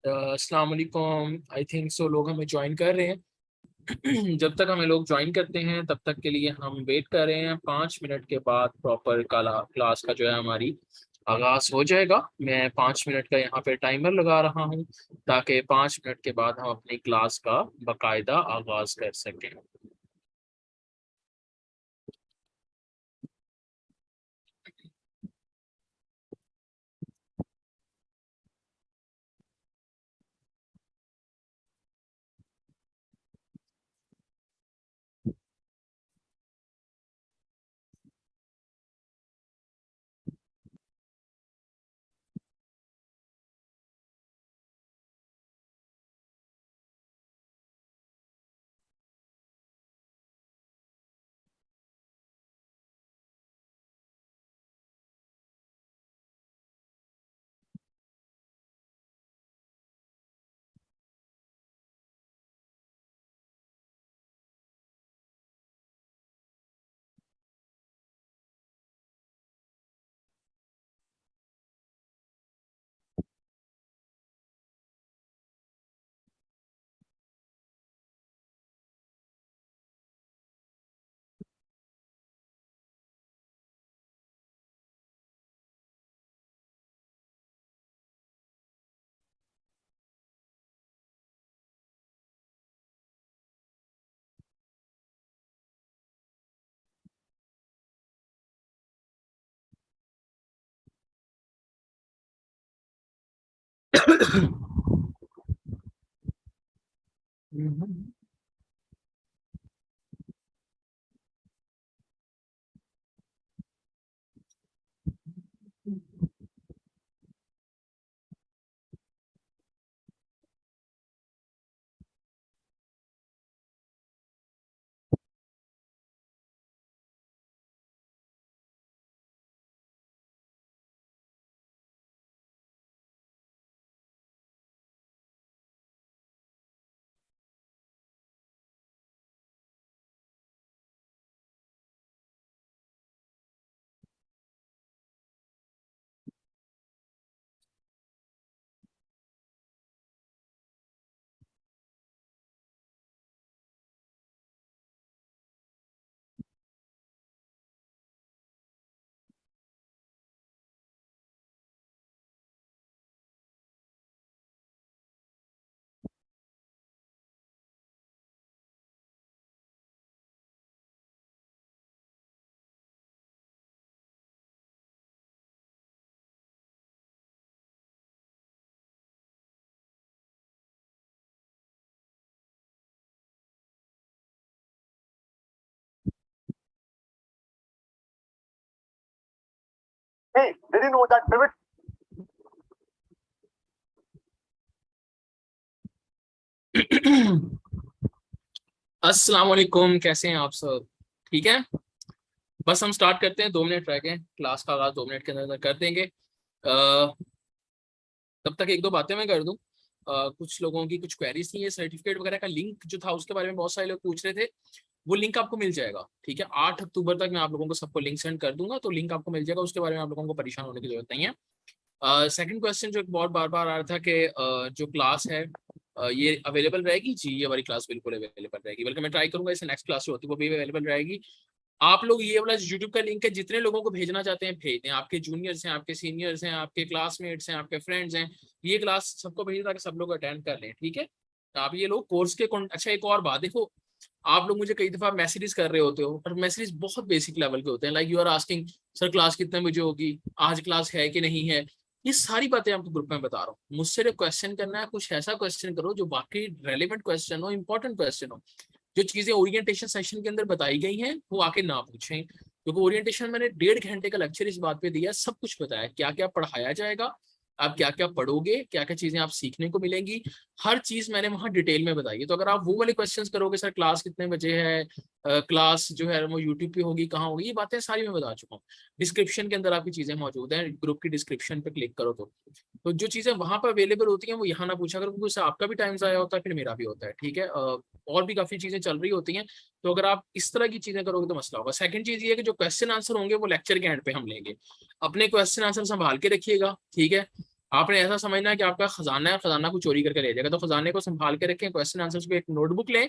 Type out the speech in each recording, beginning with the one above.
अस्सलाम वालेकुम। I think so लोग हमें ज्वाइन कर रहे हैं। जब तक हमें लोग ज्वाइन करते हैं तब तक के लिए हम वेट कर रहे हैं। 5 मिनट के बाद प्रॉपर क्लास का जो है हमारी आगाज हो जाएगा। मैं 5 मिनट का यहाँ पे टाइमर लगा रहा हूँ ताकि 5 मिनट के बाद हम अपनी क्लास का बाकायदा आगाज कर सकें। Hey, did you know that pivot? अस्सलाम वालेकुम, कैसे हैं आप सब? ठीक है, बस हम स्टार्ट करते हैं। 2 मिनट रह गए, क्लास का आगाज 2 मिनट के अंदर कर देंगे। तब तक एक दो बातें मैं कर दूं। कुछ लोगों की कुछ क्वेरीज थी। ये सर्टिफिकेट वगैरह का लिंक जो था उसके बारे में बहुत सारे लोग पूछ रहे थे। वो लिंक आपको मिल जाएगा, ठीक है। 8 अक्टूबर तक मैं आप लोगों को सबको लिंक सेंड कर दूंगा, तो लिंक आपको मिल जाएगा। उसके बारे में आप लोगों को परेशान होने की जरूरत नहीं है। सेकंड क्वेश्चन जो एक बहुत बार बार आ रहा था कि जो क्लास है ये अवेलेबल रहेगी। जी, ये वाली क्लास बिल्कुल अवेलेबल रहेगी, बल्कि मैं ट्राई करूंगा इसे नेक्स्ट क्लास जो होती है वो भी अवेलेबल रहेगी। आप लोग ये वाला यूट्यूब का लिंक है, जितने लोगों को भेजना चाहते हैं भेज दें। आपके जूनियर्स हैं, आपके सीनियर्स हैं, आपके क्लासमेट्स हैं, आपके फ्रेंड्स हैं, ये क्लास सबको भेजें ताकि सब लोग अटेंड कर लें, ठीक है। तो आप ये लोग कोर्स के अच्छा, एक और बात देखो, आप लोग मुझे कई दफा मैसेजेस कर रहे होते हो और मैसेजेस बहुत बेसिक लेवल के होते हैं। Like you are asking sir class कितने बजे होगी, आज क्लास है कि नहीं है। ये सारी बातें आपको ग्रुप में बता रहा हूँ। मुझसे क्वेश्चन करना है, कुछ ऐसा क्वेश्चन करो जो बाकी रेलिवेंट क्वेश्चन हो, इंपॉर्टेंट क्वेश्चन हो। जो चीजें ओरिएंटेशन सेशन के अंदर बताई गई हैं वो आके ना पूछें, क्योंकि ओरिएंटेशन मैंने 1.5 घंटे का लेक्चर इस बात पे दिया, सब कुछ बताया क्या क्या पढ़ाया जाएगा, आप क्या क्या पढ़ोगे, क्या क्या चीजें आप सीखने को मिलेंगी। हर चीज मैंने वहां डिटेल में बताई है। तो अगर आप वो वाले क्वेश्चंस करोगे, सर क्लास कितने बजे है, क्लास जो है वो यूट्यूब पे होगी, कहाँ होगी, ये बातें सारी मैं बता चुका हूँ। डिस्क्रिप्शन के अंदर आपकी चीजें मौजूद हैं, ग्रुप की डिस्क्रिप्शन पे क्लिक करो तो जो चीजें वहां पर अवेलेबल होती हैं वो यहाँ ना पूछा करो, क्योंकि उससे आपका भी टाइम जाया होता है, फिर मेरा भी होता है, ठीक है। और भी काफी चीजें चल रही होती हैं। तो अगर आप इस तरह की चीजें करोगे तो मसला होगा। सेकंड चीज ये है कि जो क्वेश्चन आंसर होंगे वो लेक्चर के एंड पे हम लेंगे। अपने क्वेश्चन आंसर संभाल के रखिएगा, ठीक है। आपने ऐसा समझना है कि आपका खजाना है, खजाना को चोरी करके ले जाएगा, तो खजाने को संभाल के रखें। क्वेश्चन आंसर्स पे एक नोटबुक लें,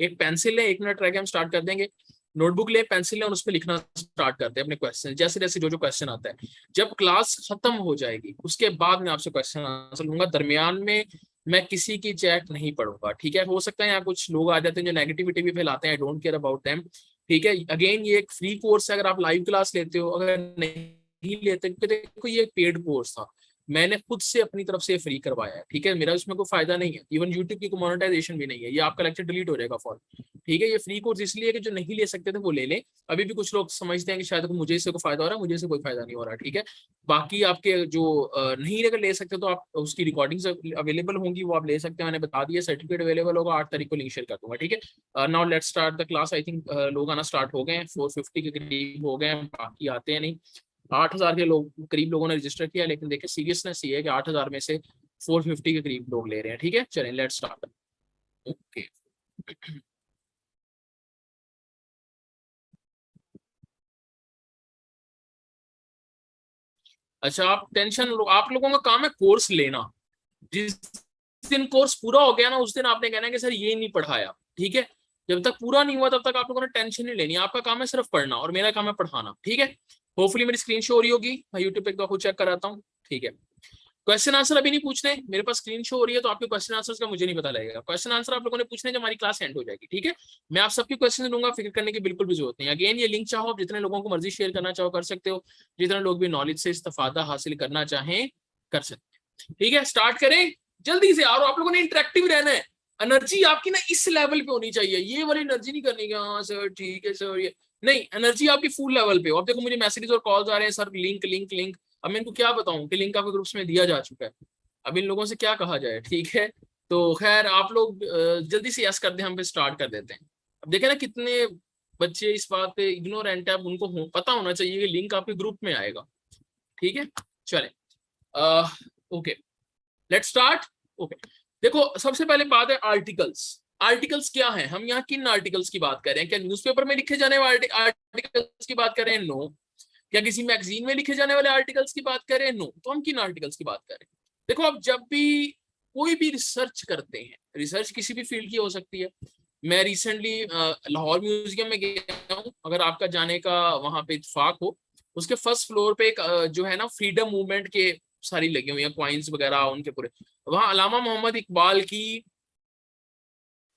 एक पेंसिल लें, 1 मिनट रह के हम स्टार्ट कर देंगे। नोटबुक ले, पेंसिल ले और उस पर लिखना स्टार्ट करते हैं अपने क्वेश्चन, जैसे जैसे जो जो क्वेश्चन आता है। जब क्लास खत्म हो जाएगी उसके बाद मैं आपसे क्वेश्चन आंसर लूंगा, दरमियान में मैं किसी की चैट नहीं पढ़ूंगा, ठीक है। हो सकता है यहाँ कुछ लोग आ जाते हैं जो नेगेटिविटी भी फैलाते हैं, I don't care about them, ठीक है। अगेन ये एक फ्री कोर्स है, अगर आप लाइव क्लास लेते हो, अगर नहीं लेते, क्योंकि देखो ये पेड कोर्स था, मैंने खुद से अपनी तरफ से फ्री करवाया है, ठीक है। मेरा इसमें कोई फायदा नहीं है, इवन यूट्यूब की मोनेटाइजेशन भी नहीं है, ये आपका लेक्चर डिलीट हो जाएगा फॉर, ठीक है। ये फ्री कोर्स इसलिए कि जो नहीं ले सकते थे वो ले लें। अभी भी कुछ लोग समझते हैं कि शायद मुझे इससे कोई फायदा हो रहा है, मुझे इससे कोई फायदा नहीं हो रहा, ठीक है। बाकी आपके जो नहीं अगर ले सकते तो आप उसकी रिकॉर्डिंग्स अवेलेबल होंगी, वो आप ले सकते हैं, मैंने बता दिया। सर्टिफिकेट अवेलेबल होगा, 8 तारीख को लिंक शेयर कर दूंगा, ठीक है। Now let's start the class. I think लोग आना स्टार्ट हो गए हैं, 450 के करीब हो गए हैं, बाकी आते हैं नहीं। 8,000 के लोग करीब लोगों ने रजिस्टर किया, लेकिन देखिए सीरियसनेस ये है कि 8,000 में से 450 के करीब लोग ले रहे हैं, ठीक है। चलें लेट्स स्टार्ट। ओके अच्छा, आप टेंशन लो, आप लोगों का काम है कोर्स लेना। जिस दिन कोर्स पूरा हो गया ना, उस दिन आपने कहना है कि सर ये नहीं पढ़ाया, ठीक है। जब तक पूरा नहीं हुआ तब तक आप लोगों ने टेंशन नहीं लेनी, आपका काम है सिर्फ पढ़ना और मेरा काम है पढ़ाना, ठीक है। होपफुली मेरी स्क्रीन शो हो रही होगी, मैं यूट्यूब पे एक बार खुद चेक कराता हूँ, ठीक है। क्वेश्चन आंसर अभी नहीं पूछने, मेरे पास स्क्रीन शो हो रही है, तो आपके क्वेश्चन आंसर का मुझे नहीं पता लगेगा। क्वेश्चन आंसर आप लोगों ने पूछने जब हमारी क्लास एंड हो जाएगी, ठीक है। मैं आप सबके क्वेश्चन लूंगा, फिक्र करने की बिल्कुल भी जरूरत नहीं। अगेन ये लिंक चाहो आप जितने लोगों को मर्जी शेयर करना चाहो कर सकते हो, जितने लोग भी नॉलेज से इस्तेफादा हासिल करना चाहें कर सकते हैं, ठीक है। स्टार्ट करें जल्दी से, और आप लोगों ने इंटरेक्टिव रहना है। एनर्जी आपकी ना इस लेवल पे होनी चाहिए, ये वाली एनर्जी नहीं करनी कि हाँ सर ठीक है सर, ये नहीं, एनर्जी आपकी फुल लेवल पे हो। अब देखो मुझे मैसेजेस और कॉल्स आ रहे हैं, सर लिंक लिंक लिंक। अब मैं इनको क्या बताऊं कि लिंक आपके ग्रुप्स में दिया जा चुका है, अब इन लोगों से क्या कहा जाए, ठीक है। तो खैर आप लोग जल्दी से यस कर दें, हम पे स्टार्ट कर देते हैं। अब देखें ना कितने बच्चे इस बात पे इग्नोरेंट है, अब उनको पता होना चाहिए कि लिंक आपके ग्रुप में आएगा, ठीक है। चले ओके लेट्स स्टार्ट। ओके देखो सबसे पहले बात है आर्टिकल्स। आर्टिकल्स क्या है, हम यहाँ किन आर्टिकल्स की बात कर रहे हैं? क्या न्यूज़पेपर में लिखे जाने वाले आर्टिकल्स की बात कर रहे हैं? नो। क्या किसी मैगजीन में लिखे जाने वाले आर्टिकल्स की बात कर रहे हैं? नो। तो हम किन आर्टिकल्स की बात कर रहे हैं? देखो आप जब भी कोई भी रिसर्च करते हैं, रिसर्च किसी भी फील्ड की हो सकती है। मैं रिसेंटली लाहौर म्यूजियम में गया हूँ, अगर आपका जाने का वहां पे इत्तेफाक हो, उसके फर्स्ट फ्लोर पे एक जो है ना फ्रीडम मूवमेंट के सारी लगी हुई है क्वाइंस वगैरह उनके पूरे, वहां अलामा मोहम्मद इकबाल की,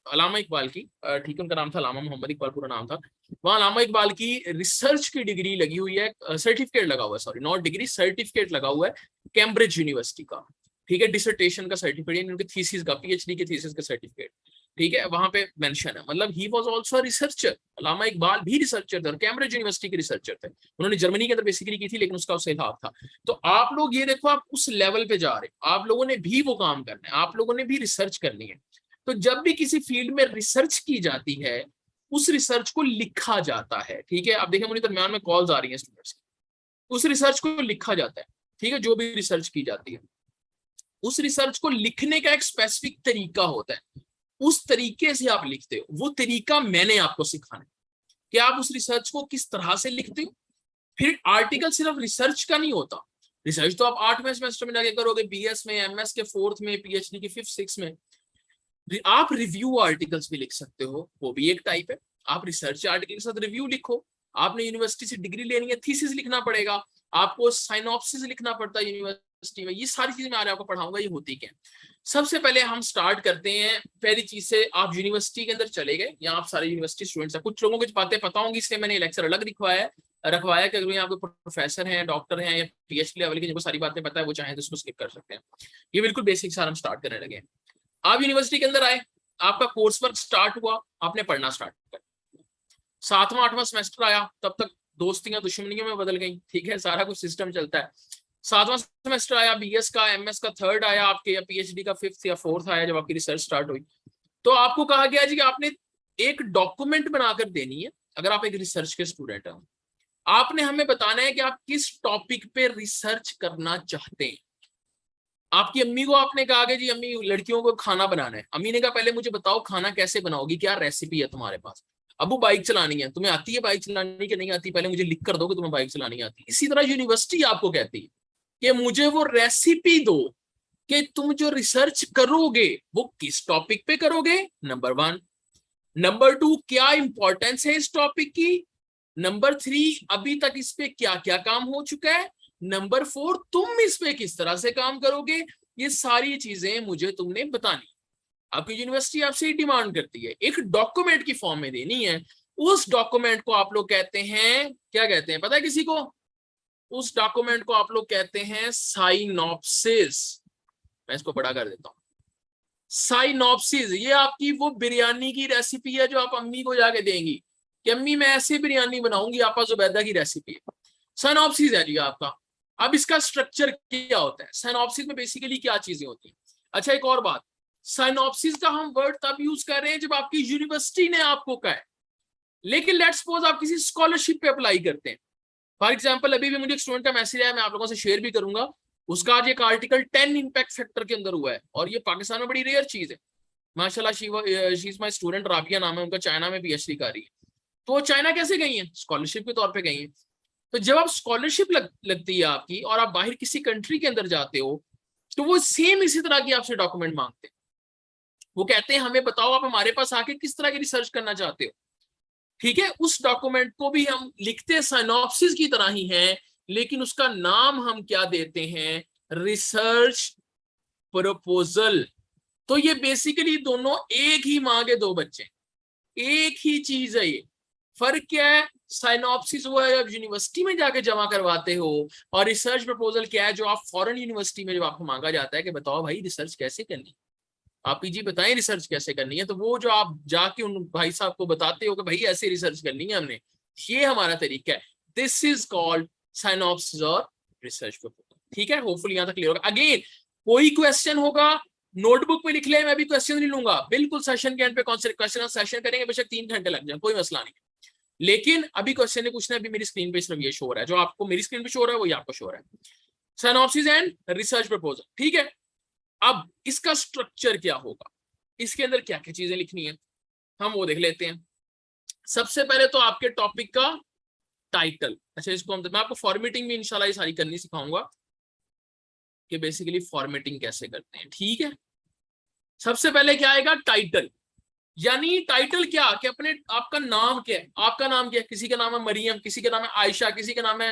अलामा इकबाल की ठीक है, उनका नाम था अलामा मोहम्मद इकबाल, पूरा नाम था। वहां अलामा इकबाल की रिसर्च की डिग्री लगी हुई है, सर्टिफिकेट लगा हुआ है, सॉरी नॉट डिग्री, सर्टिफिकेट लगा हुआ है कैम्ब्रिज यूनिवर्सिटी का, ठीक है। डिसर्टेशन का सर्टिफिकेट, उनके थीसिस का, पीएचडी के थीसिस का सर्टिफिकेट, ठीक है, वहां पे मेंशन है। मतलब ही was also a researcher, Allama Iqbal भी रिसर्चर थे और कैम्ब्रिज यूनिवर्सिटी के रिसर्चर थे। उन्होंने जर्मनी के अंदर बेसिकली की थी, लेकिन उसका उससे लाभ था। तो आप लोग ये देखो, आप उस लेवल पे जा रहे हो, आप लोगों ने भी वो काम करना है, आप लोगों ने भी रिसर्च करनी है। तो जब भी किसी फील्ड में रिसर्च की जाती है, उस रिसर्च को लिखा जाता है, ठीक है। अब देखिए मुझे दरमियान में कॉल्स आ रही हैं स्टूडेंट्स की, उस रिसर्च को लिखा जाता है, ठीक है। जो भी रिसर्च की जाती है, उस रिसर्च को लिखने का एक स्पेसिफिक तरीका होता है, उस तरीके से आप लिखते हो। वो तरीका मैंने आपको सिखाना है कि आप उस रिसर्च को किस तरह से लिखते हो। फिर आर्टिकल सिर्फ रिसर्च का नहीं होता, रिसर्च तो आप 8वें सेमेस्टर में जाके करोगे, बीएस में, एमएस के 4th में, पीएचडी के 5th 6th में। आप रिव्यू आर्टिकल्स भी लिख सकते हो, वो भी एक टाइप है। आप रिसर्च आर्टिकल के साथ रिव्यू लिखो। आपने यूनिवर्सिटी से डिग्री लेनी है, थीसिस लिखना पड़ेगा, आपको साइनॉप्सिस लिखना पड़ता है यूनिवर्सिटी में। ये सारी चीजें मैं आज आपको पढ़ाऊंगा, ये होती क्या। सबसे पहले हम स्टार्ट करते हैं पहली चीज से। आप यूनिवर्सिटी के अंदर चले गए, यहाँ आप सारे यूनिवर्सिटी स्टूडेंट्स हैं, कुछ लोगों को बातें पता होंगी, इसलिए मैंने लेक्चर अलग रखवाया कि अगर यहाँ पे प्रोफेसर हैं, डॉक्टर हैं या पीएचडी लेवल के, जिनको सारी बातें पता है, वो चाहें तो उसको स्किप कर सकते हैं। ये बिल्कुल बेसिक सारा हम स्टार्ट करने लगे। आप यूनिवर्सिटी के अंदर आए, आपका कोर्स वर्क स्टार्ट हुआ, आपने पढ़ना स्टार्ट कर। 7वां 8वां सेमेस्टर आया, तब तक दोस्तियां दुश्मनियों में बदल गई, ठीक है, सारा कुछ सिस्टम चलता है। 7वां सेमेस्टर आया, बीएस का, एमएस का 3rd आया आपके, या पीएचडी का 5th या 4th आया, जब आपकी रिसर्च स्टार्ट हुई। तो आपको कहा गया जी कि आपने एक डॉक्यूमेंट बनाकर देनी है। अगर आप एक रिसर्च के स्टूडेंट हैं, आपने हमें बताना है कि आप किस टॉपिक पे रिसर्च करना चाहते हैं। आपकी अम्मी को आपने कहा कि जी अम्मी लड़कियों को खाना बनाना है, अम्मी ने कहा पहले मुझे बताओ खाना कैसे बनाओगी, क्या रेसिपी है तुम्हारे पास। अबू बाइक चलानी है, तुम्हें आती है बाइक चलानी कि नहीं आती, पहले मुझे लिख कर दो कि तुम्हें बाइक चलानी आती है। इसी तरह यूनिवर्सिटी आपको कहती है कि मुझे वो रेसिपी दो कि तुम जो रिसर्च करोगे वो किस टॉपिक पे करोगे, नंबर 1। नंबर 2, क्या इंपॉर्टेंस है इस टॉपिक की। नंबर 3, अभी तक इस पे क्या क्या काम हो चुका है। नंबर 4, तुम इस पे किस तरह से काम करोगे। ये सारी चीजें मुझे तुमने बतानी। आपकी यूनिवर्सिटी आपसे ही डिमांड करती है, एक डॉक्यूमेंट की फॉर्म में देनी है। उस डॉक्यूमेंट को आप लोग कहते हैं, क्या कहते हैं पता है किसी को? उस डॉक्यूमेंट को आप लोग कहते हैं साइनॉप्सिस। मैं इसको बड़ा कर देता हूं। साइनॉप्सिस, ये आपकी वो बिरयानी की रेसिपी है जो आप अम्मी को जाके देंगी कि अम्मी मैं ऐसे बिरयानी बनाऊंगी, आपा जुबैदा की रेसिपी है। साइनॉप्सिस है जी आपका। अब इसका स्ट्रक्चर क्या होता है, साइनॉप्सिस में बेसिकली क्या चीजें होती हैं। अच्छा, एक और बात, साइनॉप्सिस का हम वर्ड तब यूज कर रहे हैं जब आपकी यूनिवर्सिटी ने आपको कहा है। लेकिन लेट्स सपोज आप किसी स्कॉलरशिप पे अप्लाई करते हैं। फॉर एग्जाम्पल, अभी भी मुझे एक स्टूडेंट का मैसेज आया, मैं आप लोगों से शेयर भी करूंगा। उसका आज एक आर्टिकल 10 इम्पैक्ट फैक्टर के अंदर हुआ है, और ये पाकिस्तान में बड़ी रेयर चीज है। माशाल्लाह, she is my student, Rabia नाम है उनका, चाइना में पीएचडी कर रही है। तो वो चाइना कैसे गई है? स्कॉलरशिप के तौर पे गई है। तो जब आप स्कॉलरशिप लगती है आपकी और आप बाहर किसी कंट्री के अंदर जाते हो, तो वो सेम इसी तरह की आपसे डॉक्यूमेंट मांगते हैं। वो कहते हैं हमें बताओ आप हमारे पास आके किस तरह की रिसर्च करना चाहते हो। ठीक है, उस डॉक्यूमेंट को भी हम लिखते साइनॉप्सिस की तरह ही है, लेकिन उसका नाम हम क्या देते हैं? Research proposal. तो ये बेसिकली दोनों एक ही माँ के दो बच्चे, एक ही चीज है। ये फर्क क्या है? साइनॉप्सिस वो है जब यूनिवर्सिटी में जाके जमा करवाते हो, और रिसर्च प्रपोजल क्या है जो आप फॉरेन यूनिवर्सिटी में जब आपको मांगा जाता है कि बताओ भाई रिसर्च कैसे करनी, आप पीजी बताएं रिसर्च कैसे करनी है, तो वो जो आप जाके उन भाई साहब को बताते हो कि भाई ऐसे रिसर्च करनी है हमने, ये हमारा तरीका है। दिस इज कॉल्ड साइनॉप्सिस और रिसर्च प्रपोजल। ठीक है, होपफुली यहां तक क्लियर होगा। अगेन कोई क्वेश्चन होगा नोटबुक पे लिख ले, मैं भी क्वेश्चन नहीं लूंगा, बिल्कुल सेशन के एंड पे क्वेश्चन सेशन करेंगे, बेशक 3 घंटे लग जाए, कोई मसला नहीं। लेकिन अभी क्वेश्चन नहीं पूछना, अभी मेरी स्क्रीन पे सिर्फ ये शो हो रहा है, जो आपको मेरी स्क्रीन पे शो हो रहा है वही आपको शो हो रहा है, सिनॉप्सिस एंड रिसर्च प्रपोजल। ठीक है, अब इसका स्ट्रक्चर क्या होगा, इसके अंदर क्या क्या चीजें लिखनी है, हम वो देख लेते हैं। सबसे पहले तो आपके टॉपिक का टाइटल। अच्छा, इसको मैं आपको फॉर्मेटिंग भी इंशाल्लाह ये सारी करनी सिखाऊंगा कि बेसिकली फॉर्मेटिंग कैसे करते हैं। ठीक है, सबसे पहले क्या आएगा? टाइटल। यानी टाइटल क्या कि अपने आपका नाम क्या है, आपका नाम क्या है। किसी का नाम है मरियम, किसी का नाम है आयशा, किसी का नाम है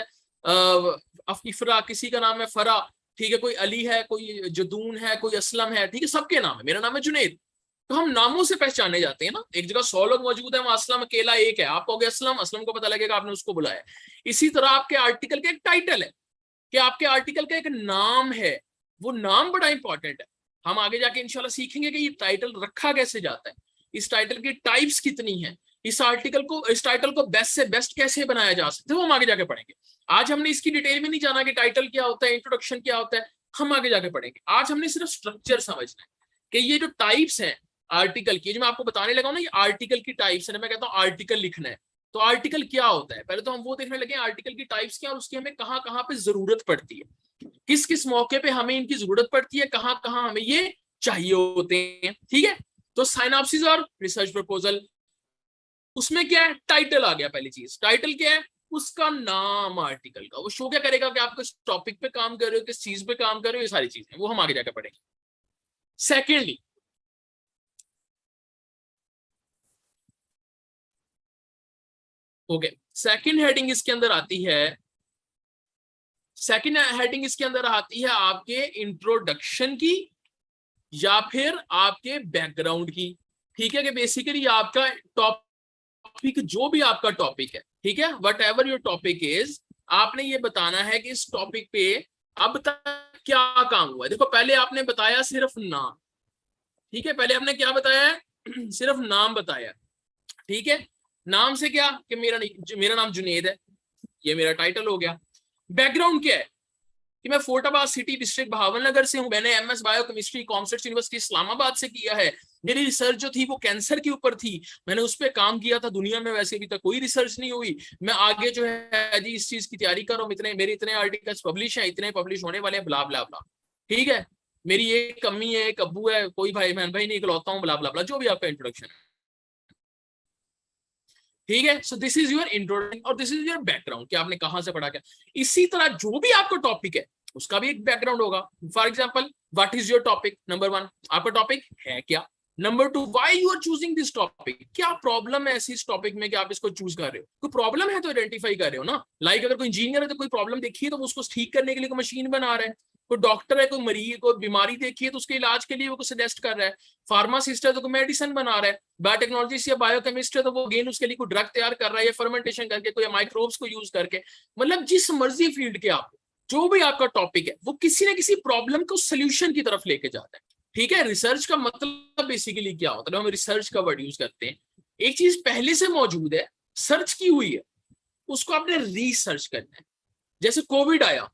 इफ्रा, किसी का नाम है फरा। ठीक है, कोई अली है, कोई जदून है, कोई असलम है। ठीक है, सबके नाम है। मेरा नाम है जुनेद। तो हम नामों से पहचाने जाते हैं ना। एक जगह 100 लोग मौजूद है, वहां असलम अकेला एक है, आप कहोगे असलम, असलम को पता लगेगा आपने उसको बुलाया। इसी तरह आपके आर्टिकल का एक टाइटल है कि आपके आर्टिकल का एक नाम है, वो नाम बड़ा इंपॉर्टेंट है। हम आगे जाके इंशाल्लाह सीखेंगे कि ये टाइटल रखा कैसे जाता है, इस टाइटल की टाइप्स कितनी है, इस टाइटल को बेस्ट से बेस्ट कैसे बनाया जा सकता है, वो हम आगे जाके पढ़ेंगे। आज हमने इसकी डिटेल में नहीं जाना कि टाइटल क्या होता है, इंट्रोडक्शन क्या होता है, हम आगे जाके पढ़ेंगे। आज हमने सिर्फ स्ट्रक्चर समझना है कि ये जो टाइप्स हैं आर्टिकल की, जो मैं आपको बताने लगा हूं ना, ये आर्टिकल की टाइप्स है। मैं कहता हूँ आर्टिकल लिखना है, तो आर्टिकल क्या होता है, पहले तो हम वो देखने लगे आर्टिकल की टाइप्स क्या और उसकी हमें कहाँ कहाँ पे जरूरत पड़ती है, किस किस मौके पे हमें इनकी जरूरत पड़ती है, कहाँ कहाँ हमें ये चाहिए होते हैं। ठीक है, तो साइनॉप्सिस और रिसर्च प्रपोजल, उसमें क्या है? टाइटल आ गया। पहली चीज टाइटल क्या है? उसका नाम आर्टिकल का, वो शो क्या करेगा कि आप किस टॉपिक पे काम कर रहे हो, किस चीज पे काम कर रहे हो, ये सारी चीजें वो हम आगे जाकर पढ़ेंगे। सेकेंडली, ओके, सेकेंड हेडिंग इसके अंदर आती है, सेकेंड हेडिंग इसके अंदर आती है आपके इंट्रोडक्शन की या फिर आपके बैकग्राउंड की। ठीक है, कि बेसिकली आपका टॉपिक, जो भी आपका टॉपिक है, ठीक है, what ever your topic is, आपने ये बताना है कि इस टॉपिक पे अब तक क्या काम हुआ है। देखो, पहले आपने बताया सिर्फ नाम। ठीक है, पहले हमने क्या बताया है? सिर्फ नाम बताया। ठीक है, नाम से क्या कि मेरा नाम जुनेद है, ये मेरा टाइटल हो गया। बैकग्राउंड क्या है कि मैं फैसलाबाद सिटी डिस्ट्रिक्ट बहावलनगर से हूं, मैंने MS biochemistry commerce university Islamabad से किया है। मेरी रिसर्च जो थी वो कैंसर के ऊपर थी, मैंने उस पर काम किया था। दुनिया में वैसे अभी तक कोई रिसर्च नहीं हुई। मैं आगे जो है जी इस चीज की तैयारी कर रहा हूँ, मेरे इतने आर्टिकल्स पब्लिश हैं, इतने पब्लिश होने वाले हैं, ब्ला ब्ला ब्ला। ठीक है, मेरी एक अम्मी है, एक अब्बू है, कोई भाई बहन भाई नहीं, इकलौता हूँ, ब्ला ब्ला ब्ला, जो भी आपका इंट्रोडक्शन है। ठीक है, so this is your introduction और दिस इज योर बैकग्राउंड कि आपने कहां से पढ़ा क्या। इसी तरह जो भी आपका टॉपिक है उसका भी एक बैकग्राउंड होगा। For example, what is your topic, number 1 आपका टॉपिक है क्या। Number 2, why you are choosing this topic, क्या प्रॉब्लम है ऐसी इस टॉपिक में कि आप इसको चूज कर रहे हो। कोई प्रॉब्लम है तो आइडेंटिफाई कर रहे हो ना। लाइक अगर कोई इंजीनियर है तो कोई प्रॉब्लम देखिए तो उसको ठीक करने के लिए कोई मशीन बना रहा है। कोई डॉक्टर है, कोई मरीज, कोई बीमारी देखिए तो उसके इलाज के लिए वो सजेस्ट कर रहा है। फार्मासिस्ट है तो कोई मेडिसिन बना रहा है। बायोटेक्नोलॉजिस्ट या बायोकेमिस्ट है तो वो अगेन उसके लिए कोई ड्रग तैयार कर रहा है, या फर्मेंटेशन करके, कोई माइक्रोब्स को यूज करके। मतलब जिस मर्जी फील्ड के आप, जो भी आपका टॉपिक है, वो किसी ना किसी प्रॉब्लम को सोल्यूशन की तरफ लेके जाता है। ठीक है, रिसर्च का मतलब बेसिकली क्या होता है, हम रिसर्च का वर्ड यूज करते हैं। एक चीज पहले से मौजूद है, सर्च की हुई है, उसको आपने रिसर्च करना है। जैसे कोविड आया,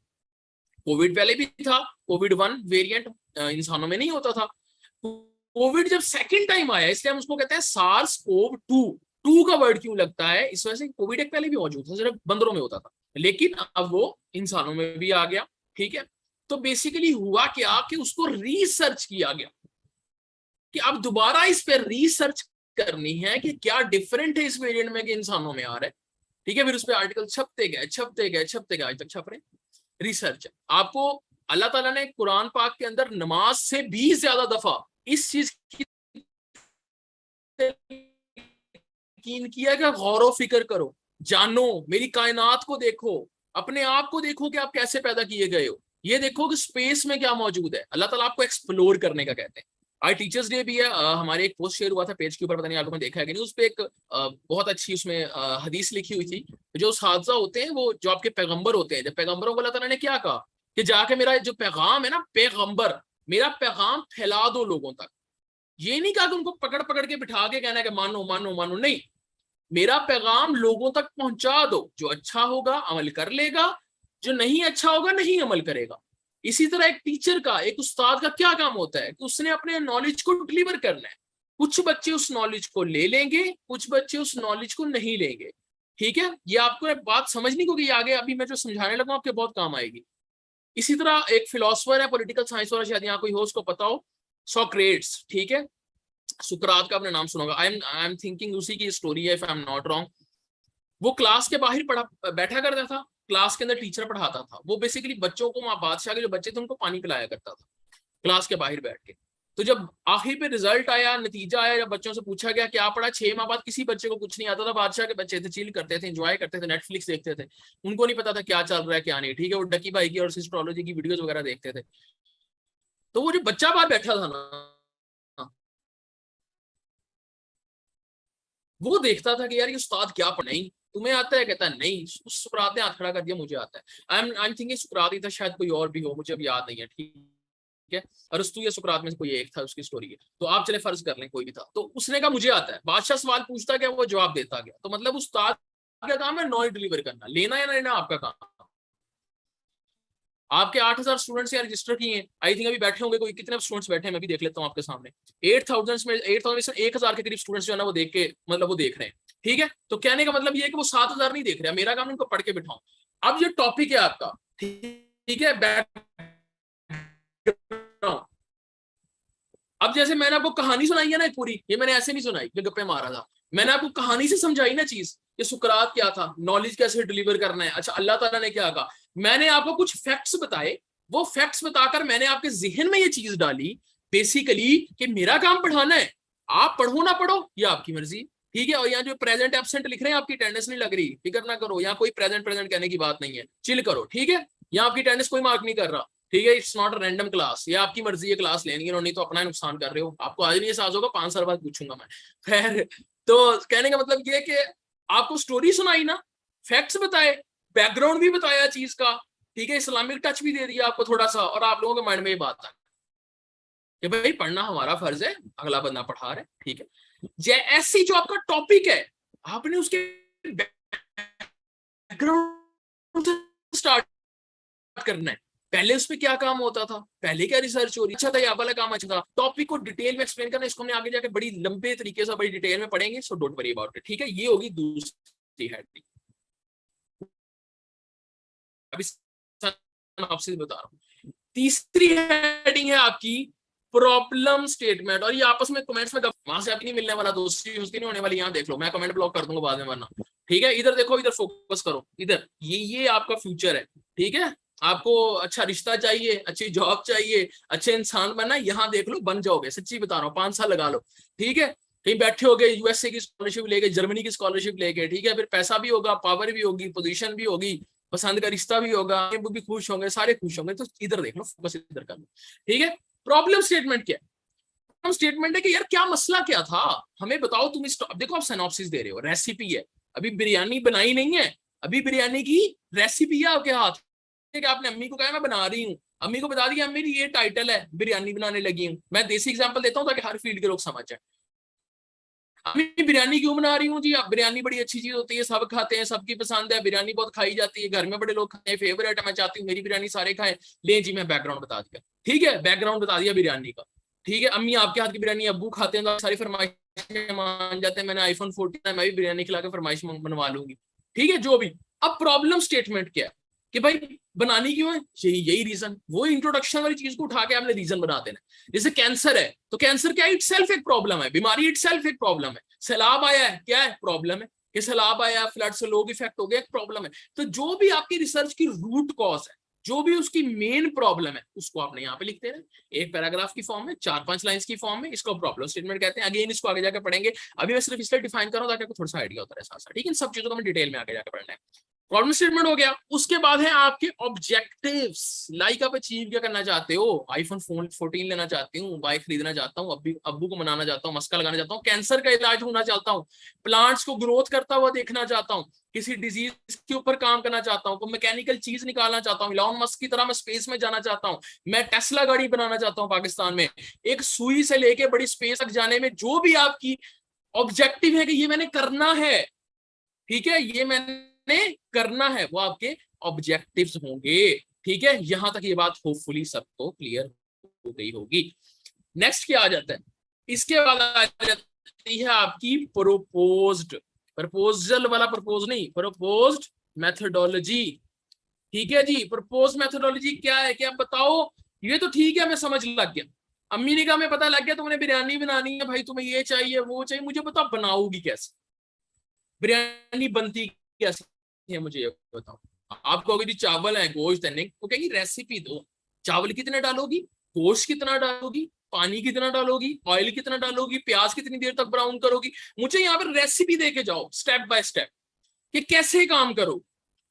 कोविड पहले भी था, कोविड 1 वेरिएंट इंसानों में नहीं होता था। कोविड जब सेकंड टाइम आया, इसलिए हम उसको कहते हैं सार्स कोव 2। 2 का वर्ड क्यों लगता है, इस वजह से कोविड एक पहले भी मौजूद था, सिर्फ बंदरों में होता था, लेकिन अब वो इंसानों में भी आ गया। ठीक है, तो बेसिकली हुआ क्या कि उसको रिसर्च किया गया कि अब दोबारा इस पर रिसर्च करनी है कि क्या डिफरेंट है इस वेरिएंट में कि इंसानों में आ रहा है। ठीक है, फिर उस पर आर्टिकल छपते गए, छपते गए, छपते गए, आज तक छप रहे। रिसर्च आपको अल्लाह ताला ने कुरान पाक के अंदर नमाज से भी ज्यादा दफा इस चीज की यकीन किया कि गौर फिक्र करो, जानो, मेरी कायनात को देखो, अपने आप को देखो कि आप कैसे पैदा किए गए हो, ये देखो कि स्पेस में क्या मौजूद है। अल्लाह ताला आपको एक्सप्लोर करने का कहते हैं। आज टीचर्स डे भी है, हमारे एक पोस्ट शेयर हुआ था पेज के ऊपर, पता नहीं आप लोगों ने देखा है कि नहीं। उस पर एक बहुत अच्छी उसमें हदीस लिखी हुई थी। जो हादसा होते हैं, वो जो आपके पैगंबर होते हैं, जब पैगंबरों को अल्लाह ताला ने क्या कहा कि जाके मेरा जो पैगाम है ना, पैगंबर, मेरा पैगाम फैला दो लोगों तक। ये नहीं कहा कि उनको पकड़ पकड़ के बिठा के कहना है कि मानो मानो मानो, नहीं, मेरा पैगाम लोगों तक पहुंचा दो। जो अच्छा होगा अमल कर लेगा, जो नहीं अच्छा होगा नहीं अमल करेगा। इसी तरह एक टीचर का, एक उस्ताद का क्या काम होता है कि उसने अपने नॉलेज को डिलीवर करना है। कुछ बच्चे उस नॉलेज को ले लेंगे, कुछ बच्चे उस नॉलेज को नहीं लेंगे। ठीक है, ये आपको बात समझनी, क्योंकि आगे अभी मैं जो समझाने लगा आपके बहुत काम आएगी। इसी तरह एक फिलोसफर है, पॉलिटिकल साइंस वाला, शायद यहाँ कोई हो उसको पता हो, सोक्रेट्स। ठीक है, सुकरात का आपने नाम सुना होगा। आई एम थिंकिंग उसी की स्टोरी है, if I am not wrong. वो क्लास के बाहर बैठा करता था, क्लास के अंदर टीचर पढ़ाता था। वो बेसिकली बच्चों को, वहां बादशाह के जो बच्चे थे उनको पानी पिलाया करता था क्लास के बाहर बैठ के। तो जब आखिर पे रिजल्ट आया, नतीजा आया, जब बच्चों से पूछा गया क्या पढ़ा, 6 माह बाद किसी बच्चे को कुछ नहीं आता था। बादशाह के बच्चे थे, चिल करते थे, एंजॉय करते थे, नेटफ्लिक्स देखते थे, उनको नहीं पता था क्या चल रहा है क्या नहीं। ठीक है, वो डकी भाई की और एस्ट्रोलॉजी की वीडियोस वगैरह देखते थे। तो वो जो बच्चा बाहर बैठा था ना, वो देखता था कि यार ये उस्ताद क्या पढ़, नहीं तुम्हें आता है, कहता है नहीं। सुकरात ने हाथ खड़ा कर दिया, मुझे आता है। आई एम थिंकिंग सुकरात ही था, शायद कोई और भी हो, मुझे अब याद नहीं है। ठीक है, अरस्तु या सुकरात में से कोई एक था, उसकी स्टोरी है। तो आप चले फर्ज कर लें कोई भी था, तो उसने कहा मुझे आता है। बादशाह सवाल पूछता गया, वो जवाब देता गया। तो मतलब उस्ताद का काम है नॉलेज डिलीवर करना, लेना या ना लेना आपका काम। आपके 8,000 स्टूडेंट्स यहाँ रजिस्टर किए हैं, आई थिंक अभी बैठे होंगे, कोई कितने स्टूडेंट्स बैठे हैं मैं भी देख लेता हूँ आपके सामने। 8,000 में 1,000 के करीब स्टूडेंट्स जो है ना, वो देख के मतलब वो देख रहे हैं। ठीक है, तो कहने का मतलब ये है कि वो 7,000 नहीं देख रहे हैं, मेरा काम उनको पढ़ के बिठाऊं। अब ये टॉपिक है आपका, ठीक है, अब जैसे मैंने आपको कहानी सुनाई है ना एक पूरी, ये मैंने ऐसे नहीं सुनाई कि गप्पे मारा था, मैंने आपको कहानी से समझाई ना चीज कि सुकरात क्या था, नॉलेज कैसे डिलीवर करना है। अच्छा, अल्लाह ताला ने क्या कहा, मैंने आपको कुछ फैक्ट्स बताए, वो फैक्ट्स बताकर मैंने आपके जिहन में ये चीज डाली बेसिकली कि मेरा काम पढ़ाना है, आप पढ़ो ना पढ़ो ये आपकी मर्जी। ठीक है, और यहाँ जो प्रेजेंट एब्सेंट लिख रहे हैं, आपकी अटेंडेंस नहीं लग रही, फिक्र ना करो, यहाँ कोई प्रेजेंट प्रेजेंट कहने की बात नहीं है, चिल करो। ठीक है, यहाँ आपकी अटेंडेंस कोई मार्क नहीं कर रहा। ठीक है, it's not a random class, ये आपकी मर्जी है क्लास लेनी है, नहीं तो अपना नुकसान कर रहे हो। आपको आज नहीं एहसास होगा, 5 साल बाद पूछूंगा मैं। खैर, तो कहने का मतलब ये कि आपको स्टोरी सुनाई ना, फैक्ट्स बताए, बैकग्राउंड भी बताया चीज का। ठीक है, इस्लामिक टच भी दे दिया आपको थोड़ा सा, और आप लोगों के माइंड में ये बात आ कि भाई पढ़ना हमारा फर्ज है, अगला बंदा पढ़ा रहा है। ठीक है, ऐसी जो आपका टॉपिक है, आपने उसके बैकग्राउंड स्टार्ट करना है। पहले उस पर क्या काम होता था, पहले क्या रिसर्च हो रही, अच्छा था या वाला काम अच्छा था, टॉपिक को डिटेल में एक्सप्लेन करना, इसको हमने आगे जाके बड़ी लंबे तरीके से बड़ी डिटेल में पढ़ेंगे, so don't worry about it. ठीक है, ये होगी दूसरी हेडिंग। अभी आपसे बता रहा हूँ, तीसरी हेडिंग है आपकी प्रॉब्लम स्टेटमेंट। और ये आपस में कमेंट्स में वहां से आपकी नहीं मिलने वाला, दोस्ती नहीं होने वाली, यहाँ देख लो, मैं कमेंट ब्लॉक कर दूंगा बाद में वरना। ठीक है, इधर देखो, इधर फोकस करो, इधर ये आपका फ्यूचर है। ठीक है, आपको अच्छा रिश्ता चाहिए, अच्छी जॉब चाहिए, अच्छे इंसान बनना, यहाँ देख लो बन जाओगे, सच्ची बता रहा हूँ, 5 साल लगा लो, ठीक है। कहीं बैठे होगे यूएसए की स्कॉलरशिप लेके, जर्मनी की स्कॉलरशिप लेके, ठीक है, फिर पैसा भी होगा, पावर भी होगी, पोजीशन भी होगी, पसंद का रिश्ता भी होगा, वो भी खुश होंगे, सारे खुश होंगे, तो इधर देख लो, फोकस इधर कर लो, ठीक है। प्रॉब्लम स्टेटमेंट क्या है? स्टेटमेंट है कि यार क्या मसला क्या था, हमें बताओ तुम। अब देखो आप सिनॉप्सिस दे रहे हो, रेसिपी है, अभी बिरयानी बनाई नहीं है, अभी बिरयानी की रेसिपी है आपके हाथ, कि आपने अम्मी को कहा मैं बना रही हूँ, अम्मी को बता दिया अम्मी ये टाइटल है, बिरयानी बनाने लगी हूँ। मैं देसी एग्जांपल देता हूँ ताकि हर फील्ड के लोग समझ जाए। अम्मी बिरयानी क्यों बना रही हूँ जी? अब बिरयानी बड़ी अच्छी चीज होती है, सब खाते हैं, सबकी पसंद है, बिरयानी बहुत खाई जाती है, घर में बड़े लोग खाते हैं, फेवरेट है, मैं चाहती हूँ मेरी बिरयानी सारे खाएं। ले जी, मैं बैकग्राउंड बता दिया, ठीक है, बैकग्राउंड बता दिया बिरयानी का, ठीक है। अम्मी आपके हाथ की बिरयानी अब्बू खाते हैं तो सारी फरमाइशें मान जाते हैं, मैंने आईफोन 14 है, मैं भी बिरयानी खिला के फरमाइश बनवा लूंगी, ठीक है, जो भी। अब प्रॉब्लम स्टेटमेंट क्या है कि भाई बनानी क्यों है, यही यही रीजन, वो इंट्रोडक्शन वाली चीज को उठा के आपने रीजन बना देना। जैसे कैंसर है तो कैंसर क्या इट सेल्फ एक प्रॉब्लम है, बीमारी इट सेल्फ एक प्रॉब्लम है, सैलाब आया है क्या है, प्रॉब्लम है कि सैलाब आया, फ्लड से लोग इफेक्ट हो गया, एक प्रॉब्लम है। तो जो भी आपकी रिसर्च की रूट कॉज है, जो भी उसकी मेन प्रॉब्लम है, उसको आपने यहाँ पे लिखते हैं, एक पैराग्राफ की फॉर्म में, 4-5 लाइंस की फॉर्म में, इसको प्रॉब्लम स्टेटमेंट कहते हैं। अगेन इसको आगे जाकर पढ़ेंगे, अभी मैं सिर्फ इसलिए डिफाइन कर रहा हूँ ताकि आपको थोड़ा सा आइडिया होता है साथ साथ, ठीक है। इन सब चीजों को मैं डिटेल में आगे जाकर पढ़ना है। प्रॉब्लम स्टेटमेंट हो गया, उसके बाद है आपके ऑब्जेक्टिव्स, लाइक आप अचीव क्या करना चाहते हो, आईफोन 14 लेना चाहती हूँ, बाइक खरीदना चाहता हूँ, अब्बू को मनाना चाहता हूँ, मस्का लगाना चाहता हूँ, कैंसर का इलाज होना चाहता हूँ, प्लांट्स को ग्रोथ करता हुआ देखना चाहता हूँ, किसी डिजीज के ऊपर काम करना चाहता हूँ, मैकेनिकल चीज निकालना चाहता हूँ, इलॉन मस्क की तरह मैं स्पेस में जाना चाहता हूँ, मैं टेस्ला गाड़ी बनाना चाहता हूँ पाकिस्तान में, एक सुई से लेके बड़ी स्पेस तक जाने में जो भी आपकी ऑब्जेक्टिव है कि ये मैंने करना है, ठीक है, ये मैंने करना है, वो आपके ऑब्जेक्टिव्स होंगे, ठीक है। यहां तक ये बात होपफुली सबको क्लियर हो गई होगी। नेक्स्ट क्या आ जाता है, इसके बाद आ जाती है आपकी प्रोपोज्ड, प्रपोजल वाला प्रपोज नहीं, प्रपोज्ड मेथोडोलॉजी, ठीक है जी। प्रपोज मेथोडोलॉजी क्या है कि आप बताओ, ये तो ठीक है मैं समझ लग गया, अम्मी ने कहा मैं पता लग गया तुमने बिरयानी बनानी है भाई, तुम्हें ये चाहिए वो चाहिए, मुझे बताओ बनाओगी कैसे, बिरयानी बनती कैसे है मुझे ये बताओ। आप कहोगे जी चावल है, गोश्त है, नहीं, वो कहेगी रेसिपी दो, चावल कितने डालोगी, गोश्त कितना डालोगी, पानी कितना डालोगी, ऑयल कितना डालोगी, प्याज कितनी देर तक ब्राउन करोगी, मुझे यहाँ पर रेसिपी दे के जाओ स्टेप बाय स्टेप कि कैसे काम करो।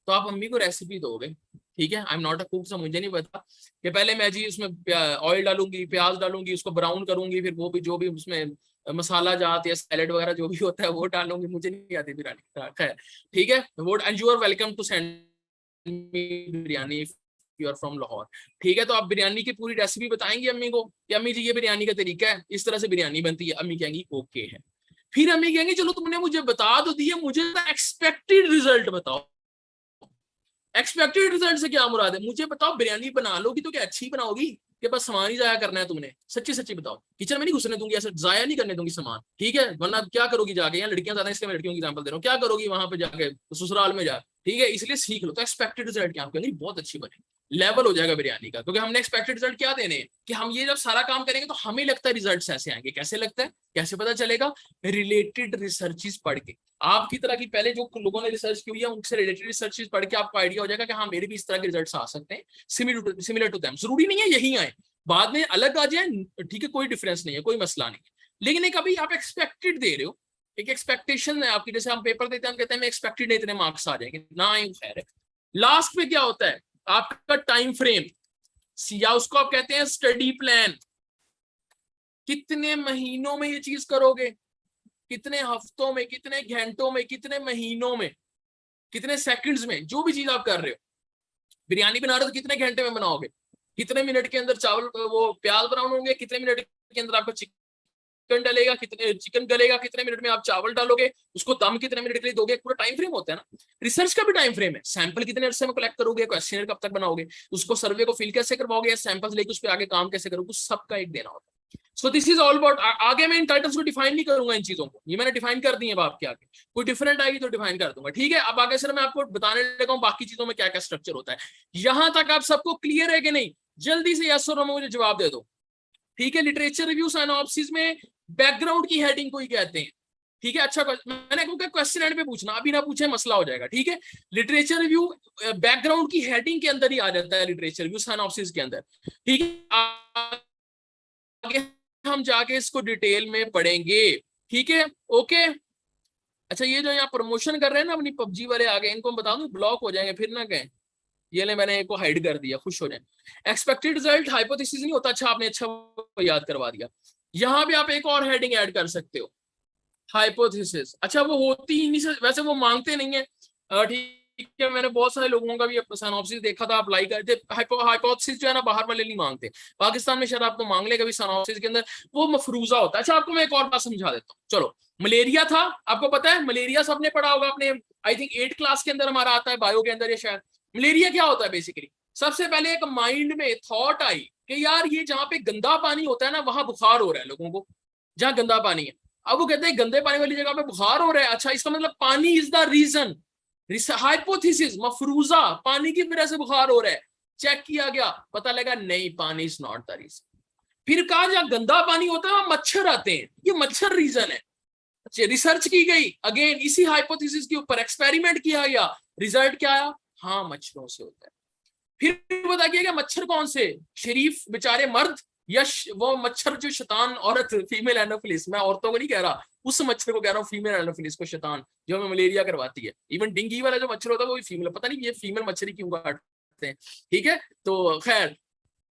तो आप अम्मी को रेसिपी दोगे, ठीक है। I am not a cook, मुझे नहीं पता कि पहले मैं जी उसमें ऑयल डालूंगी, प्याज डालूंगी, उसको ब्राउन करूंगी, फिर वो भी जो भी उसमें मसाला जात या सैलेड वगैरह जो भी होता है वो डालूंगी, मुझे नहीं आती बिरयानी, खैर ठीक है। वो and you are welcome to send me biryani if you are from Lahore, ठीक है। तो आप बिरयानी की पूरी रेसिपी बताएंगे अम्मी को कि अम्मी जी ये बिरयानी का तरीका है, इस तरह से बिरयानी बनती है, अम्मी कहेंगी ओके है। फिर अम्मी कहेंगे चलो तुमने मुझे बता तो दिया, मुझे एक्सपेक्टेड रिजल्ट बताओ। एक्सपेक्टेड रिजल्ट से क्या मुराद है, मुझे बताओ बिरयानी बना लोगी तो क्या अच्छी बनाओगी कि बस सामान ही जाया करना है तुमने, सच्ची सच्ची बताओ। किचन में नहीं घुसने दूंगी, ऐसे जाया नहीं करने दूंगी सामान, ठीक है, वरना क्या करोगी जाके, यहाँ लड़कियां ज्यादा इसलिए मैं लड़कियों की एग्जांपल दे रहा हूँ, क्या करोगी वहां पे जाके ससुराल में जा, ठीक है, इसलिए सीख लो। तो एक्सपेक्टेड रिजल्ट क्या, आपके बहुत अच्छी बने, लेवल हो जाएगा बिरयानी का, क्योंकि हमने एक्सपेक्टेड रिजल्ट क्या देने हैं कि हम ये जब सारा काम करेंगे तो हमें लगता है रिजल्ट्स ऐसे आएंगे, कैसे लगता है, कैसे पता चलेगा, रिलेटेड रिसर्चेस पढ़ के, आपकी तरह की पहले जो लोगों ने रिसर्च की हुई है उनसे रिलेटेड रिसर्चेस पढ़ के आपको आइडिया हो जाएगा कि हाँ मेरे भी इस तरह के रिजल्ट्स आ सकते हैं, सिमिलर टू देम। जरूरी नहीं है यही आए, बाद में अलग आ जाए, ठीक है, कोई डिफरेंस नहीं है, कोई मसला नहीं है, लेकिन एक अभी आप एक्सपेक्टेड दे रहे हो, एक एक्सपेक्टेशन है आपकी, जैसे हम पेपर देते हैं हम कहते हैं मैं एक्सपेक्टेड इतने मार्क्स आ जाएंगे ना, आए खैर है। लास्ट में क्या होता है आपका टाइम फ्रेम, या उसको आप कहते हैं स्टडी प्लान, कितने महीनों में ये चीज करोगे, कितने हफ्तों में, कितने घंटों में, कितने महीनों में, कितने सेकंड्स में, जो भी चीज आप कर रहे हो, बिरयानी बना रहे हो तो कितने घंटे में बनाओगे, कितने मिनट के अंदर चावल वो प्याज ब्राउन होंगे, कितने मिनट के अंदर आपको चिकन डलेगा, कितने चिकन गलेगा, कितने मिनट में आप चावल डालोगे, उसको दम कितने मिनट के लिए दोगे, पूरा टाइम फ्रेम होता है ना। रिसर्च का भी टाइम फ्रेम है, सैंपल कितने अरसे में कलेक्ट करोगे, क्वेश्चनर कब तक बनाओगे, उसको सर्वे को फिल कैसे करवाओगे, सैंपल्स लेके उस पर आगे काम कैसे करोगे, सबका एक देना होता है। So this is all about, आगे मैं इन टाइटल्स को डिफाइन नहीं करूंगा, इन चीजों को ये मैंने डिफाइन कर दी है आपके आगे, कोई डिफरेंट आएगी तो डिफाइन कर दूंगा, ठीक है। अब आगे सर मैं आपको बताने लगा हूं बाकी चीजों में क्या क्या स्ट्रक्चर होता है। यहां तक आप सबको क्लियर है कि नहीं, जल्दी से यस और नो में मुझे जवाब दे दो, ठीक है। लिटरेचर रिव्यू साइनॉप्सिस में बैकग्राउंड की हेडिंग को ही कहते हैं, ठीक है, अच्छा मैंने कहा क्वेश्चन एंड पे पूछना, अभी ना पूछे मसला हो जाएगा, ठीक है। लिटरेचर रिव्यू बैकग्राउंड की हेडिंग के अंदर ही आ जाता है, लिटरेचर रिव्यू सिनॉप्सिस के अंदर, ठीक है। आगे हम जाके इसको डिटेल में पढ़ेंगे, ठीक है, ओके। अच्छा ये जो यहाँ प्रमोशन कर रहे हैं ना अपनी पबजी वाले, आगे इनको हम बता दूं ब्लॉक हो जाएंगे फिर ना कहें ये ले मैंने इनको हाइड कर दिया, खुश हो जाए। एक्सपेक्टेड रिजल्ट हाइपोथेसिस नहीं होता, अच्छा आपने अच्छा याद करवा दिया। यहाँ पे आप एक और हेडिंग ऐड कर सकते हो, हाइपोथेसिस। अच्छा वो होती ही नहीं, वैसे वो मांगते नहीं है, ठीक है। मैंने बहुत सारे लोगों का भी सिनॉप्सिस देखा था, अप्लाई करते। हाइपोथेसिस जो है ना बाहर वाले नहीं मांगते, पाकिस्तान में शायद आपको मांग ले कभी सिनॉप्सिस के अंदर, वो मफरूजा होता है। अच्छा आपको मैं एक और बात समझा देता हूँ, चलो। मलेरिया था, आपको पता है मलेरिया सबने पढ़ा होगा अपने, आई थिंक 8 क्लास के अंदर हमारा आता है, बायो के अंदर ये शायद। मलेरिया क्या होता है बेसिकली, सबसे पहले एक माइंड में थॉट आई कि यार ये जहाँ पे गंदा पानी होता है ना वहां बुखार हो रहा है लोगों को, जहाँ गंदा पानी है। अब वो कहते हैं गंदे पानी वाली जगह पे बुखार हो रहा है, अच्छा इसका मतलब पानी इज द रीजन। हाइपोथेसिस मफरूजा, पानी की वजह से बुखार हो रहा है। चेक किया गया, पता लगा नहीं, पानी इज नॉट द रीजन। फिर कहा जहाँ गंदा पानी होता है वहां मच्छर आते हैं, ये मच्छर रीजन है। रिसर्च की गई, अगेन इसी हाइपोथेसिस के ऊपर एक्सपेरिमेंट किया गया, रिजल्ट क्या आया, हाँ मच्छरों से होता है। फिर बता गया कि मच्छर कौन से, शरीफ बेचारे मर्द या वो मच्छर जो शैतान औरत, फीमेल एनोफिलिस, मैं औरतों को नहीं कह रहा, उस मच्छर को कह रहा हूँ, फीमेल एनोफिलिस को, शैतान जो हमें मलेरिया करवाती है। इवन डेंगू वाला जो मच्छर होता है वो भी फीमेल, पता नहीं ये फीमेल मच्छर ही क्यों काटते हैं, ठीक है। तो खैर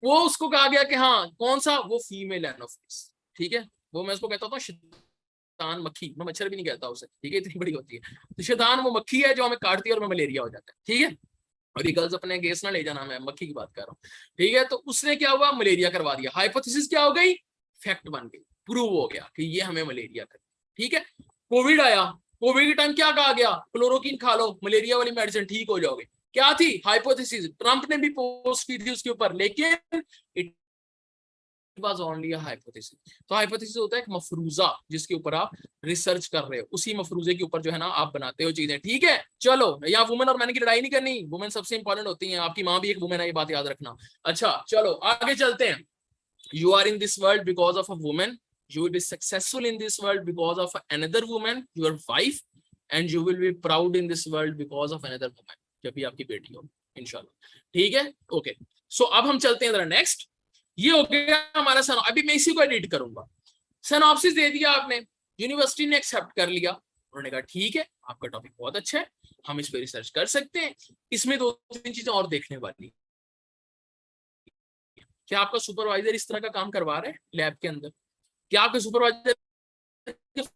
वो उसको कहा गया कि हाँ कौन सा, वो फीमेल एनोफिलिस, ठीक है। वो मैं उसको कहता हूँ शैतान मक्खी, मैं मच्छर भी नहीं कहता उसे, ठीक है, इतनी बड़ी होती है। तो शैतान वो मक्खी है जो हमें काटती है और हमें मलेरिया हो जाता है, ठीक है। और ये गर्ल्स अपने गेस ना ले जाना, मैं मक्खी की बात कर रहा हूँ, ठीक है। तो उसने क्या हुआ, मलेरिया करवा दिया। हाइपोथेसिस क्या हो गई, फैक्ट बन गई, प्रूव हो गया कि ये हमें मलेरिया कर, ठीक है। कोविड आया, कोविड के टाइम क्या कहा गया, क्लोरोकिन खा लो मलेरिया वाली मेडिसिन ठीक हो जाओगे, क्या थी हाइपोथेसिस। ट्रंप ने भी पोस्ट की थी उसके ऊपर, लेकिन it was only a hypothesis. तो हाइपोथेसिस होता है एक मफरूजा जिसके ऊपर आप रिसर्च कर रहे हो, उसी मफरूजे के ऊपर जो है ना आप बनाते हो चीजें, ठीक है। चलो यहाँ वुमेन और मैन की लड़ाई नहीं करनी, वुमेन सबसे इंपॉर्टेंट होती है, आपकी माँ भी एक वुमेन है, ये बात याद रखना। अच्छा चलो आगे चलते हैं। You are in this world because of a women, you will be successful in this world because of another woman, your wife, and you will be proud in this world because of another woman, जब भी आपकी बेटी हो इंशाल्लाह, ठीक है, okay. सो अब हम चलते हैं जरा नेक्स्ट। ये हो गया हमारा सन, अभी मैं इसी को एडिट करूंगा। सिनॉप्सिस दे दिया आपने, यूनिवर्सिटी ने एक्सेप्ट कर लिया, उन्होंने कहा ठीक है आपका टॉपिक बहुत अच्छा है, हम इस पे रिसर्च कर सकते हैं। इसमें 2-3 चीजें और देखने वाली, क्या आपका सुपरवाइजर इस तरह का काम करवा रहा है लैब के अंदर, क्या आपके सुपरवाइजर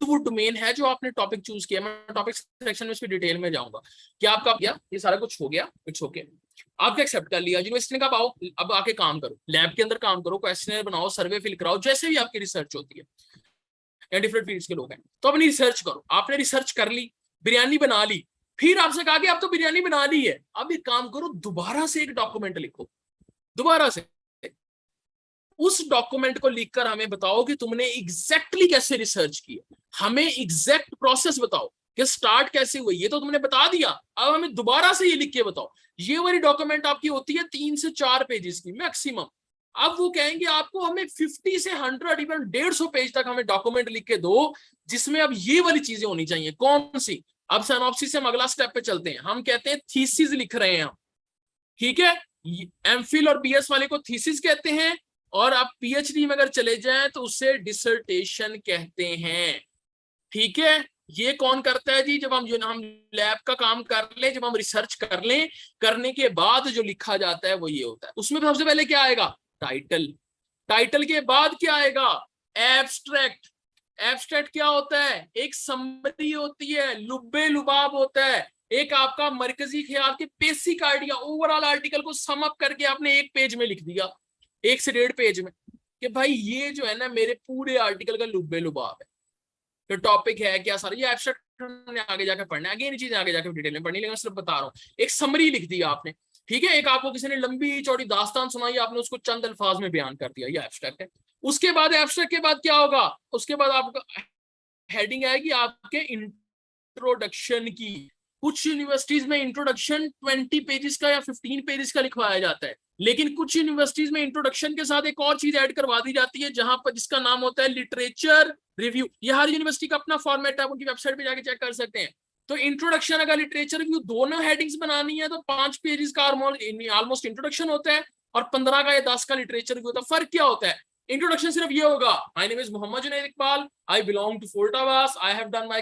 वो डोमेन है जो आपने टॉपिक चूज किया, मैं टॉपिक सिलेक्शन में इसकी डिटेल में जाऊंगा। क्या आपका गया ये सारा कुछ हो गया, इट्स ओके, आपने एक्सेप्ट कर लिया, यूनिवर्सिटी ने कहा आओ अब आके काम करो, लैब के अंदर काम करो, क्वेश्चनर बनाओ, सर्वे फिल कराओ, जैसे भी आपकी रिसर्च होती है या डिफरेंट फील्ड्स के लोग हैं, तो अपनी रिसर्च करो। आपने रिसर्च कर ली, बिरयानी बना ली, फिर आपसे कहा कि आप तो बिरयानी बना ली है, अब एक काम करो दोबारा से एक डॉक्यूमेंट लिखो, दोबारा से उस डॉक्यूमेंट को लिखकर हमें बताओ कि तुमने एग्जैक्टली कैसे रिसर्च की, हमें एग्जैक्ट प्रोसेस बताओ कि स्टार्ट कैसे हुई, ये तो तुमने बता दिया, अब हमें दोबारा से ये लिख के बताओ। ये वाली डॉक्यूमेंट आपकी होती है 3 से 4 पेजेस की मैक्सिमम। अब वो कहेंगे आपको हमें 50 से 100 इवन 150 पेज तक हमें डॉक्यूमेंट लिख के दो, जिसमें अब ये वाली चीजें होनी चाहिए। कौन सी, अब सिनॉप्सिस से हम अगला स्टेप पे चलते हैं, हम कहते हैं थीसिस लिख रहे हैं, ठीक है। एमफिल और बीएस वाले को थीसिस कहते हैं, और आप पीएचडी में अगर चले जाएं तो उसे डिसर्टेशन कहते हैं, ठीक है। ये कौन करता है जी, जब हम लैब का काम कर ले, जब हम रिसर्च कर लें, करने के बाद जो लिखा जाता है वो ये होता है। उसमें सबसे पहले क्या आएगा, टाइटल, टाइटल के बाद क्या आएगा, एब्स्ट्रैक्ट। एब्स्ट्रैक्ट क्या होता है, एक समरी होती है, लुब्बे लुबाब होता है, एक आपका मरकजी ख्याल के बेसिक आइडिया, ओवरऑल आर्टिकल को सम अप करके आपने एक पेज में लिख दिया, 1 से 1.5 पेज में, कि भाई ये जो है ना मेरे पूरे आर्टिकल का लुब्बे लुबाब है, तो टॉपिक है क्या सारा, ये एब्स्ट्रैक्ट हमने आगे जाकर पढ़ना है, आगे ये चीजें आगे जाकर डिटेल में पढ़नी, लेकिन मैं सिर्फ बता रहा हूँ एक समरी लिख दिया आपने, ठीक है। एक आपको किसी ने लंबी चौड़ी दास्तान सुनाई, आपने उसको चंद अल्फाज में बयान कर दिया, ये एब्स्ट्रैक्ट है। उसके बाद एब्स्ट्रैक्ट के बाद क्या होगा, उसके बाद आपका हेडिंग आएगी आपके इंट्रोडक्शन की, कुछ यूनिवर्सिटीज में इंट्रोडक्शन 20 पेजेस का या 15 पेजेस का लिखवाया जाता है, लेकिन कुछ यूनिवर्सिटीज में इंट्रोडक्शन के साथ एक और चीज ऐड करवा दी जाती है जहां पर जिसका नाम होता है लिटरेचर रिव्यू। ये हर यूनिवर्सिटी का अपना फॉर्मेट है, आप उनकी वेबसाइट पे जाके चेक कर सकते हैं। तो इंट्रोडक्शन अगर लिटरेचर रिव्यू दोनों हेडिंग्स बनानी है तो 5 पेजेस का ऑलमोस्ट इंट्रोडक्शन होता है और 15 का या 10 का लिटरेचर रिव्यू होता है। फर्क क्या होता है? इंट्रोडक्शन सिर्फ ये होगा, my name is Mohammad Junaid Iqbal, I belong to Fort Abbas, I have done my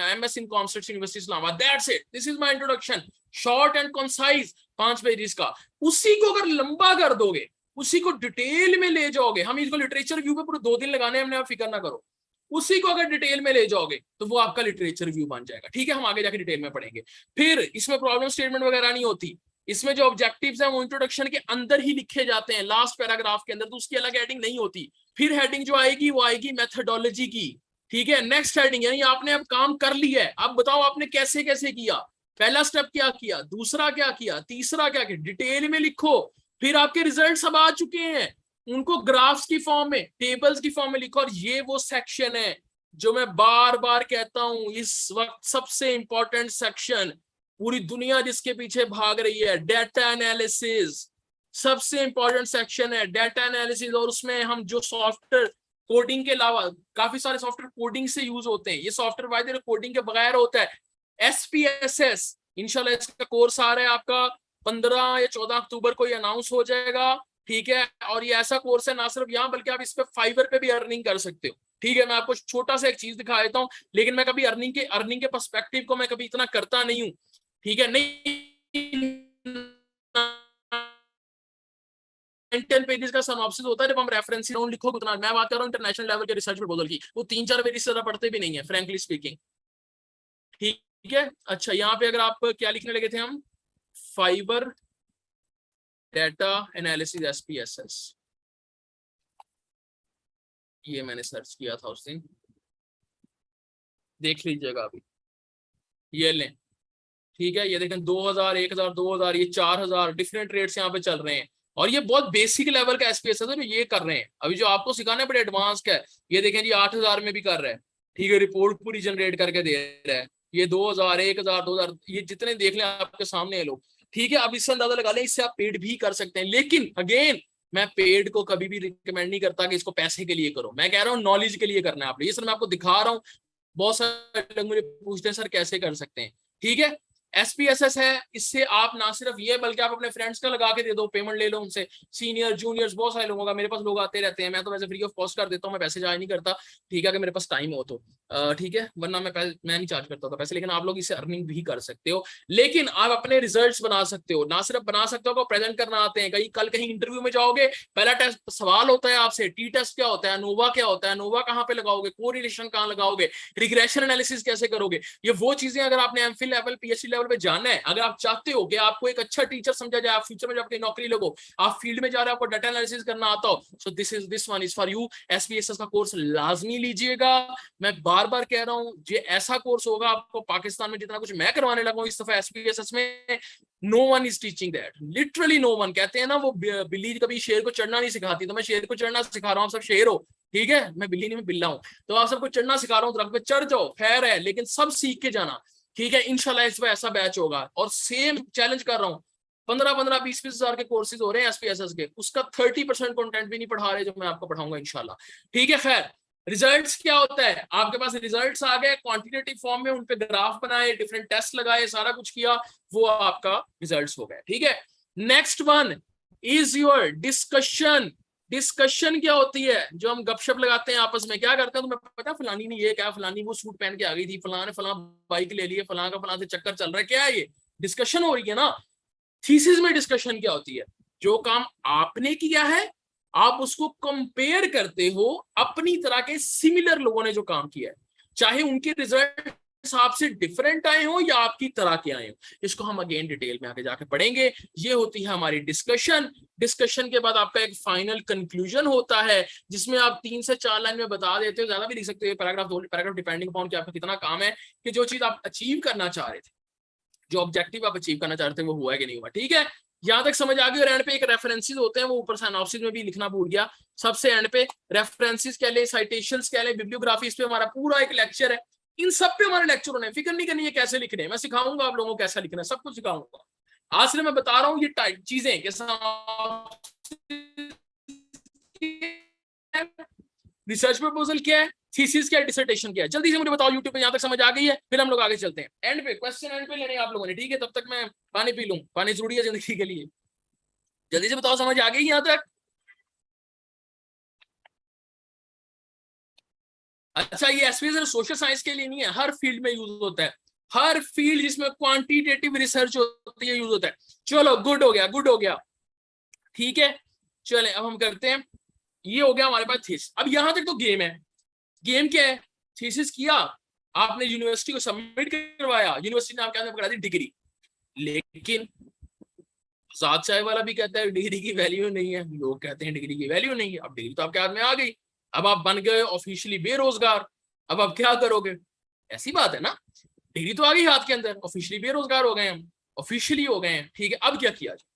MS in commerce university Islamabad, that's it, this is my introduction, short and concise 5 pages का। उसी को अगर लंबा कर दोगे, उसी को डिटेल में ले जाओगे, हम इसको लिटरेचर रिव्यू पे पूरे 2 दिन लगाने, हमने, आप फिक्र ना करो, उसी को अगर डिटेल में ले जाओगे तो वो आपका लिटरेचर रिव्यू बन जाएगा। ठीक है, हम आगे जाके डिटेल में पढ़ेंगे। फिर इसमें प्रॉब्लम स्टेटमेंट वगैरह नहीं होती, इसमें जो ऑब्जेक्टिव्स हैं वो इंट्रोडक्शन के अंदर ही लिखे जाते हैं, लास्ट पैराग्राफ के अंदर, तो उसकी अलग हेडिंग नहीं होती। फिर हेडिंग जो आएगी वो आएगी मेथोडोलॉजी की। ठीक है, नेक्स्ट हेडिंग, यानी आपने अब काम कर लिया है, अब बताओ आपने कैसे कैसे किया, पहला स्टेप क्या किया, दूसरा क्या किया, तीसरा क्या किया, डिटेल में लिखो। फिर आपके रिजल्ट्स अब आ चुके हैं, उनको ग्राफ्स की फॉर्म में, टेबल्स की फॉर्म में लिखो। और ये वो सेक्शन है जो मैं बार बार कहता हूं, इस वक्त सबसे इंपॉर्टेंट सेक्शन, पूरी दुनिया जिसके पीछे भाग रही है, डेटा एनालिसिस सबसे इंपॉर्टेंट सेक्शन है, डेटा एनालिसिस। और उसमें हम जो सॉफ्टवेयर कोडिंग के अलावा काफी सारे सॉफ्टवेयर कोडिंग से यूज होते हैं, ये सॉफ्टवेयर वाइज कोडिंग के बगैर होता है। SPSS इंशाल्लाह इसका कोर्स आ रहा है आपका 15 या 14 अक्टूबर को, ये अनाउंस हो जाएगा। ठीक है, और ये ऐसा कोर्स है ना सिर्फ यहाँ, बल्कि आप इस पे फाइवर पे भी अर्निंग कर सकते हो। ठीक है, मैं आपको छोटा सा एक चीज दिखा देता हूँ, लेकिन मैं कभी अर्निंग के पर्सपेक्टिव को मैं कभी इतना करता नहीं हूँ। ठीक है, नहीं 10 पेजेस का सिनॉप्सिस होता है जब हम रेफरेंस राउंड लिखोगे उतना। मैं बात कर रहा हूँ इंटरनेशनल लेवल के रिसर्च प्रपोजल की, वो 3-4 पेजेस से ज्यादा पढ़ते भी नहीं है, फ्रैंकली स्पीकिंग। ठीक है, अच्छा यहाँ पे अगर आप क्या लिखने लगे थे हम, फाइबर डेटा एनालिसिस SPSS, ये मैंने सर्च किया था उस दिन, देख लीजिएगा अभी, ये लें। ठीक है, ये देखें 2000, 1000, 2000, ये 4000 डिफरेंट रेट्स यहाँ पे चल रहे हैं। और ये बहुत बेसिक लेवल का SPSS है जो ये कर रहे हैं, अभी जो आपको सिखाना है बड़े एडवांस का है। ये देखें जी 8000 में भी कर रहा है। ठीक है, रिपोर्ट पूरी जनरेट करके दे रहा है, ये 2000, 1000, 2000, ये जितने देख लें आपके सामने है लोग। ठीक है, अब इससे अंदाजा लगा लें, इससे आप पेड भी कर सकते हैं। लेकिन अगेन मैं पेड को कभी भी रिकमेंड नहीं करता कि इसको पैसे के लिए करो, मैं कह रहा हूँ नॉलेज के लिए करना है आपने। ये सर मैं आपको दिखा रहा हूँ, बहुत सारे लोग मुझे पूछते हैं सर कैसे कर सकते हैं। ठीक है, SPSS है, इससे आप ना सिर्फ ये बल्कि आप अपने फ्रेंड्स का लगा के दे दो, पेमेंट ले लो उनसे, सीनियर जूनियर्स बहुत सारे लोगों का, मेरे पास लोग आते रहते हैं, मैं तो वैसे फ्री ऑफ कॉस्ट कर देता हूँ, मैं पैसे चार्ज नहीं करता। ठीक है, अगर मेरे पास टाइम हो तो ठीक है, वरना मैं नहीं चार्ज करता था पैसे। लेकिन आप लोग इससे अर्निंग भी कर सकते हो, लेकिन आप अपने रिजल्ट्स बना सकते हो, ना सिर्फ बना सकते हो, प्रेजेंट करना आते हैं। कहीं इंटरव्यू में जाओगे, पहला टेस्ट सवाल होता है आपसे, टी टेस्ट क्या होता है, नोवा क्या होता है, नोवा कहाँ पे लगाओगे, कोरिलेशन कहाँ लगाओगे, रिग्रेशन एनालिसिस कैसे करोगे, ये वो चीजें अगर आपने एमफिल लेवल, PhD लेवल पे जाना है, अगर आप चाहते हो कि आपको एक अच्छा टीचर समझा जाए, आप फ्यूचर में जब आपकी नौकरी लगो, आप फील्ड में जा रहे हो, आपको डाटा एनालिसिस करना आता हो, so this one is for you. SPSS का कोर्स लाजमी लीजिएगा। मैं बार बार कह रहा हूँ, ये ऐसा कोर्स होगा आपको पाकिस्तान में जितना कुछ मैं करवाने लगा हूँ इस दफा SPSS में, no one is teaching that, literally no one. कहते हैं ना वो बिल्ली कभी शेर को चढ़ना नहीं सिखाती, तो मैं शेर को चढ़ना सिखा रहा हूँ, आप सब शेर हो। ठीक है, मैं बिल्ली नहीं, मैं बिल्ला हूँ, तो आप सबको चढ़ना सिखा रहा हूँ, दरख्त पे चढ़ जाओ, खैर है, लेकिन सब सीख के जाना। ठीक है, इंशाल्लाह इस बार ऐसा बैच होगा। और सेम चैलेंज कर रहा हूँ, 15-15, 20-20 हजार के कोर्सेज हो रहे हैं SPSS के, उसका 30% कंटेंट भी नहीं पढ़ा रहे जो मैं आपको पढ़ाऊंगा इंशाल्लाह। ठीक है, खैर रिजल्ट्स क्या होता है, आपके पास रिजल्ट्स आ गए क्वांटिटेटिव फॉर्म में, उन पे ग्राफ बनाए, डिफरेंट टेस्ट लगाए, सारा कुछ किया, वो आपका रिजल्ट्स हो गए। ठीक है, next one is your discussion. Discussion क्या होती है, जो हम गपशप लगाते हैं आपस में, क्या करते हैं तुम्हें पता, फलानी ने ये क्या, फलानी वो सूट पहन के आ गई थी, फलां ने फलां बाइक ले ली है, फलां का फलां से चक्कर चल रहा है, क्या है ये डिस्कशन हो रही है ना। थीसिस में डिस्कशन क्या होती है, जो काम आपने किया है आप उसको कंपेयर करते हो अपनी तरह के सिमिलर लोगों ने जो काम किया है, चाहे उनके रिजल्ट आपसे डिफरेंट आए हो या आपकी तरह के आए हो। इसको हम अगेन डिटेल में आगे जाके पढ़ेंगे। ये होती है हमारी डिस्कशन। डिस्कशन के बाद आपका एक फाइनल कंक्लूजन होता है जिसमें आप 3 से 4 लाइन में बता देते हो, ज्यादा भी लिख सकते हो, पैराग्राफ 2 पैराग्राफ, डिपेंडिंग अपॉन कि आपका कितना काम है, कि जो चीज आप अचीव करना चाह रहे थे, जो ऑब्जेक्टिव आप अचीव करना चाहते थे, वो हुआ है कि नहीं हुआ। ठीक है, यहां तक समझ आ गई। और एंड पे एक रेफरेंसेस होते हैं, वो ऊपर सिनॉप्सिस में भी लिखना भूल गया, सबसे एंड पे रेफरेंसेस क्या ले, साइटेशंस क्या ले, बिब्लियोग्राफी, इस पे हमारा पूरा एक लेक्चर है। इन सब पे हमारे लेक्चर होने हैं, फिक्र नहीं करनी है कैसे लिखने हैं, मैं सिखाऊंगा आप लोगों को कैसा लिखना है, सब कुछ सिखाऊंगा। आज से मैं बता रहा हूँ ये टाइप चीजें रिसर्च प्रपोजल क्या है, थीसिस क्या है, डिसर्टेशन क्या है। जल्दी से मुझे बताओ यूट्यूब पे, यहाँ तक समझ आ गई है, फिर हम लोग आगे चलते हैं। एंड पे क्वेश्चन एंड पे लेने आप लोगों ने, ठीक है। तब तक मैं पानी पी लूं, पानी जरूरी है जिंदगी के लिए। जल्दी से बताओ समझ आ गई यहाँ तक। अच्छा, ये एसपी सोशल साइंस के लिए नहीं है, हर फील्ड में यूज होता है, हर फील्ड जिसमें क्वांटिटेटिव रिसर्च होती है यूज होता है। चलो गुड हो गया, गुड हो गया, ठीक है। चले अब हम करते हैं, ये हो गया हमारे पास थीसिस। अब यहां तक तो गेम है। गेम क्या है, थीसिस किया आपने, यूनिवर्सिटी को सबमिट करवाया, यूनिवर्सिटी ने आपके हाथ में पकड़ा दी डिग्री। लेकिन साथ चाय वाला भी कहता है डिग्री की वैल्यू नहीं है, लोग कहते हैं डिग्री की वैल्यू नहीं है। अब डिग्री तो आपके हाथ में आ गई, अब आप बन गए ऑफिशियली बेरोजगार। अब आप क्या करोगे, ऐसी बात है ना, डिग्री तो आ गई हाथ के अंदर, ऑफिशियली बेरोजगार हो गए हम, ऑफिशियली हो गए हैं, ठीक है। अब क्या किया जाए,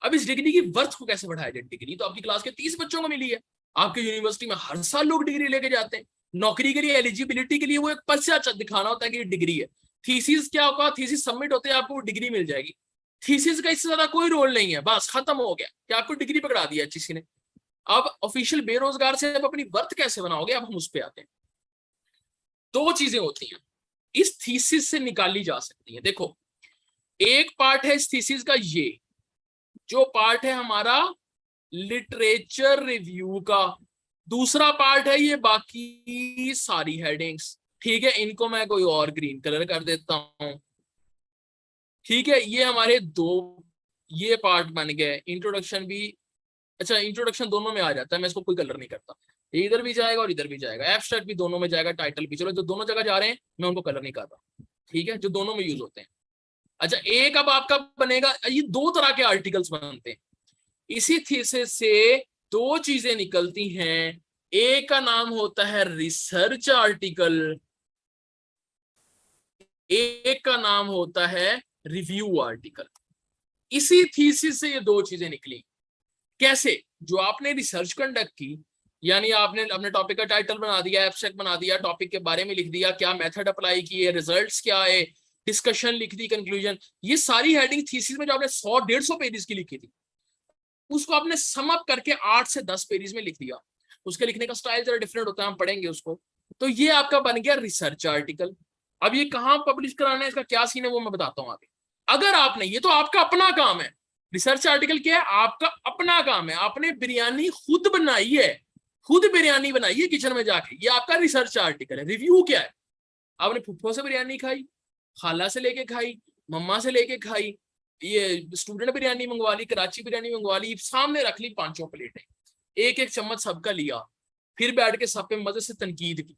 अब इस डिग्री की वर्थ को कैसे बढ़ाया जाए। डिग्री तो आपकी क्लास के 30 बच्चों को मिली है, आपके यूनिवर्सिटी में हर साल लोग डिग्री लेके जाते हैं। नौकरी के लिए, एलिजिबिलिटी के लिए वो एक पर्चा दिखाना होता है कि डिग्री है। थीसिस क्या होगा, थीसिस सबमिट होते हैं आपको डिग्री मिल जाएगी। थीसिस का इससे ज्यादा कोई रोल नहीं है, बस खत्म हो गया कि आपको डिग्री पकड़ा दिया किसी ने। अब ऑफिशियल बेरोजगार से अब अपनी वर्थ कैसे बनाओगे, अब हम उस पर आते हैं। दो चीजें होती हैं इस थीसिस से निकाली जा सकती है। देखो, एक पार्ट है इस थीसिस का, ये जो पार्ट है हमारा लिटरेचर रिव्यू का, दूसरा पार्ट है ये बाकी सारी हेडिंग्स, ठीक है। इनको मैं कोई और ग्रीन कलर कर देता हूं, ठीक है। ये हमारे दो ये पार्ट बन गए। इंट्रोडक्शन भी, अच्छा इंट्रोडक्शन दोनों में आ जाता है, मैं इसको कोई कलर नहीं करता, ये इधर भी जाएगा और इधर भी जाएगा, एब्स्ट्रैक्ट भी दोनों में जाएगा, टाइटल भी। चलो जो दोनों जगह जा रहे हैं मैं उनको कलर नहीं करता, ठीक है, जो दोनों में यूज होते हैं। अच्छा, एक अब आपका बनेगा, ये दो तरह के आर्टिकल्स बनते हैं इसी थीसिस से, दो चीजें निकलती हैं। एक का नाम होता है रिसर्च आर्टिकल, एक का नाम होता है रिव्यू आर्टिकल। इसी थीसिस से ये दो चीजें निकली। कैसे, जो आपने रिसर्च कंडक्ट की, यानी आपने अपने टॉपिक का टाइटल बना दिया, एब्स्ट्रैक्ट बना दिया, टॉपिक के बारे में लिख दिया, क्या मेथड अप्लाई किए, रिजल्ट्स क्या है, डिस्कशन लिख दी, कंक्लूजन, ये सारी हेडिंग थीसिस में जो आपने 100-150 पेजेस की लिखी थी, उसको आपने सम अप करके 8 से 10 पेजेस में लिख दिया। उसके लिखने का स्टाइल जरा डिफरेंट होता है, हम पढ़ेंगे उसको। तो ये आपका बन गया रिसर्च आर्टिकल। अब ये कहाँ पब्लिश कराना है, इसका क्या सीन है वो मैं बताता हूँ आगे। अगर आपने, ये तो आपका अपना काम है, रिसर्च आर्टिकल क्या है, आपका अपना काम है, आपने बिरयानी खुद बनाई है, खुद बिरयानी बनाई है किचन में जाके, ये आपका रिसर्च आर्टिकल है। रिव्यू क्या है, आपने फुफ्फो से बिरयानी खाई, खाला से लेके खाई, मम्मा से लेके खाई, ये स्टूडेंट बिरयानी मंगवा ली, कराची बिरयानी मंगवा ली, सामने रख ली 5 प्लेटें, एक एक चम्मच सबका लिया, फिर बैठ के सब पे मजे से तनकीद की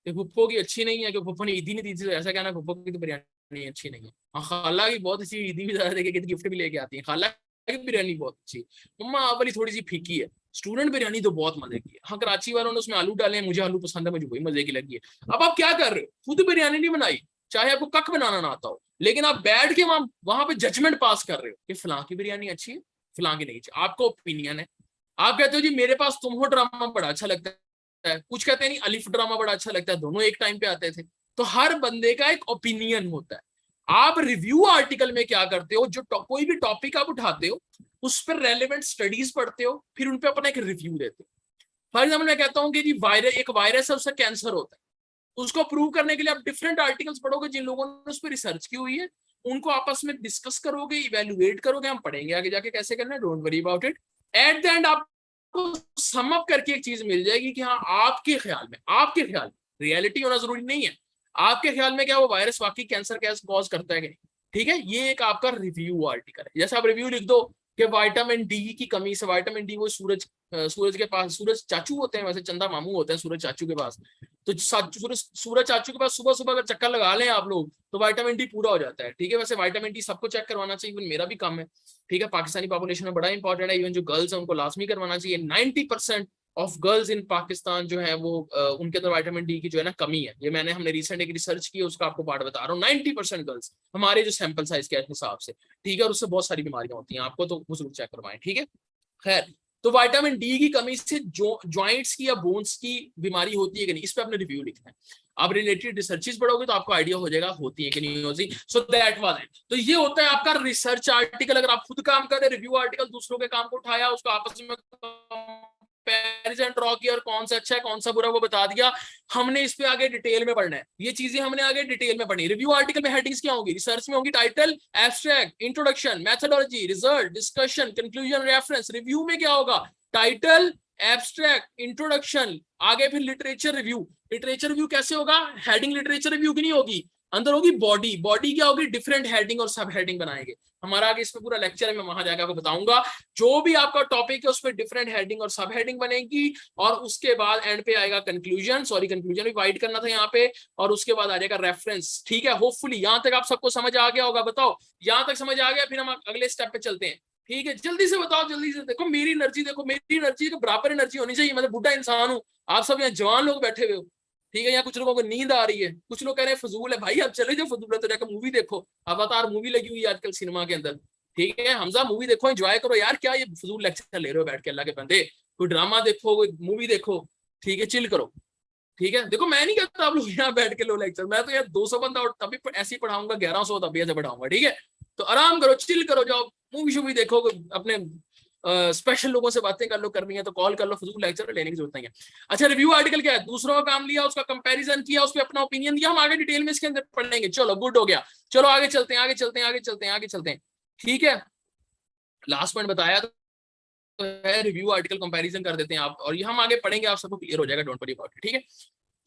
कि फुफ्फो की अच्छी नहीं है, कि फुफ्फो ने ईदी नहीं दी थी, तो ऐसा कहना फुफ्फो की तो बिरयानी अच्छी नहीं है। हाँ, खाला की बहुत अच्छी, ईदी भी ज्यादा देके गिफ्ट भी लेके आती है, खाला की बिरयानी बहुत अच्छी, मम्मा आप वाली थोड़ी सी फीकी है, स्टूडेंट बिरयानी तो बहुत मजे की है। हाँ, कराची वालों ने उसमें आलू डाले हैं, मुझे आलू पसंद है, मुझे वही मजे की लगी है। अब आप क्या कर रहे हो, खुद बिरयानी नहीं बनाई, चाहे आपको कक बनाना ना आता हो, लेकिन आप बैठ के वहां पे जजमेंट पास कर रहे हो कि फलां की बिरयानी अच्छी है, फलां की नहीं अच्छी। आपका ओपिनियन है, आप कहते हो जी मेरे पास तुम हो ड्रामा बड़ा अच्छा लगता है, कुछ कहते हैं नहीं अलिफ ड्रामा बड़ा अच्छा लगता है, दोनों एक टाइम पे आते थे। तो हर बंदे का एक ओपिनियन होता है। आप रिव्यू आर्टिकल में क्या करते हो, जो कोई भी टॉपिक आप उठाते हो उस पर रेलेवेंट स्टडीज पढ़ते हो, फिर उन पर अपना एक रिव्यू देते हो। फॉर एग्जाम्पल मैं कहता हूँ कि जी एक वायरस है, उससे कैंसर होता है, उसको प्रूव करने के लिए आप डिफरेंट आर्टिकल्स पढ़ोगे, जिन लोगों ने उस पर रिसर्च की हुई है, उनको आपस में डिस्कस करोगे, इवेल्युएट करोगे, हम पढ़ेंगे आगे जाके कैसे करना है, don't worry about it. At the end आपको सम अप करके एक चीज मिल जाएगी कि हाँ आपके ख्याल में रियलिटी होना जरूरी नहीं है, आपके ख्याल में क्या वो वायरस वाकई कैंसर कॉज करता है कि नहीं, ठीक है। ये एक आपका रिव्यू आर्टिकल है। जैसे आप रिव्यू लिख दो कि विटामिन डी की कमी से, विटामिन डी वो सूरज के पास, सूरज चाचू होते हैं, वैसे चंदा मामू होते हैं सूरज चाचू के पास, तो सूरज चाचू के पास सुबह सुबह अगर चक्कर लगा लें आप लोग तो विटामिन डी पूरा हो जाता है, ठीक है। वैसे विटामिन डी सबको चेक करवाना चाहिए, इवन मेरा भी काम है, ठीक है। पाकिस्तानी पॉपुलेशन में बड़ा इंपॉर्टेंट है, इवन जो गर्ल्स है उनको लाजमी करवाना चाहिए। 90% ऑफ गर्ल्स इन पाकिस्तान जो है वो उनके अंदर विटामिन डी की जो है ना कमी है। ये हमने रिसेंट एक रिसर्च की है, उसका आपको पार्ट बता रहा हूँ। 90% गर्ल्स हमारे जो सैंपल साइज के हिसाब से, ठीक है, और उससे बहुत सारी बीमारियां होती हैं, आपको तो वो जरूर चेक करवाएं, ठीक है। खैर, तो विटामिन डी की कमी से जॉइंट्स की या बोन्स की बीमारी होती है कि नहीं, इस पे आपने रिव्यू लिखना है। आप रिलेटेड रिसर्चेस पढ़ोगे तो आपको आइडिया हो जाएगा होती है कि नहीं होती। So that was it. तो ये होता है आपका रिसर्च आर्टिकल। अगर आप खुद काम कर रहे, रिव्यू आर्टिकल दूसरों के काम को उठाया, उसको आपस में कंपैरिजन ड्रॉ किया और कौन सा अच्छा है कौन सा बुरा वो बता दिया। हमने इस पे आगे डिटेल में पढ़ना है, ये चीजें हमने आगे डिटेल में पढ़नी। रिव्यू आर्टिकल में हेडिंग्स क्या होंगी? रिसर्च में होंगी title, abstract, introduction, methodology, result, discussion, conclusion, reference. Review में क्या होगा? टाइटल, एब्स्ट्रैक्ट, इंट्रोडक्शन, आगे फिर लिटरेचर रिव्यू। लिटरेचर रिव्यू कैसे होगा? हेडिंग लिटरेचर रिव्यू की नहीं होगी, अंदर होगी बॉडी। बॉडी क्या होगी? डिफरेंट हेडिंग और सब हेडिंग बनाएंगे। हमारा आगे इस पे पूरा लेक्चर है, मैं वहां जाकर आपको बताऊंगा। जो भी आपका टॉपिक है उस पर डिफरेंट हेडिंग और सब हेडिंग बनेगी, और उसके बाद एंड पे आएगा कंक्लूजन। सॉरी, कंक्लूजन भी वाइड करना था यहाँ पे, और उसके बाद आ जाएगा रेफरेंस। ठीक है, होपफुली यहाँ तक आप सबको समझ आ गया होगा। बताओ, यहाँ तक समझ आ गया? फिर हम अगले स्टेप पे चलते हैं। ठीक है, जल्दी से बताओ, जल्दी से। देखो मेरी एनर्जी, देखो मेरी एनर्जी के बराबर एनर्जी होनी चाहिए। मैं तो बुढ़ा इंसान हूँ, आप सब यहाँ जवान लोग बैठे हुए हो। ठीक है, यहाँ कुछ लोगों को नींद आ रही है, कुछ लोग कह रहे हैं फजूल है। भाई अब चले जाओ, फजूल है तो जाकर मूवी देखो। अवतार मूवी लगी हुई है आजकल सिनेमा के अंदर। ठीक है, हमजा मूवी देखो, एंजॉय करो यार। क्या ये फजूल लेक्चर ले रहे हो बैठ के? अल्लाह के बंदे, कोई ड्रामा देखो, कोई मूवी देखो। ठीक है, चिल करो। ठीक है, देखो मैं नहीं कहता आप लोग यहाँ बैठ के लो लेक्चर। मैं तो यार 200 बंदा और तभी ऐसे ही पढ़ाऊंगा, 1100 तभी ऐसे पढ़ाऊंगा। ठीक है, तो आराम करो, चिल करो, जाओ मूवी शूवी देखो, अपने स्पेशल लोगों से बातें कर लो, करनी है तो कॉल कर लो, फजूल लेक्चर लेने की जरूरत नहीं है। अच्छा, रिव्यू आर्टिकल क्या है? दूसरों का काम लिया, उसका कंपैरिजन किया, उस पर अपना ओपिनियन दिया। हम आगे डिटेल में इसके अंदर पढ़ेंगे। चलो गुड हो गया, चलो आगे चलते हैं, आगे चलते हैं, आगे चलते हैं, आगे चलते हैं। ठीक है, लास्ट पॉइंट बताया तो है रिव्यू आर्टिकल कंपैरिजन कर देते हैं आप, और ये हम आगे पढ़ेंगे, आप सबको क्लियर हो जाएगा, डोंट वरी अबाउट इट। ठीक है,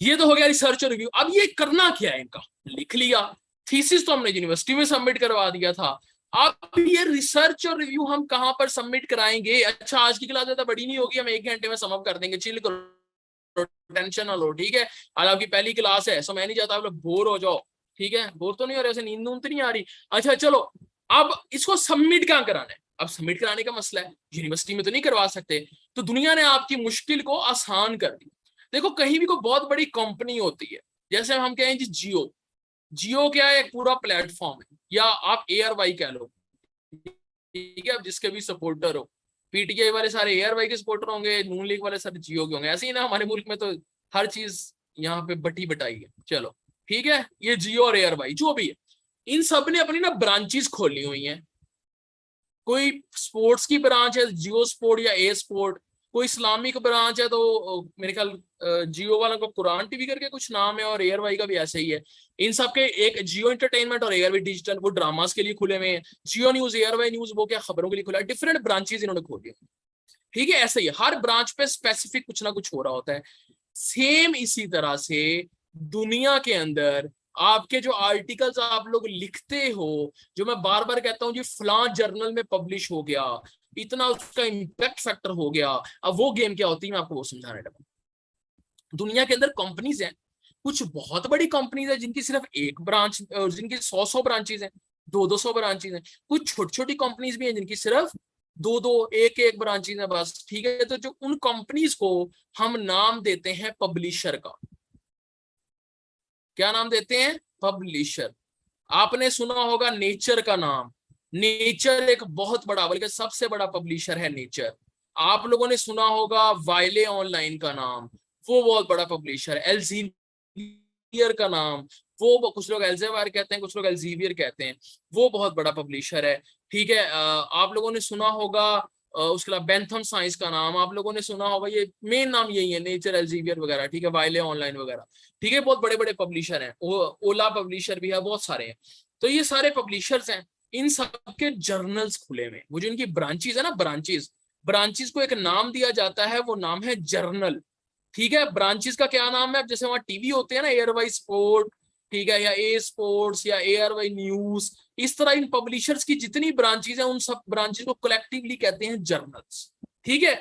ये तो हो गया रिसर्च और रिव्यू। अब ये करना क्या है इनका? लिख लिया, थीसिस तो हमने यूनिवर्सिटी में सबमिट करवा दिया था। अब ये रिसर्च और रिव्यू हम कहां पर सबमिट कराएंगे? अच्छा, आज की क्लास ज्यादा बड़ी नहीं होगी, हम 1 घंटे में समअप कर देंगे, चिल करो, टेंशन ना लो। ठीक है, आज आपकी पहली क्लास है, सो मैं नहीं चाहता आप लोग बोर हो जाओ। ठीक है, बोर तो नहीं हो रहे, ऐसे नींद तो नहीं आ रही? अच्छा चलो, अब इसको सबमिट कहाँ कराना है? अब सबमिट कराने का मसला है, यूनिवर्सिटी में तो नहीं करवा सकते, तो दुनिया ने आपकी मुश्किल को आसान कर दी। देखो, कहीं भी कोई बहुत बड़ी कंपनी होती है, जैसे हम कहें जी जियो। जियो क्या है? एक पूरा प्लेटफॉर्म है, या आप एयरवाई कह लो। ठीक है, अब जिसके भी सपोर्टर हो, पीटीआई वाले सारे एयरवाई के सपोर्टर होंगे, नून लीग वाले सारे जियो के होंगे। ऐसे ही ना, हमारे मुल्क में तो हर चीज यहाँ पे बटी बटाई है। चलो ठीक है, ये जियो और एयरवाई जो भी है, इन सब ने अपनी ना ब्रांचेस खोली हुई हैं। कोई स्पोर्ट्स की ब्रांच है, जियो स्पोर्ट या ए स्पोर्ट। कोई इस्लामिक ब्रांच है, तो मेरे ख्याल जियो वालों को कुरान टीवी करके कुछ नाम है, और एयरवाई का भी ऐसे ही है। इन सब के एक जियो एंटरटेनमेंट और एयरवाई डिजिटल, वो ड्रामास के लिए खुले हुए हैं। जियो न्यूज, एयरवाई न्यूज, वो क्या खबरों के लिए खुला है। डिफरेंट ब्रांचेस इन्होंने खोली। ठीक है, ऐसे ही हर ब्रांच पे स्पेसिफिक कुछ ना कुछ हो रहा होता है। सेम इसी तरह से दुनिया के अंदर आपके जो आर्टिकल्स आप लोग लिखते हो, जो मैं बार बार कहता हूँ जी फलां जर्नल में पब्लिश हो गया, इतना उसका इम्पैक्ट फैक्टर हो गया, अब वो गेम क्या होती है मैं आपको वो समझाने लगा। दुनिया के अंदर कंपनीज हैं, कुछ बहुत बड़ी कंपनीज है जिनकी सिर्फ एक ब्रांच, जिनकी 100 ब्रांचेज हैं, 200 ब्रांचेज हैं। कुछ छोटी छोटी कंपनीज भी हैं जिनकी सिर्फ 2 एक एक ब्रांचेज है बस। ठीक है, तो जो उन कंपनीज को हम नाम देते हैं पब्लिशर का। क्या नाम देते हैं? पब्लिशर। आपने सुना होगा नेचर का नाम। नेचर एक बहुत बड़ा, बल्कि सबसे बड़ा पब्लिशर है नेचर। आप लोगों ने सुना होगा वाइले ऑनलाइन का नाम, वो बहुत बड़ा पब्लिशर है। एल्सेवियर का नाम, वो कुछ लोग एल्सेवियर कहते हैं, कुछ लोग एल्सेवियर कहते हैं, वो बहुत बड़ा पब्लिशर है। ठीक है, आप लोगों ने सुना होगा उसके अलावा बेंथम साइंस का नाम आप लोगों ने सुना होगा। ये मेन नाम यही है, नेचर, एल्सेवियर वगैरह। ठीक है, वाइले ऑनलाइन वगैरह। ठीक है, बहुत बड़े बड़े पब्लिशर हैं, ओला पब्लिशर भी है, बहुत सारे हैं। तो ये सारे पब्लिशर्स हैं, इन सबके जर्नल्स खुले हुए। वो जो इनकी ब्रांचेस है ना, ब्रांचेस, ब्रांचेस को एक नाम दिया जाता है, वो नाम है जर्नल। ठीक है, ब्रांचेस का क्या नाम है? अब जैसे वहां टीवी होते हैं ना, एयरवाई स्पोर्ट, ठीक है, या ए स्पोर्ट्स या एयरवाई न्यूज, इस तरह इन पब्लिशर्स की जितनी ब्रांचेस हैं, उन सब ब्रांचेस को कलेक्टिवली कहते हैं जर्नल्स। ठीक है,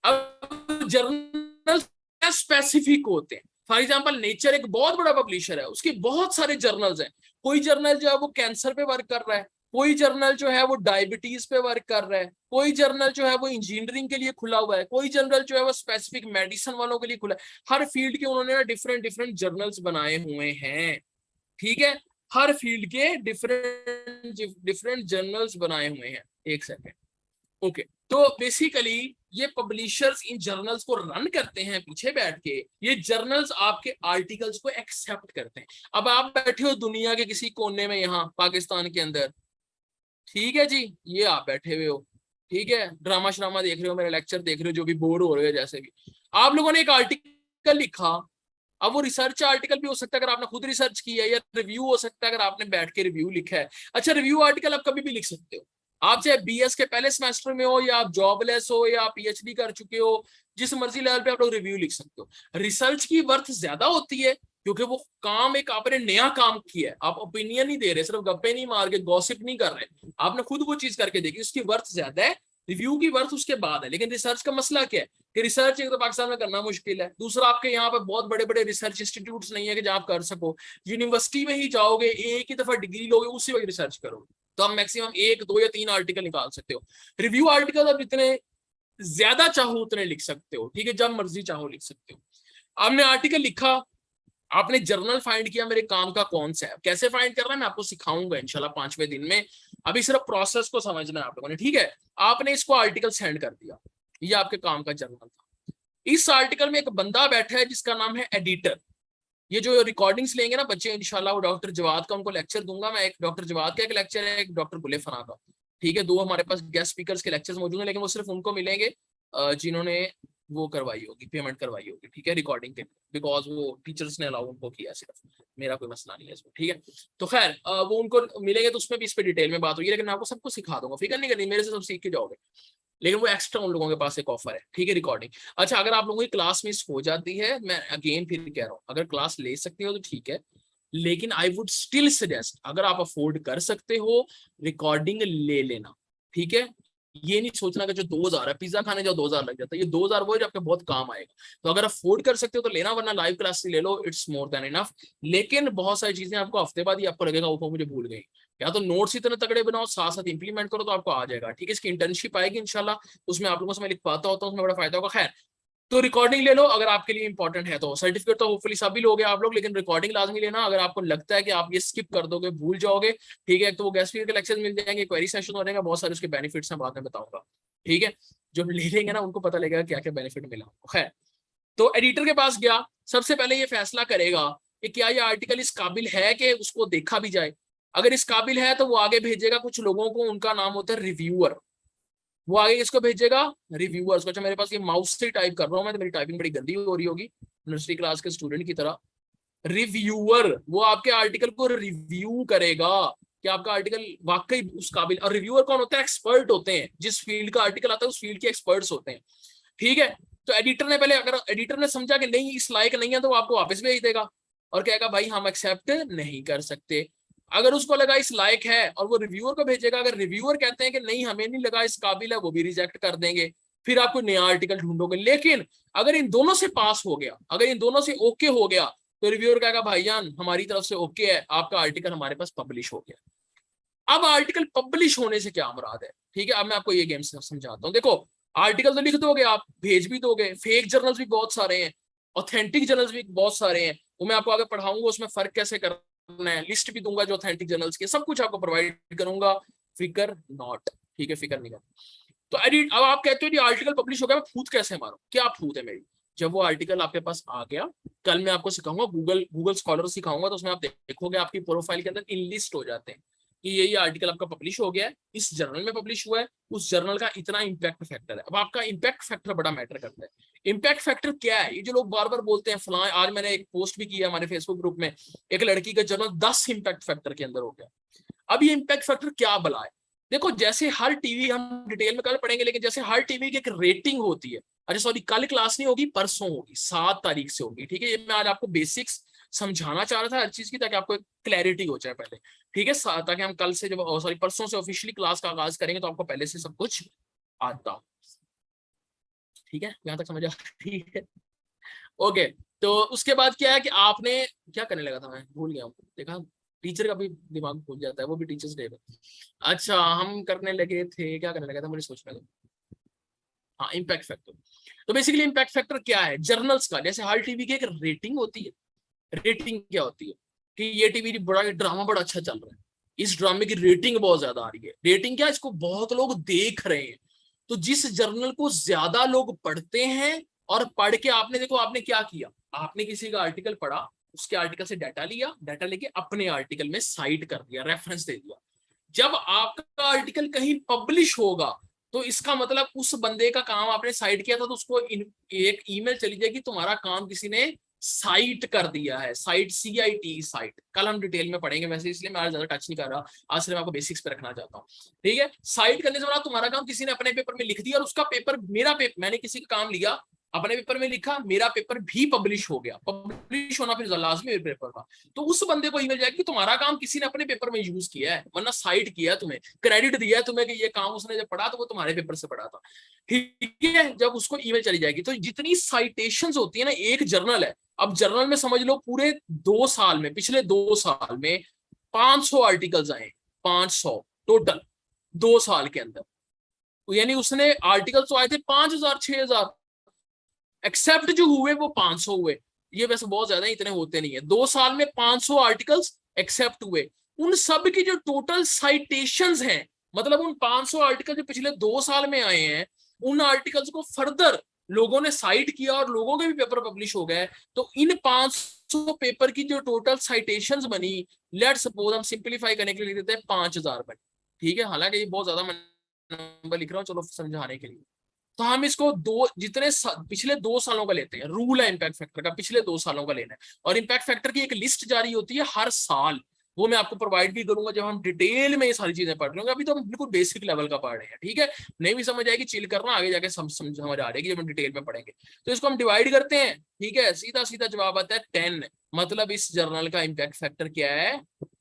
अब जर्नल स्पेसिफिक होते हैं। फॉर एग्जांपल नेचर एक बहुत बड़ा पब्लिशर है, उसके बहुत सारे जर्नल्स हैं। कोई जर्नल जो है वो कैंसर पे वर्क कर रहा है, कोई जर्नल जो है वो डायबिटीज पे वर्क कर रहा है, कोई जर्नल जो है वो इंजीनियरिंग के लिए खुला हुआ है, कोई जर्नल जो है वो स्पेसिफिक मेडिसिन वालों के लिए खुला है। हर फील्ड के उन्होंने ना डिफरेंट डिफरेंट जर्नल्स बनाए हुए हैं। ठीक है, हर फील्ड के डिफरेंट डिफरेंट जर्नल्स बनाए हुए हैं। एक सेकेंड, ओके तो बेसिकली ये पब्लिशर्स इन जर्नल्स को रन करते हैं पीछे बैठ के, ये जर्नल्स आपके आर्टिकल्स को एक्सेप्ट करते हैं। अब आप बैठे हो दुनिया के किसी कोने में, यहाँ पाकिस्तान के अंदर, ठीक है जी, ये आप बैठे हुए हो, ठीक है, ड्रामा श्रामा देख रहे हो, मेरा लेक्चर देख रहे हो, जो भी बोर हो रहे हो, जैसे भी आप लोगों ने एक आर्टिकल लिखा। अब वो रिसर्च आर्टिकल भी हो सकता है अगर आपने खुद रिसर्च किया है, या रिव्यू हो सकता है अगर आपने बैठ के रिव्यू लिखा है। अच्छा, रिव्यू आर्टिकल आप कभी भी लिख सकते हो, आप चाहे बीएस के पहले सेमेस्टर में हो, या आप जॉबलेस हो, या आप पीएचडी कर चुके हो, जिस मर्जी लेवल पे आप लोग रिव्यू लिख सकते हो। रिसर्च की वर्थ ज्यादा होती है क्योंकि वो काम एक आपने नया काम किया है, आप ओपिनियन नहीं दे रहे, सिर्फ गप्पे नहीं मार के गॉसिप नहीं कर रहे, आपने खुद वो चीज करके देखी, उसकी वर्थ ज्यादा है। रिव्यू की वर्थ उसके बाद है। लेकिन रिसर्च का मसला क्या है कि रिसर्च एक तो पाकिस्तान में करना मुश्किल है, दूसरा आपके यहाँ पे बहुत बड़े बड़े रिसर्च इंस्टीट्यूट्स नहीं है कि जहाँ आप कर सको। यूनिवर्सिटी में ही जाओगे, एक ही दफा डिग्री लोगे, उसी वक्त रिसर्च करोगे, तो आप मैक्सिमम 1, 2 या 3 आर्टिकल निकाल सकते हो। रिव्यू आर्टिकल आप जितने ज्यादा चाहो उतने लिख सकते हो, ठीक है, जब मर्जी चाहो लिख सकते हो। आपने आर्टिकल लिखा, आपने जर्नल फाइंड किया, मेरे काम का कौन सा है, कैसे फाइंड करना है मैं आपको सिखाऊंगा इंशाल्लाह 5वें दिन में। अभी सिर्फ प्रोसेस को समझना है आप लोगों ने, ठीक है। आपने इसको आर्टिकल सेंड कर दिया, ये आपके काम का जर्नल था। इस आर्टिकल में एक बंदा बैठा है जिसका नाम है एडिटर। ये जो रिकॉर्डिंग्स लेंगे ना बच्चे इंशाल्लाह, वो डॉक्टर जवाद का उनको लेक्चर दूंगा मैं, एक डॉक्टर जवाद का एक लेक्चर है, एक डॉक्टर गुले फना का, ठीक है। 2 हमारे पास गेस्ट स्पीकर्स के लेक्चर्स मौजूद हैं, लेकिन वो सिर्फ उनको मिलेंगे जिन्होंने वो करवाई होगी, पेमेंट करवाई होगी, ठीक है, रिकॉर्डिंग के, बिकॉज वो टीचर्स ने अलाउ उनको किया, सिर्फ मेरा कोई मसला नहीं है इसमें, ठीक है। तो खैर वो उनको मिलेंगे तो उसमें भी इस पे डिटेल में बात होगी, लेकिन मैं आपको सबको सिखा दूंगा, फिक्र नहीं करनी, मेरे से सब सीख के जाओगे। लेकिन वो एक्स्ट्रा उन लोगों के पास एक ऑफर है, ठीक है, रिकॉर्डिंग। अच्छा, अगर आप लोगों की क्लास मिस हो जाती है, मैं अगेन फिर कह रहा हूँ, अगर क्लास ले सकते हो तो ठीक है, लेकिन आई वुड स्टिल सजेस्ट, अगर आप अफोर्ड कर सकते हो, रिकॉर्डिंग ले लेना, ठीक है। ये नहीं सोचना कि जो 2000 है, पिज्जा खाने जाओ 2000 लग जाता है, ये 2000 वो है जो आपके बहुत काम आएगा। तो अगर अफोर्ड कर सकते हो तो लेना, वरना लाइव क्लास ले लो, इट्स मोर देन इनफ। लेकिन बहुत सारी चीजें आपको हफ्ते बाद ही आपको लगेगा वो मुझे भूल गई, या तो नोट्स इतने तगड़े बनाओ, साथ साथ इंप्लीमेंट करो, तो आपको आ जाएगा, ठीक है। इसकी इंटर्नशिप आएगी इंशाल्लाह, उसमें आप लोगों से मैं लिखवाता होता हूँ, उसमें बड़ा फायदा होगा। खैर, तो रिकॉर्डिंग ले लो अगर आपके लिए इंपॉर्टेंट है तो। सर्टिफिकेट तो होपफुली सभी लोगे आप लोग, लेकिन रिकॉर्डिंग लाजमी लेना। अगर आपको लगता है कि आप ये स्किप कर दोगे, भूल जाओगे, ठीक है, तो वो गेस्ट स्पीकर के लेक्चर मिल जाएंगे, क्वेरी सेशन हो जाएगा, बहुत सारे उसके बेनिफिट्स हैं, बाद में बताऊंगा, ठीक है। जो ले लेंगे ना उनको पता लगेगा क्या क्या बेनिफिट मिला। खैर, तो एडिटर के पास गया, सबसे पहले ये फैसला करेगा कि क्या ये आर्टिकल इस काबिल है कि उसको देखा भी जाए। अगर इस काबिल है तो वो आगे भेजेगा कुछ लोगों को, उनका नाम होता है रिव्यूअर। वो आगे इसको भेजेगा रिव्यूअर्स को। अच्छा, मेरे पास ये माउस से टाइप कर रहा हूँ मैं, तो मेरी टाइपिंग बड़ी गंदी हो रही होगी नर्सरी क्लास के स्टूडेंट की तरह। रिव्यूअर वो आपके आर्टिकल को रिव्यू करेगा कि आपका आर्टिकल वाकई उस काबिल। और रिव्यूअर कौन होता है? एक्सपर्ट होते हैं, जिस फील्ड का आर्टिकल आता है उस फील्ड के एक्सपर्ट्स होते हैं, ठीक है। तो एडिटर ने पहले, अगर एडिटर ने समझा कि नहीं इस लायक नहीं है, तो वो आपको वापस भेज देगा और कहेगा भाई हम एक्सेप्ट नहीं कर सकते। अगर उसको लगा इस लायक है और वो रिव्यूअर को भेजेगा, अगर रिव्यूअर कहते हैं कि नहीं हमें नहीं लगा इस काबिल है, वो भी रिजेक्ट कर देंगे, फिर आपको नया आर्टिकल ढूंढोगे। लेकिन अगर इन दोनों से पास हो गया, अगर इन दोनों से ओके हो गया, तो रिव्यूअर कहेगा भाईजान हमारी तरफ से ओके है, आपका आर्टिकल हमारे पास पब्लिश हो गया। अब आर्टिकल पब्लिश होने से क्या मुराद है, ठीक है, अब मैं आपको ये गेम समझाता हूँ। देखो, आर्टिकल तो लिख दोगे आप, भेज भी दोगे, फेक जर्नल्स भी बहुत सारे हैं, ऑथेंटिक जर्नल्स भी बहुत सारे हैं, वो मैं आपको आगे पढ़ाऊंगा, उसमें फर्क कैसे करना है, लिस्ट भी दूंगा जो ऑथेंटिक जर्नल्स की, सब कुछ आपको प्रोवाइड करूंगा, फिकर नॉट, ठीक है, फिकर नहीं करना। तो एडिट, अब आप कहते हो कि आर्टिकल पब्लिश हो गया, मैं फूट कैसे मारूं? क्या फूट है मेरी? जब वो आर्टिकल आपके पास आ गया, कल मैं आपको सिखाऊंगा, गूगल स्कॉलर सिखाऊंगा, तो उसमें आप देखोगे आपकी प्रोफाइल के अंदर इन लिस्ट हो जाते हैं कि ये आर्टिकल आपका पब्लिश हो गया है, इस जर्नल में पब्लिश हुआ है, उस जर्नल का इतना इंपैक्ट फैक्टर है। अब आपका इंपैक्ट फैक्टर बड़ा मैटर करता है। इंपैक्ट फैक्टर क्या है? ये जो लोग बार बार बोलते हैं फलां, आज मैंने एक पोस्ट भी किया हमारे फेसबुक ग्रुप में, एक लड़की का जर्नल 10 इंपैक्ट फैक्टर के अंदर हो गया। अब ये इंपैक्ट फैक्टर क्या भला है? देखो, जैसे हर टीवी, हम डिटेल में कल पढ़ेंगे, लेकिन जैसे हर टीवी की एक रेटिंग होती है। अच्छा सॉरी, कल क्लास नहीं होगी, परसों होगी, 7 तारीख से होगी, ठीक है। ये मैं आज आपको बेसिक्स समझाना चाह रहा था हर चीज की, ताकि आपको एक क्लैरिटी हो जाए पहले, ठीक है, ताकि हम कल से जब सॉरी परसों से ऑफिशियली क्लास का आगाज करेंगे तो आपको पहले से सब कुछ आता हो, ठीक है, यहाँ तक समझ आ? ठीक है, ओके। तो उसके बाद क्या है कि आपने क्या करने लगा था, मैं भूल गया हूँ, देखा टीचर का भी दिमाग भूल जाता है, वो भी टीचर्स डे पे। अच्छा, हम करने लगे थे, क्या करने लगा था मुझे सोचने दो। हाँ, इम्पैक्ट फैक्टर। तो बेसिकली इम्पैक्ट फैक्टर क्या है? जर्नल्स का, जैसे हर टीवी की एक रेटिंग होती है। रेटिंग क्या होती है कि ये टीवी बड़ा ड्रामा बड़ा अच्छा चल रहा है, इस ड्रामे की रेटिंग बहुत ज्यादा आ रही है। रेटिंग क्या, इसको बहुत लोग देख रहे हैं, तो जिस जर्नल को ज्यादा लोग पढ़ते हैं और पढ़ के आपने देखो आपने क्या किया, आपने किसी का आर्टिकल पढ़ा, उसके आर्टिकल से डाटा लिया, डाटा लेके अपने आर्टिकल में साइट कर दिया, रेफरेंस दे दिया। जब आपका आर्टिकल कहीं पब्लिश होगा तो इसका मतलब उस बंदे का काम आपने साइट किया था, तो उसको एक ईमेल चली जाएगी तुम्हारा काम किसी ने साइट कर दिया है। साइट CIT साइट, कल हम डिटेल में पढ़ेंगे वैसे, इसलिए मैं आज ज्यादा टच नहीं कर रहा, आज सिर्फ आपको बेसिक्स पे रखना चाहता हूँ। ठीक है, साइट करने से बड़ा तुम्हारा काम किसी ने अपने पेपर में लिख दिया, और उसका पेपर मेरा पेपर, मैंने किसी का काम लिया अपने पेपर में लिखा, मेरा पेपर भी पब्लिश हो गया, पब्लिश होना फिर लाजमी पेपर का, तो उस बंदे को ईमेल जाएगी कि तुम्हारा काम किसी ने अपने पेपर में यूज किया है, वरना साइट किया है, तुम्हें क्रेडिट दिया है तुम्हें कि ये काम उसने जब पढ़ा तो वो तुम्हारे पेपर से पढ़ा था। ठीक है, जब उसको ईमेल चली जाएगी तो जितनी साइटेशंस होती है ना, एक जर्नल है, अब जर्नल में समझ लो पूरे 2 साल में, पिछले 2 साल में 500 आर्टिकल्स आए, 500 टोटल 2 साल के अंदर, यानी उसने आर्टिकल्स तो आए थे 5000 6000, एक्सेप्ट जो हुए वो 500 हुए। ये वैसे बहुत ज्यादा इतने होते नहीं है, 2 साल में 500 आर्टिकल्स एक्सेप्ट हुए। उन सब की जो टोटल साइटेशंस हैं, मतलब उन 500 आर्टिकल जो पिछले 2 साल में आए हैं, उन आर्टिकल्स को फर्दर लोगों ने साइट किया और लोगों के भी पेपर पब्लिश हो गए, तो इन 500 पेपर की जो टोटल साइटेशंस बनी, लेट सपोज हम सिंप्लीफाई करने के लिए लिख देते हैं 5000 बनी। ठीक है, हालांकि ये बहुत ज्यादा नंबर लिख रहा हूँ, चलो समझाने के लिए। तो हम इसको पिछले 2 सालों का लेते हैं, रूल है इम्पैक्ट फैक्टर का, पिछले 2 सालों का लेना है, और इम्पैक्ट फैक्टर की एक लिस्ट जारी होती है हर साल, वो मैं आपको प्रोवाइड भी करूंगा जब हम डिटेल में ये सारी चीजें पढ़ रहे होंगे। अभी तो हम बिल्कुल बेसिक लेवल का पढ़ रहे हैं। ठीक है, नहीं भी समझ आएगी चिल करना, आगे जाके समझ आ जाएगी जब हम डिटेल में पढ़ेंगे। तो इसको हम डिवाइड करते हैं। ठीक है, सीधा सीधा जवाब आता है 10, मतलब इस जर्नल का इम्पैक्ट फैक्टर क्या है,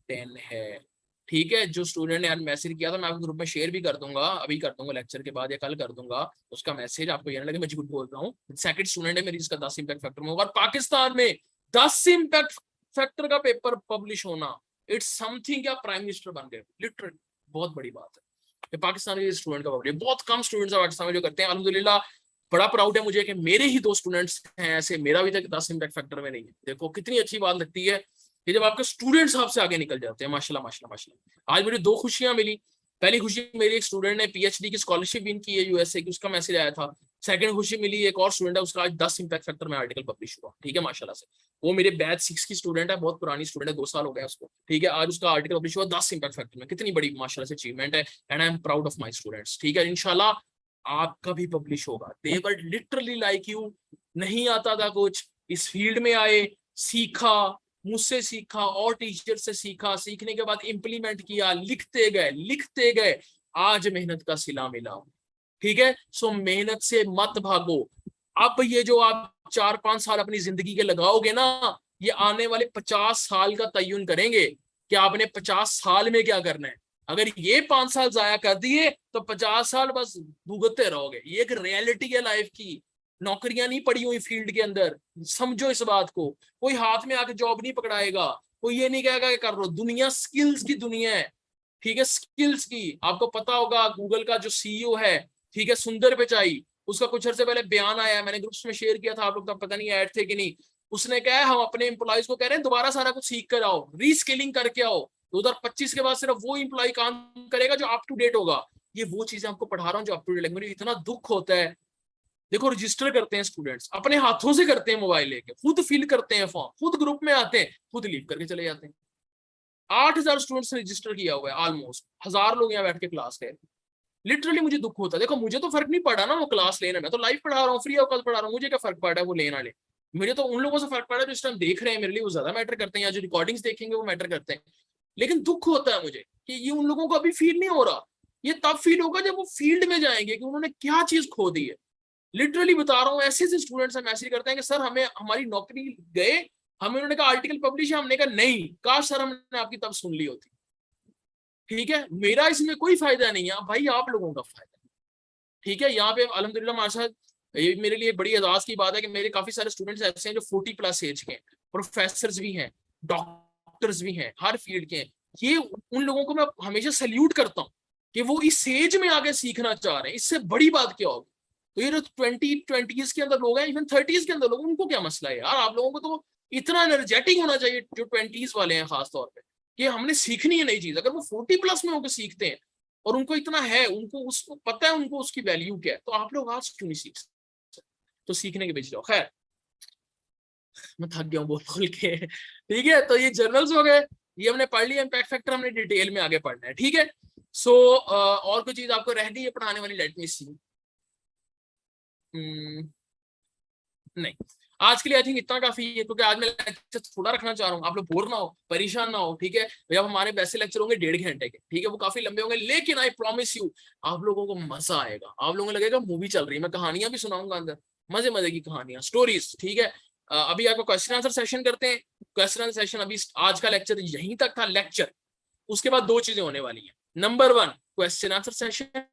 10 है। ठीक है, जो स्टूडेंट ने आज मैसेज किया था मैं आपके ग्रुप में शेयर भी कर दूंगा, अभी कर दूंगा लेक्चर के बाद या कल कर दूंगा उसका मैसेज, आपको ये ना लगे मैं झूठ बोल रहा हूँ। सेकंड स्टूडेंट है मेरी, इसका 10 इम्पैक्ट फैक्टर में होगा, और पाकिस्तान में 10 इम्पैक्ट फैक्टर का पेपर पब्लिश होना, इट्स समथिंग, क्या प्राइम मिनिस्टर बन गए लिटरली, बहुत बड़ी बात है। ये पाकिस्तान के स्टूडेंट का पब्लिश, बहुत कम स्टूडेंट्स है पाकिस्तान में जो करते हैं। अल्हम्दुलिल्लाह बड़ा प्राउड है मुझे कि मेरे ही 2 स्टूडेंट्स हैं ऐसे, मेरा अभी तक 10 इम्पैक्ट फैक्टर में नहीं है। देखो कितनी अच्छी बात लगती है कि जब आपके स्टूडेंट्स आपसे आगे निकल जाते हैं, माशाल्लाह माशाल्लाह माशाल्लाह। आज मुझे 2 खुशियां मिली। पहली खुशी मेरी, एक स्टूडेंट ने PhD की स्कॉलरशिप विन की है USA की, उसका मैसेज आया था। सेकंड खुशी मिली, एक और स्टूडेंट है उसका आज 10 इम्पैक्ट फैक्टर में आर्टिकल पब्लिश हुआ। ठीक है, माशाल्लाह से वो मेरे बैच 6 की स्टूडेंट है, बहुत पुरानी स्टूडेंट है, 2 साल हो गया उसको। ठीक है, आज उसका आर्टिकल पब्लिश हुआ 10 इम्पैक्ट फैक्टर में, कितनी बड़ी माशाल्लाह से अचीवमेंट है, and I am proud of my students. ठीक है, इंशाल्लाह आपका भी पब्लिश होगा। दे वर लिटरली लाइक यू, नहीं आता था कुछ, इस फील्ड में आए, सीखा, मुझसे सीखा और टीचर से सीखा, सीखने के बाद इंप्लीमेंट किया, लिखते गए, आज मेहनत का सिला मिला। ठीक है, सो मेहनत से मत भागो। अब ये जो आप 4-5 साल अपनी जिंदगी के लगाओगे ना, ये आने वाले 50 साल का तयन करेंगे कि आपने 50 साल में क्या करना है। अगर ये 5 साल जाया कर दिए तो 50 साल बस भुगतते रहोगे। ये एक रियलिटी है लाइफ की, नौकरियां नहीं पड़ी हुई फील्ड के अंदर, समझो इस बात को। कोई हाथ में आके जॉब नहीं पकड़ाएगा, कोई ये नहीं कहेगा कि कर लो। दुनिया स्किल्स की दुनिया है। ठीक है, स्किल्स की, आपको पता होगा गूगल का जो CEO है, ठीक है, सुंदर पिचाई, उसका कुछ अर्से पहले बयान आया, मैंने ग्रुप्स में शेयर किया था, आप लोग तो पता नहीं ऐड थे कि नहीं। उसने कहा है हम अपने एम्प्लॉयज को कह रहे हैं दोबारा सारा कुछ सीख कर आओ, रीस्किलिंग करके आओ, 2025 के बाद सिर्फ वो एम्प्लॉय काम करेगा जो अप टू डेट होगा। ये वो चीजें आपको पढ़ा रहा हूँ जो अप टू डेट। मुझे इतना दुख होता है, देखो रजिस्टर करते हैं स्टूडेंट्स, अपने हाथों से करते हैं, मोबाइल लेके खुद फिल करते हैं फॉर्म, खुद ग्रुप में आते हैं, खुद लीव करके चले जाते हैं। 8000 स्टूडेंट्स ने रजिस्टर किया हुआ है, ऑलमोस्ट 1000 लोग यहाँ बैठ के क्लास ले। लिटरली मुझे दुख होता है। देखो मुझे तो फर्क नहीं पड़ा ना वो क्लास लेने में, तो लाइव पढ़ा रहा हूँ, फ्री ऑफ कॉस्ट पढ़ा रहा हूँ, मुझे क्या फर्क पड़ा है वो लेना ले। मुझे तो उन लोगों से फर्क पड़ा है जो इस टाइम देख रहे हैं, मेरे लिए वो ज्यादा मैटर करते हैं, या जो रिकॉर्डिंग्स देखेंगे वो मैटर करते हैं। लेकिन दुख होता है मुझे कि ये उन लोगों को अभी फील नहीं हो रहा। ये तब फील होगा जब वो फील्ड में जाएंगे कि उन्होंने क्या चीज खो दी है। लिटरली बता रहा हूँ, ऐसे ऐसे स्टूडेंट्स मैसेज करते हैं कि सर हमें हमारी नौकरी गए, हमें उन्होंने कहा आर्टिकल पब्लिश है, हमने कहा नहीं, काश सर हमने आपकी तब सुन ली होती। ठीक है, मेरा इसमें कोई फायदा नहीं है भाई, आप लोगों का फायदा। ठीक है, यहाँ पे अल्हम्दुलिल्लाह माशाल्लाह, ये मेरे लिए बड़ी एजाज की बात है कि मेरे काफी सारे स्टूडेंट्स ऐसे हैं जो 40+ एज के हैं, प्रोफेसर्स भी हैं, डॉक्टर्स भी हैं, हर फील्ड के हैं। ये उन लोगों को मैं हमेशा सल्यूट करता हूँ कि वो इस एज में आगे सीखना चाह रहे हैं। इससे बड़ी बात क्या होगी। तो ये जो 20s के अंदर लोग हैं, इवन 30s के अंदर लोग, उनको क्या मसला है यार। आप लोगों को तो इतना एनर्जेटिक होना चाहिए जो 20s वाले हैं खासतौर पर, कि हमने सीखनी है नई चीज। अगर वो 40+ में होकर सीखते हैं और उनको इतना है, उनको उसको पता है उनको उसकी वैल्यू क्या है, तो आप लोग आज क्यों नहीं सीख सकते? तो सीखने के बीच जाओ। खैर मैं थक गया हूँ बोल बोल के। ठीक है, तो ये जर्नल्स हो गए, ये हमने पढ़ लिया, इम्पैक्ट फैक्टर हमने डिटेल में आगे पढ़ना है। ठीक है, सो और कोई चीज आपको रह गई है पढ़ाने वाली? लेट मी सी। नहीं, आज के लिए आई थिंक इतना काफी है, क्योंकि आज मैं लेक्चर थोड़ा रखना चाह रहा हूँ, आप लोग बोर ना हो, परेशान ना हो। ठीक है, जब हमारे वैसे लेक्चर होंगे 1.5 घंटे के, ठीक है, वो काफी लंबे होंगे, लेकिन आई प्रॉमिस यू आप लोगों को मजा आएगा, आप लोगों को लगेगा मूवी चल रही है, मैं कहानियां भी सुनाऊंगा अंदर, मजे मजे की कहानियां, स्टोरीज। ठीक है, अभी आपको क्वेश्चन आंसर सेशन करते हैं। क्वेश्चन आंसर सेशन अभी, आज का लेक्चर यहीं तक था लेक्चर। उसके बाद 2 चीजें होने वाली है। Number 1 question answer session,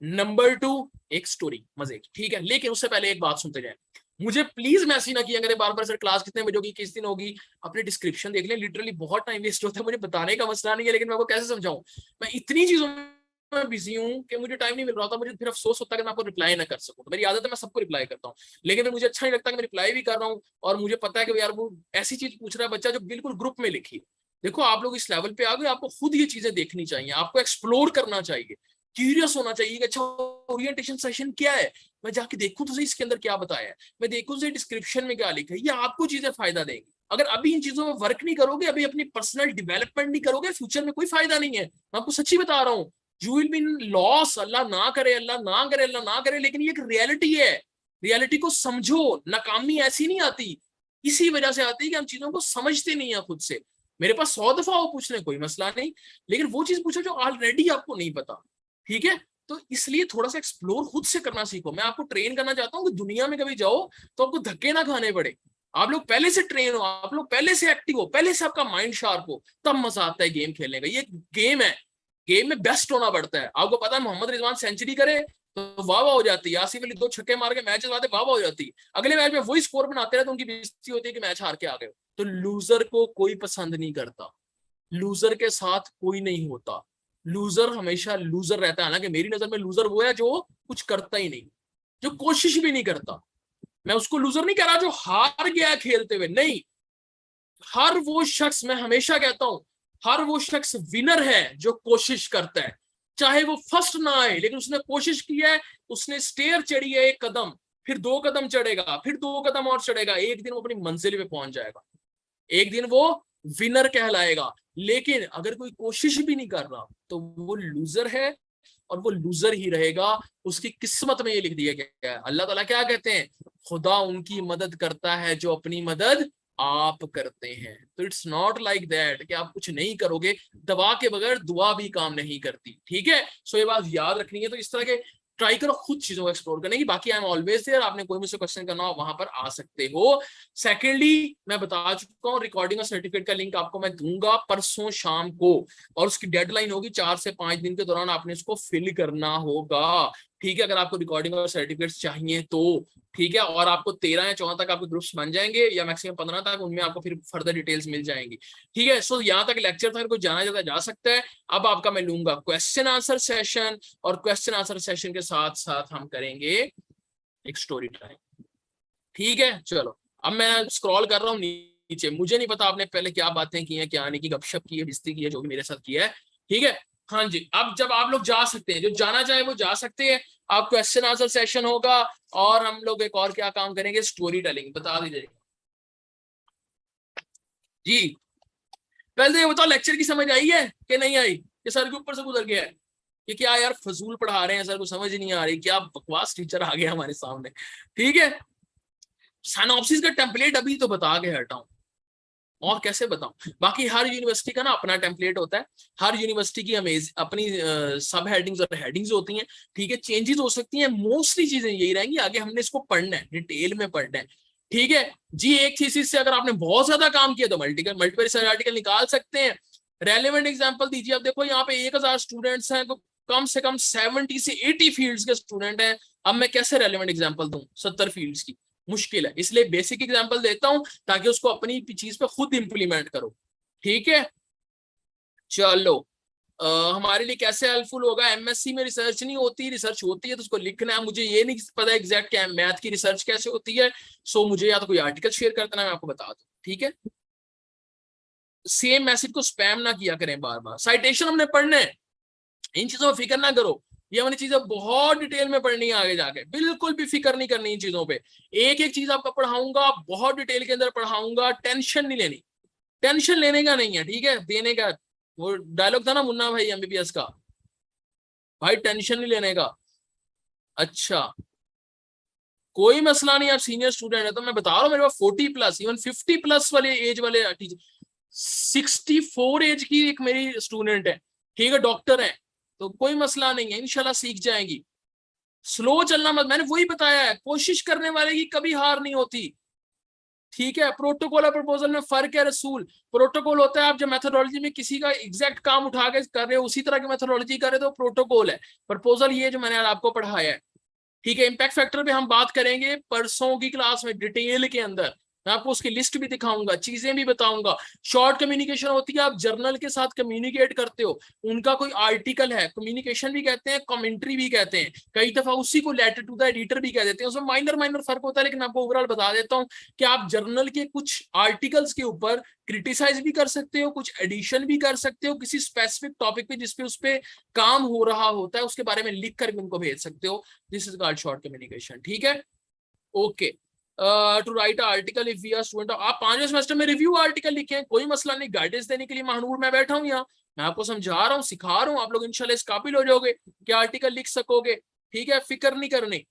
number 2 एक स्टोरी मजे की। ठीक है, लेकिन उससे पहले एक बात सुनते जाए, मुझे प्लीज मैसेज ना किया करें बार बार, सर क्लास कितने बजे होगी, किस दिन होगी, अपने डिस्क्रिप्शन देख लें। लिटरली बहुत टाइम वेस्ट होता है, मुझे बताने का मसला नहीं है, लेकिन मैं आपको कैसे समझाऊं, मैं इतनी चीजों में बिजी हूँ कि मुझे टाइम नहीं मिल रहा था। मुझे फिर अफसोस होता है कि मैं आपको रिप्लाई ना कर सकूं। तो मेरी आदत है मैं सबको रिप्लाई करता हूँ, लेकिन फिर मुझे अच्छा नहीं लगता कि मैं रिप्लाई भी कर रहा हूँ और मुझे पता है कि यार वो ऐसी चीज पूछ रहा है बच्चा जो बिल्कुल ग्रुप में लिखी। देखो आप लोग इस लेवल पे आ गए, आपको खुद ये चीजें देखनी चाहिए, आपको एक्सप्लोर करना चाहिए, क्यूरियस होना चाहिए कि अच्छा ओरिएंटेशन सेशन क्या है, मैं जाके देखूं तो सही इसके अंदर क्या बताया है, मैं देखूं तो डिस्क्रिप्शन में क्या लिखा है, ये आपको चीजें फायदा देंगी। अगर अभी इन चीजों में वर्क नहीं करोगे, अभी अपनी पर्सनल डेवलपमेंट नहीं करोगे, फ्यूचर में कोई फायदा नहीं है, मैं आपको सच्ची बता रहा हूँ। यू विल बी लॉस, अल्लाह ना करे, अल्लाह ना करे, अल्लाह ना करे, लेकिन ये एक रियलिटी है। रियलिटी को समझो, नाकामी ऐसी नहीं आती, इसी वजह से आती है कि हम चीजों को समझते नहीं है खुद से। मेरे पास 100 दफा हो पूछने, कोई मसला नहीं, लेकिन वो चीज पूछो जो ऑलरेडी आपको नहीं पता। ठीक है, तो इसलिए थोड़ा सा एक्सप्लोर खुद से करना सीखो। मैं आपको ट्रेन करना चाहता हूँ कि दुनिया में कभी जाओ तो आपको धक्के ना खाने पड़े, आप लोग पहले से ट्रेन हो, आप लोग पहले से एक्टिव हो, पहले से आपका माइंड शार्प हो, तब मजा आता है गेम खेलने का। ये गेम है, गेम में बेस्ट होना पड़ता है। आपको पता है मोहम्मद रिजवान सेंचुरी करे तो वाह वाह हो जाती है, आसिफ अली 2 छक्के मार के मैच जितवाते वाह वाह हो जाती है, अगले मैच में वही स्कोर बनाते रहे तो उनकी बेइज्जती होती है कि मैच हार के आ गए। तो लूजर को कोई पसंद नहीं करता, लूजर के साथ कोई नहीं होता, लूजर हमेशा लूजर रहता है। हालांकि मेरी नजर में लूजर वो है जो कुछ करता ही नहीं, जो कोशिश भी नहीं करता। मैं उसको लूजर नहीं कह रहा जो हार गया खेलते हुए, नहीं, हर वो शख्स, मैं हमेशा कहता हूं, हर वो शख्स विनर है जो कोशिश करता है, चाहे वो फर्स्ट ना आए लेकिन उसने कोशिश की है, उसने स्टेयर चढ़ी है 1 कदम, फिर 2 कदम चढ़ेगा, फिर 2 कदम और चढ़ेगा, एक दिन वो अपनी मंजिल पे पहुंच जाएगा, एक दिन वो विनर कहलाएगा। लेकिन अगर कोई कोशिश भी नहीं कर रहा तो वो लूजर है, और वो लूजर ही रहेगा, उसकी किस्मत में ये लिख दिया गया है। अल्लाह ताला क्या कहते हैं, खुदा उनकी मदद करता है जो अपनी मदद आप करते हैं। तो इट्स नॉट लाइक दैट कि आप कुछ नहीं करोगे, दवा के बगैर दुआ भी काम नहीं करती। ठीक है, सो ये बात याद रखनी है। तो इस तरह के ट्राई करो खुद चीजों को एक्सप्लोर करने की। बाकी आई एम ऑलवेज देयर, आपने कोई मुझसे क्वेश्चन करना हो वहां पर आ सकते हो। सेकेंडली मैं बता चुका हूँ, रिकॉर्डिंग और सर्टिफिकेट का लिंक आपको मैं दूंगा परसों शाम को, और उसकी डेडलाइन होगी 4 से 5 दिन के दौरान आपने इसको फिल करना होगा। ठीक है, अगर आपको रिकॉर्डिंग और सर्टिफिकेट्स चाहिए तो। ठीक है, और आपको 13 या 14 तक आपके ग्रुप्स बन जाएंगे, या मैक्सिमम 15 तक, उनमें आपको फिर फर्दर डिटेल्स मिल जाएंगी। ठीक है, सो यहाँ तक लेक्चर था, अगर कोई जाना चाहता जा सकता है। अब आपका मैं लूंगा क्वेश्चन आंसर सेशन, और क्वेश्चन आंसर सेशन के साथ साथ हम करेंगे एक स्टोरी टाइम। ठीक है, चलो अब मैं स्क्रॉल कर रहा हूँ नीचे, मुझे नहीं पता आपने पहले क्या बातें की हैं, क्या नहीं की, गपशप की है, बिस्ती की है, जो भी मेरे साथ किया है। ठीक है, हाँ जी, अब जब आप लोग जा सकते हैं, जो जाना चाहे वो जा सकते हैं। आप क्वेश्चन आंसर सेशन होगा, और हम लोग एक और क्या काम करेंगे, स्टोरी टेलिंग। बता दीजिए जी, पहले तो ये बताओ लेक्चर की समझ आई है कि नहीं आई, ये सर के ऊपर से गुजर गया है, कि क्या यार फजूल पढ़ा रहे हैं, सर को समझ नहीं आ रही, क्या बकवास टीचर आ गया हमारे सामने। ठीक है, साइनॉप्सिस का टेम्पलेट अभी तो बता के हटा हूं, और कैसे बताऊं। बाकी हर यूनिवर्सिटी का ना अपना टेम्पलेट होता है, हर यूनिवर्सिटी की अपनी सब हेडिंग्स और हेडिंग्स होती हैं। ठीक है, चेंजेस हो सकती हैं, मोस्टली चीजें यही रहेंगी। आगे हमने इसको पढ़ना है, डिटेल में पढ़ना है। ठीक है जी, एक थीसिस से अगर आपने बहुत ज्यादा काम किया तो मल्टीपल रिसर्च आर्टिकल निकाल सकते हैं। रेलेवेंट एग्जाम्पल दीजिए, अब देखो यहाँ पे 1000 स्टूडेंट्स हैं, तो कम से कम 70 से 80 फील्ड्स के स्टूडेंट हैं। अब मैं कैसे रेलेवेंट एग्जाम्पल दूं 70 फील्ड्स की, मुश्किल है, इसलिए बेसिक एग्जांपल देता हूं ताकि उसको अपनी चीज पे खुद इंप्लीमेंट करो। ठीक है, चलो हमारे लिए कैसे हेल्पफुल होगा, एमएससी में रिसर्च नहीं होती, रिसर्च होती है तो उसको लिखना है। मुझे ये नहीं पता एग्जैक्ट क्या मैथ की रिसर्च कैसे होती है, सो मुझे या तो कोई आर्टिकल शेयर कर देना, मैं आपको बता दूं। ठीक है, सेम मैसेज को स्पैम ना किया करें बार बार, साइटेशन हमने पढ़ना है, इन चीजों में फिक्र ना करो, ये वाली चीजें बहुत डिटेल में पढ़नी है आगे जाके, बिल्कुल भी फिक्र नहीं करनी इन चीजों पे। एक एक चीज आपको पढ़ाऊंगा, बहुत डिटेल के अंदर पढ़ाऊंगा, टेंशन नहीं लेनी, टेंशन लेने का नहीं है, ठीक है, देने का। वो डायलॉग था ना मुन्ना भाई एमबीबीएस का, भाई टेंशन नहीं लेने का। अच्छा, कोई मसला नहीं, आप सीनियर स्टूडेंट है तो मैं बता रहा हूँ, मेरे पास 40+ इवन 50+ वाले एज वाले टीचर, 64 एज की एक मेरी स्टूडेंट है, ठीक है, डॉक्टर है, तो कोई मसला नहीं है, इंशाल्लाह सीख जाएंगी। स्लो चलना मत, मैंने वही बताया है, कोशिश करने वाले की कभी हार नहीं होती, ठीक है। प्रोटोकॉल और प्रपोजल में फर्क है रसूल। प्रोटोकॉल होता है आप जब मेथोडोलॉजी में किसी का एग्जैक्ट काम उठा के कर रहे हो, उसी तरह की मेथोडोलॉजी कर रहे हो तो प्रोटोकॉल है। प्रपोजल ये जो मैंने आपको पढ़ाया है, ठीक है। इम्पैक्ट फैक्टर पे हम बात करेंगे परसों की क्लास में डिटेल के अंदर, मैं आपको उसकी लिस्ट भी दिखाऊंगा, चीजें भी बताऊंगा। शॉर्ट कम्युनिकेशन होती है, आप जर्नल के साथ कम्युनिकेट करते हो, उनका कोई आर्टिकल है, कम्युनिकेशन भी कहते हैं, कमेंट्री भी कहते हैं, कई दफा उसी को लेटर टू द एडिटर भी कह देते हैं, उसमें माइनर माइनर फर्क होता है, लेकिन मैं आपको ओवरऑल बता देता हूँ कि आप जर्नल के कुछ आर्टिकल्स के ऊपर क्रिटिसाइज भी कर सकते हो, कुछ एडिशन भी कर सकते हो, किसी स्पेसिफिक टॉपिक पे जिसपे उस पे काम हो रहा होता है उसके बारे में लिख कर भी उनको भेज सकते हो। This is called short communication, ठीक है। Okay, to write article if we are student, आप 5वें सेमेस्टर में रिव्यू आर्टिकल लिखे, कोई मसला नहीं, गाइडेंस देने के लिए महानूर मैं बैठा हूँ यहाँ, मैं आपको समझा रहा हूँ, सिखा रहा हूँ, आप लोग इंशाल्लाह इस काबिल हो जाओगे कि आर्टिकल लिख सकोगे, ठीक है, फिक्र नहीं करनी।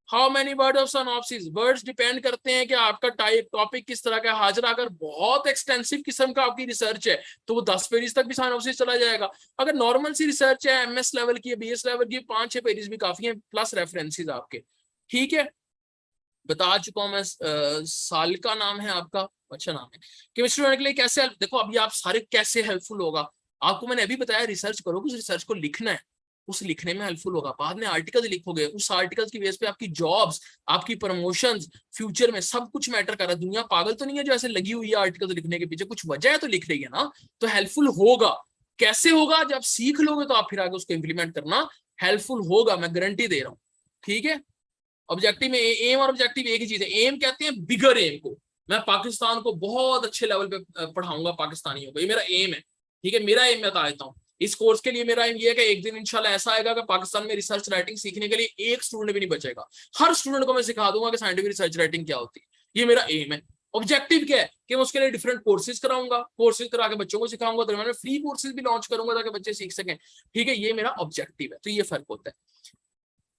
How many word of synopsis, words depend करते हैं कि आपका टाइप टॉपिक किस तरह का है। हाजरा अगर बहुत एक्सटेंसिव किस्म का आपकी रिसर्च है तो वो 10 पेजेस तक भी सिनॉप्सिस चला जाएगा। अगर नॉर्मल सी रिसर्च है, एमएस लेवल की, बीएस लेवल की, 5-6 पेजेस भी काफी हैं, प्लस रेफरेंसेस आपके, ठीक है। बता चुका हूं मैं। साल का नाम है आपका, अच्छा नाम है। केमिस्ट्री होने के लिए कैसे, देखो अभी आप सारे कैसे हेल्पफुल होगा, आपको मैंने अभी बताया, रिसर्च करोगे, उस रिसर्च को लिखना है, उस लिखने में हेल्पफुल होगा, बाद में आर्टिकल लिखोगे, उस आर्टिकल्स की बेस पे आपकी जॉब्स, आपकी प्रमोशंस, फ्यूचर में सब कुछ मैटर कर रहा है। दुनिया पागल तो नहीं है जो ऐसे लगी हुई है आर्टिकल लिखने के पीछे, कुछ वजह है तो लिख रही है ना, तो हेल्पफुल होगा। कैसे होगा, जब सीख लोगे तो आप फिर आगे उसको इंप्लीमेंट करना, हेल्पफुल होगा, मैं गारंटी दे रहा हूँ, ठीक है। ऑब्जेक्टिव में एम और ऑब्जेक्टिव एक ही चीज है। एम कहते हैं बिगर एम को, मैं पाकिस्तान को बहुत अच्छे लेवल पे पढ़ाऊंगा पाकिस्तानियों को, ये मेरा एम है, ठीक है। मेरा एम मैं बता देता हूँ, इस कोर्स के लिए मेरा एम ये है कि एक दिन इंशाल्लाह ऐसा आएगा कि पाकिस्तान में रिसर्च राइटिंग सीखने के लिए एक स्टूडेंट भी नहीं बचेगा, हर स्टूडेंट को मैं सिखा दूंगा कि साइंटिफिक रिसर्च राइटिंग क्या होती है, ये मेरा एम है। ऑब्जेक्टिव क्या है कि मैं उसके लिए डिफरेंट कोर्सेज कराऊंगा, कोर्सेज करा के बच्चों को सिखाऊंगा, तो मैं फ्री कोर्सेज भी लॉन्च करूंगा ताकि बच्चे सीख सकें, ठीक है। ये मेरा ऑब्जेक्टिव है, तो ये फर्क होता है,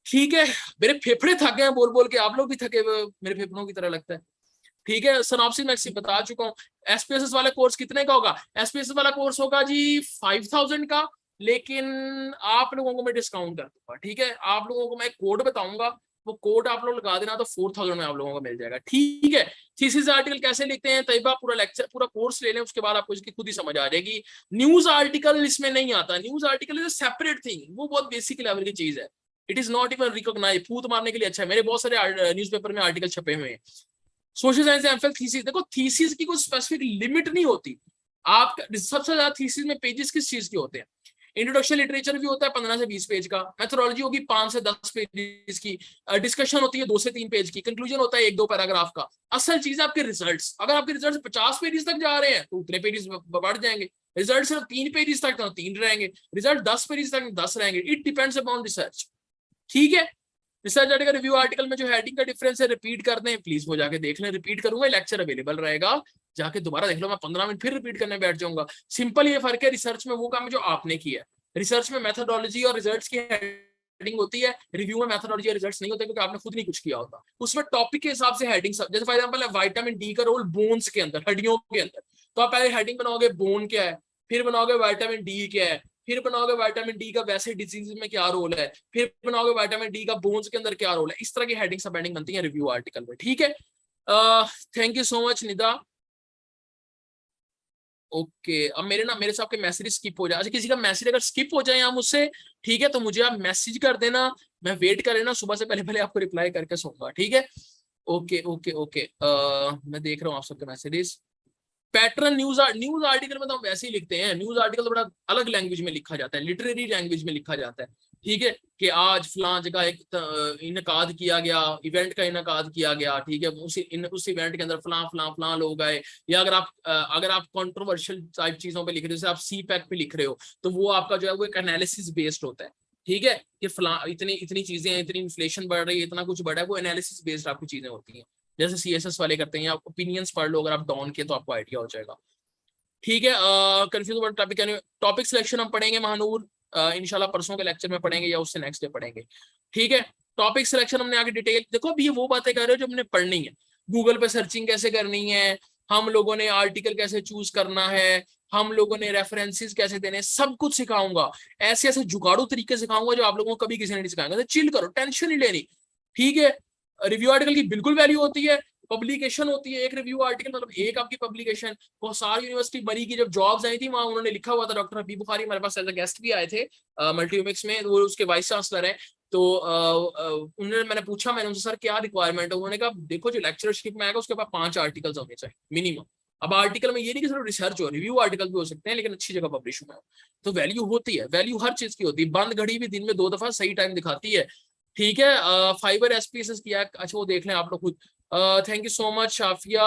ठीक है। मेरे फेफड़े थके हैं बोल बोल के, आप लोग भी थके हुए मेरे फेफड़ों की तरह लगता है, ठीक है। सिनॉप्सिस मैं बता चुका हूँ। एसपीएसएस वाला कोर्स कितने का होगा, एसपीएसएस वाला कोर्स होगा जी 5000 का, लेकिन आप लोगों को मैं डिस्काउंट कर दूंगा, ठीक है। आप लोगों को मैं कोड बताऊंगा, वो कोड आप लोग लगा देना तो 4000 में आप लोगों को मिल जाएगा, ठीक है। थीसिस आर्टिकल कैसे लिखते हैं, तैयबा पूरा लेक्चर पूरा कोर्स ले लें, उसके बाद आपको इसकी खुद ही समझ आ जाएगी। न्यूज आर्टिकल इसमें नहीं आता, news article is separate thing, वो बहुत बेसिक लेवल की चीज है, it is not even recognise, फूट मारने के लिए अच्छा है। मेरे बहुत सारे न्यूज़पेपर में आर्टिकल छपे हुए हैं। सोशल साइंस एमफिल थीसिस, देखो थीसिस की कोई स्पेसिफिक लिमिट नहीं होती। आप सबसे ज्यादा थीसिस में पेजेस किस चीज के होते हैं, इंट्रोडक्शन लिटरेचर भी होता है 15 से 20 पेज का, मेथोडोलॉजी होगी 5 से 10 पेज की, डिस्कशन होती है 2 से 3 पेज की, कंक्लूजन होता है 1-2 पैराग्राफ का। असल चीज है आपके रिजल्ट्स, अगर आपके रिजल्ट 50 पेजेस तक जा रहे हैं तो उतने पेजेस बढ़ जाएंगे, रिजल्ट सिर्फ 3 पेजेस तक तो 3 रहेंगे, रिजल्ट 10 पेजेस तक 10 रहेंगे, इट डिपेंड्स अपॉन रिसर्च, ठीक है। रिसर्च आर्टिकल रिव्यू आर्टिकल में जो हेडिंग का डिफरेंस है रिपीट कर दें प्लीज, वो जाके देख लें, रिपीट करूंगा, लेक्चर अवेलेबल रहेगा, जाके दोबारा देख लो, मैं 15 मिनट फिर रिपीट करने बैठ जाऊंगा। सिंपल ये फर्क है, रिसर्च में वो काम है जो आपने किया है, रिसर्च में मेथोडोलॉजी और रिजल्ट्स की हेडिंग होती है, रिव्यू में मेथोडोलॉजी और रिजल्ट्स नहीं होते क्योंकि आपने खुद नहीं कुछ किया होता, उसमें टॉपिक के हिसाब से हेडिंग, जैसे फॉर एग्जांपल है विटामिन डी का रोल बोन्स के अंदर, हड्डियों के अंदर, तो आप पहले हेडिंग बनाओगे बोन क्या है, फिर बनाओगे विटामिन डी क्या है, फिर बनाओगे विटामिन डी का वैसे डिजीज में क्या रोल है, फिर बनाओगे विटामिन डी का बोन्स के अंदर क्या रोल है, इस तरह की हेडिंग सब हेडिंग बनती है रिव्यू आर्टिकल में, ठीक है। Thank you so much Nida. Okay, अब मेरे से आपके मैसेज स्किप हो जाए, अच्छा किसी का मैसेज अगर स्किप हो जाए यहाँ मुझसे, ठीक है, तो मुझे आप मैसेज कर देना, मैं वेट कर लेना, सुबह से पहले पहले आपको रिप्लाई करके सोऊंगा, ठीक है। ओके ओके ओके, मैं देख रहा हूँ आप सबके मैसेजेस। पैटर्न न्यूज आर्टिकल में तो हम वैसे ही लिखते हैं, न्यूज आर्टिकल तो बड़ा अलग लैंग्वेज में लिखा जाता है, लिटरेरी लैंग्वेज में लिखा जाता है, ठीक है, कि आज फलां जगह एक इनकाद किया गया, इवेंट का इनकाद किया गया, ठीक है, उस इवेंट के अंदर फलां फलां फलां लोग आए। या अगर आप कंट्रोवर्शियल टाइप चीजों पे लिख रहे हो, जैसे आप सी पैक पे लिख रहे हो, तो वो आपका जो है वो एक एनालिसिस बेस्ड होता है। ठीक है, कि फलां इतनी इतनी चीजें हैं, इतनी इन्फ्लेशन बढ़ रही है, इतना कुछ बढ़ा है, वो एनालिसिस बेस्ड आपकी चीजें होती हैं, जैसे सीएसएस वाले करते हैं। आप ओपिनियंस पढ़ लो अगर आप डॉन के, तो आपको आइडिया हो जाएगा। ठीक है, कंफ्यूज टॉपिक टॉपिक सिलेक्शन हम पढ़ेंगे महानूर, इंशाल्लाह परसों के लेक्चर में पढ़ेंगे या उससे नेक्स्ट डे पढ़ेंगे। ठीक है, टॉपिक सिलेक्शन हमने आगे डिटेल, देखो अभी ये वो बातें कर रहे हो जो हमने पढ़नी है। गूगल पे सर्चिंग कैसे करनी है, हम लोगों ने आर्टिकल कैसे चूज करना है, हम लोगों ने रेफरेंसेस कैसे देने, सब कुछ सिखाऊंगा। ऐसे ऐसे जुगाड़ू तरीके सिखाऊंगा जो आप लोगों को कभी किसी ने नहीं सिखाएंगे। तो चिल करो, टेंशन नहीं लेनी। ठीक है, रिव्यू आर्टिकल की बिल्कुल वैल्यू होती है, पब्लिकेशन होती है। एक रिव्यू आर्टिकल मतलब एक आपकी पब्लिकेशन। कोसार यूनिवर्सिटी बरी की जब जॉब्स आई थी, वहां उन्होंने लिखा हुआ था, डॉक्टर हबीब बुखारी हमारे पास एज अ गेस्ट भी आए थे मल्टीओमिक्स में, वो उसके वाइस चांसलर है। तो उन्होंने, मैंने पूछा, मैंने उनसे सर क्या रिक्वायरमेंट है, उन्होंने कहा देखो जो लेक्चरशिप में आएगा उसके पास 5 आर्टिकल्स होने चाहिए मिनिमम। अब आर्टिकल में ये नहीं कि सिर्फ रिसर्च हो, रिव्यू आर्टिकल भी हो सकते हैं, लेकिन अच्छी जगह पब्लिश हुआ है। तो वैल्यू होती है, वैल्यू हर चीज की होती है। बंद घड़ी भी दिन में 2 दफा सही टाइम दिखाती है। ठीक है, फाइबर एसपीएसएस किया, अच्छा वो देख लें आप लोग खुद। Thank you so much Shafia.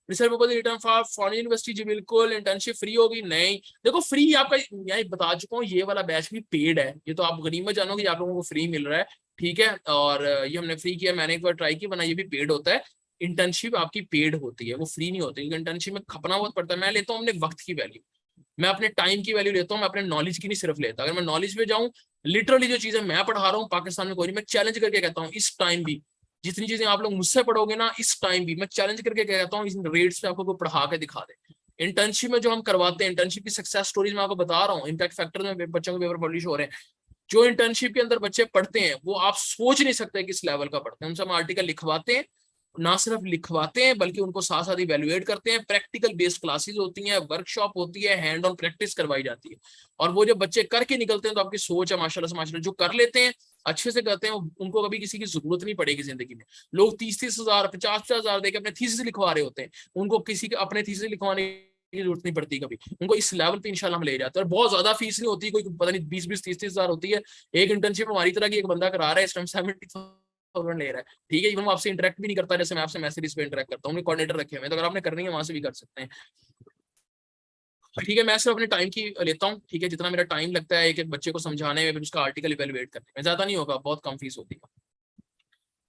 Research proposal written for foreign university, जी बिल्कुल। इंटर्नशिप फ्री होगी? नहीं, देखो फ्री आपका, यहाँ बता चुका हूँ, ये वाला बैच भी पेड है। ये तो आप गनीमत जानोगे आप लोगों को फ्री मिल रहा है। ठीक है, और ये हमने फ्री किया, मैंने एक बार ट्राई की, वरना ये भी पेड होता है। इंटर्नशिप आपकी पेड होती है, वो फ्री नहीं होती, क्योंकि इंटर्नशिप में खपना बहुत पड़ता है। मैं लेता हूँ अपने वक्त की वैल्यू, मैं अपने टाइम की वैल्यू लेता हूँ, मैं अपने नॉलेज की नहीं सिर्फ लेता। अगर मैं नॉलेज पे जाऊँ, लिटरली जो चीजें मैं पढ़ा रहा हूँ पाकिस्तान में कोई नहीं, मैं चैलेंज करके कहता हूँ इस टाइम भी जितनी चीजें आप लोग मुझसे पढ़ोगे ना, इस टाइम भी मैं चैलेंज करके कहता हूँ, इस रेट्स पे आपको पढ़ा के दिखा दे। इंटर्नशिप में जो हम करवाते हैं, इंटर्नशिप की सक्सेस स्टोरीज मैं आपको बता रहा हूँ, इम्पैक्ट फैक्टर में बच्चों के पेपर पब्लिश हो रहे हैं। जो इंटर्नशिप के अंदर बच्चे पढ़ते हैं, वो आप सोच नहीं सकते किस लेवल का पढ़ते हैं। उनसे हम आर्टिकल लिखवाते हैं, ना सिर्फ लिखवाते हैं बल्कि उनको साथ साथ इवेलुएट करते हैं। प्रैक्टिकल बेस्ड क्लासेस होती हैं, वर्कशॉप होती है, हैंड ऑन प्रैक्टिस करवाई जाती है। और वो जब बच्चे करके निकलते हैं, तो आपकी सोच है माशाल्लाह से माशाल्लाह। जो कर लेते हैं, अच्छे से करते हैं, उनको कभी किसी की जरूरत नहीं पड़ेगी जिंदगी में। लोग 30-30 हजार 50-50 हजार देकर अपने थीसिस लिखवा रहे होते हैं, उनको किसी के अपने थीसिस लिखवाने की जरूरत नहीं पड़ती कभी। उनको इस लेवल पे इंशाल्लाह हम ले जाते हैं। और बहुत ज्यादा फीस नहीं होती, कोई पता नहीं 20-20 30-30 हजार होती है। एक इंटर्नशिप हमारी तरह की एक बंदा करा रहा है इस टाइम 70,000 ले रहा है। ठीक है, इवन वो आपसे इंटरेक्ट भी नहीं करता, जैसे मैं आपसे मैसेज पे इंटरेक्ट करता हूँ। कोऑर्डिनेटर रखे हुए हैं, तो अगर आपने करनी है वहां से भी कर सकते हैं। ठीक है, मैं सिर्फ अपने टाइम की लेता हूँ। ठीक है, जितना मेरा टाइम लगता है एक एक बच्चे को समझाने में, उसका आर्टिकल इवेलुएट करने में, ज्यादा नहीं होगा, बहुत कम फीस होती है।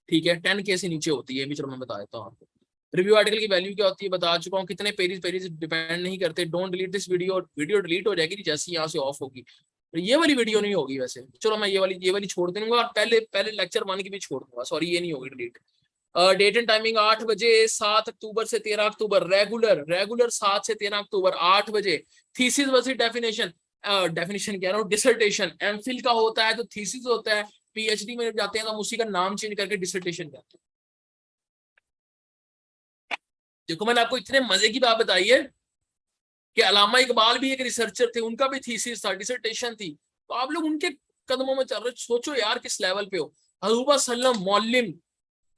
ठीक है, 10K से नीचे होती है, भी चलो मैं बता देता हूँ आपको। रिव्यू आर्टिकल की वैल्यू क्या होती है बता चुका हूँ, कितने पेजेस पेजेस डिपेंड नहीं करते। Don't delete this video, video delete हो जाएगी जैसे यहाँ से ऑफ होगी। तो ये वाली वीडियो नहीं होगी वैसे, चलो मैं ये वाली छोड़ दूंगा, और पहले पहले लेक्चर 1 की भी छोड़ दूंगा, सॉरी ये नहीं होगी डिलीट। डेट एंड टाइमिंग 8 बजे, 7 अक्टूबर से 13 अक्टूबर, रेगुलर रेगुलर 7 से 13 अक्टूबर 8 बजे। थीसिस वर्सेस डेफिनेशन, डेफिनेशन कह रहा हूँ, डिसर्टेशन। एमफिल का होता है तो थीसिस होता है, पीएचडी में जाते हैं तो हम उसी का नाम चेंज करके डिसर्टेशन कहते हैं। देखो मैंने आपको इतने मजे की बात बताई है कि अल्लामा इकबाल भी एक रिसर्चर थे, उनका भी थीसिस था, डिसर्टेशन थी। तो आप लोग उनके कदमों में चल रहे, सोचो यार किस लेवल पे हो। हजूबा सल्लम मौलिम,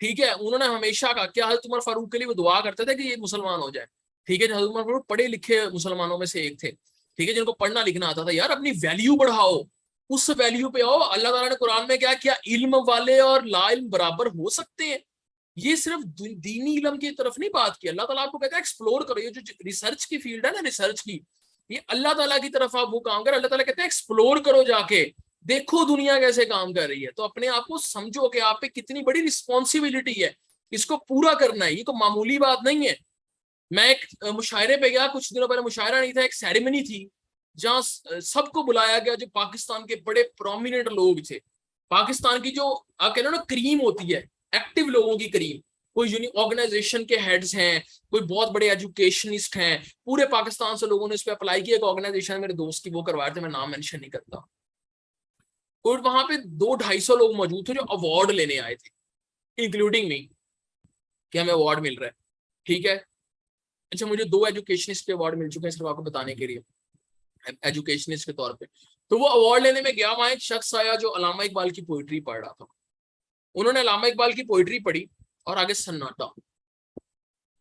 ठीक है, उन्होंने हमेशा कहा, क्या हजरत उमर फारूक के लिए वो दुआ करते थे कि ये मुसलमान हो जाए। ठीक है, हजरत उमर फारूक पढ़े लिखे मुसलमानों में से एक थे। ठीक है, जिनको पढ़ना लिखना आता था। यार अपनी वैल्यू बढ़ाओ, उस वैल्यू पे आओ। अल्लाह ताला ने कुरान में क्या किया, इल्म वाले और ला इल्म बराबर हो सकते हैं। ये सिर्फ दीनी इल्म की तरफ नहीं बात की, अल्लाह ताला आपको कहता है एक्सप्लोर करो। ये जो रिसर्च की फील्ड है ना, रिसर्च की, ये अल्लाह ताला की तरफ आप वो काम कर, अल्लाह ताला कहते हैं एक्सप्लोर करो, जाके देखो दुनिया कैसे काम कर रही है। तो अपने आप को समझो कि आप पे कितनी बड़ी रिस्पॉन्सिबिलिटी है, इसको पूरा करना है। ये कोई मामूली बात नहीं है। मैं एक मुशायरे पे गया कुछ दिनों पहले, मुशायरा नहीं था, एक सेरेमनी थी, जहां सबको बुलाया गया जो पाकिस्तान के बड़े प्रोमिनेंट लोग थे। पाकिस्तान की जो आप कह रहे हो ना क्रीम होती है, एक्टिव लोगों की क्रीम, कोई ऑर्गेनाइजेशन के हेड्स हैं, कोई बहुत बड़े एजुकेशनिस्ट हैं, पूरे पाकिस्तान से लोगों ने इस पे अप्लाई किया। एक ऑर्गेनाइजेशन मेरे दोस्त की वो करवाए थे, मैं नाम मेंशन नहीं करता। और वहां पे 200-250 लोग मौजूद थे जो अवार्ड लेने आए थे, इंक्लूडिंग मी, कि हमें अवार्ड मिल रहा है। ठीक है, अच्छा मुझे 2 एजुकेशनिस्ट के अवार्ड मिल चुके हैं, सिर्फ आपको बताने के लिए, एजुकेशनिस्ट के तौर पे। तो वो अवार्ड लेने में गया, वहां एक शख्स आया जो अल्लामा इकबाल की पोइट्री पढ़ रहा था। उन्होंने अल्लामा इकबाल की पोइट्री पढ़ी और आगे सन्नाटा।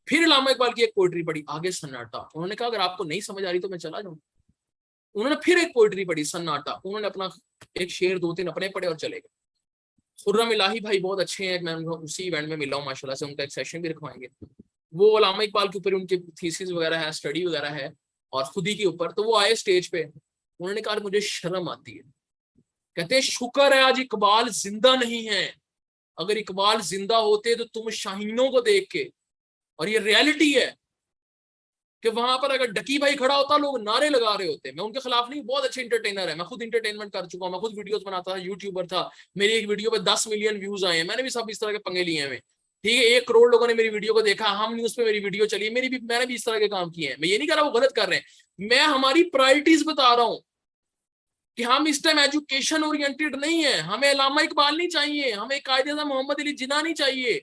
फिर अल्लामा इकबाल की एक पोइट्री पढ़ी, आगे सन्नाटा। उन्होंने कहा अगर आपको नहीं समझ आ रही तो मैं चला जाऊं। उन्होंने फिर एक पोइट्री पढ़ी सन्नाटा, उन्होंने अपना एक शेर 2-3 अपने पढ़े और चले गए। खुर्रम इलाही भाई बहुत अच्छे हैं, मैं उसी इवेंट में मिला हूँ माशाल्लाह से, उनका एक सेशन भी रखवाएंगे। वो अल्लामा इकबाल के ऊपर उनके थीसिस वगैरह है, स्टडी वगैरह है और खुदी के ऊपर। तो वो आए स्टेज पे, उन्होंने कहा मुझे शर्म आती है, कहते हैं शुक्र है आज इकबाल जिंदा नहीं है, अगर इकबाल जिंदा होते तो तुम शाहीनों को देख के, और ये रियलिटी है कि वहां पर अगर डकी भाई खड़ा होता लोग नारे लगा रहे होते। मैं उनके खिलाफ नहीं, बहुत अच्छे इंटरटेनर है, मैं खुद इंटरटेनमेंट कर चुका हूँ, मैं खुद वीडियोस बनाता था, यूट्यूबर था, मेरी एक वीडियो पे 10 मिलियन व्यूज आए हैं, मैंने भी सब इस तरह के पंगे लिए हैं। ठीक है, 1 करोड़ लोगों ने मेरी वीडियो को देखा, हम न्यूज पे मेरी वीडियो चली, मैंने भी इस तरह के काम किए हैं। मैं ये नहीं कह रहा वो गलत कर रहे हैं, मैं हमारी प्रायोरिटीज बता रहा हूँ कि हम इस टाइम एजुकेशन ओरिएंटेड नहीं है, हमें अल्लामा इकबाल नहीं चाहिए, हमें कायदे मोहम्मद अली जिन्ना नहीं चाहिए,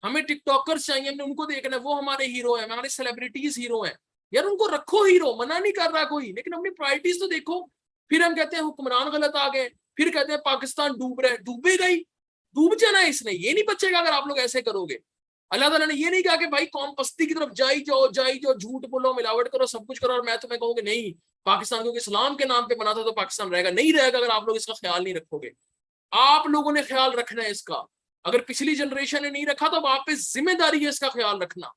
हमें टिकटॉकर्स चाहिए, हमने उनको देखना है, वो हमारे हीरो है, हमारे सेलिब्रिटीज हीरो है। यार उनको रखो हीरो, मना नहीं कर रहा कोई, लेकिन अपनी प्रायोरिटीज तो देखो। फिर हम कहते हैं हुक्मरान गलत आ गए, फिर कहते हैं पाकिस्तान डूब रहा है, डूबेगा ही, डूब जाना है इसने, ये नहीं बचेगा अगर आप लोग ऐसे करोगे। अल्लाह ताला ने ये नहीं कहा कि भाई कौम पस्ती की तरफ जाई जाओ, झूठ बोलो, मिलावट करो, सब कुछ करो, और मैं तुम्हें कहूँगी नहीं पाकिस्तान क्योंकि इस्लाम के नाम पे बना था तो पाकिस्तान रहेगा, नहीं रहेगा अगर आप लोग इसका ख्याल नहीं रखोगे। आप लोगों ने ख्याल रखना है इसका, अगर पिछली जनरेशन ने नहीं रखा तो आप पे जिम्मेदारी है इसका ख्याल रखना,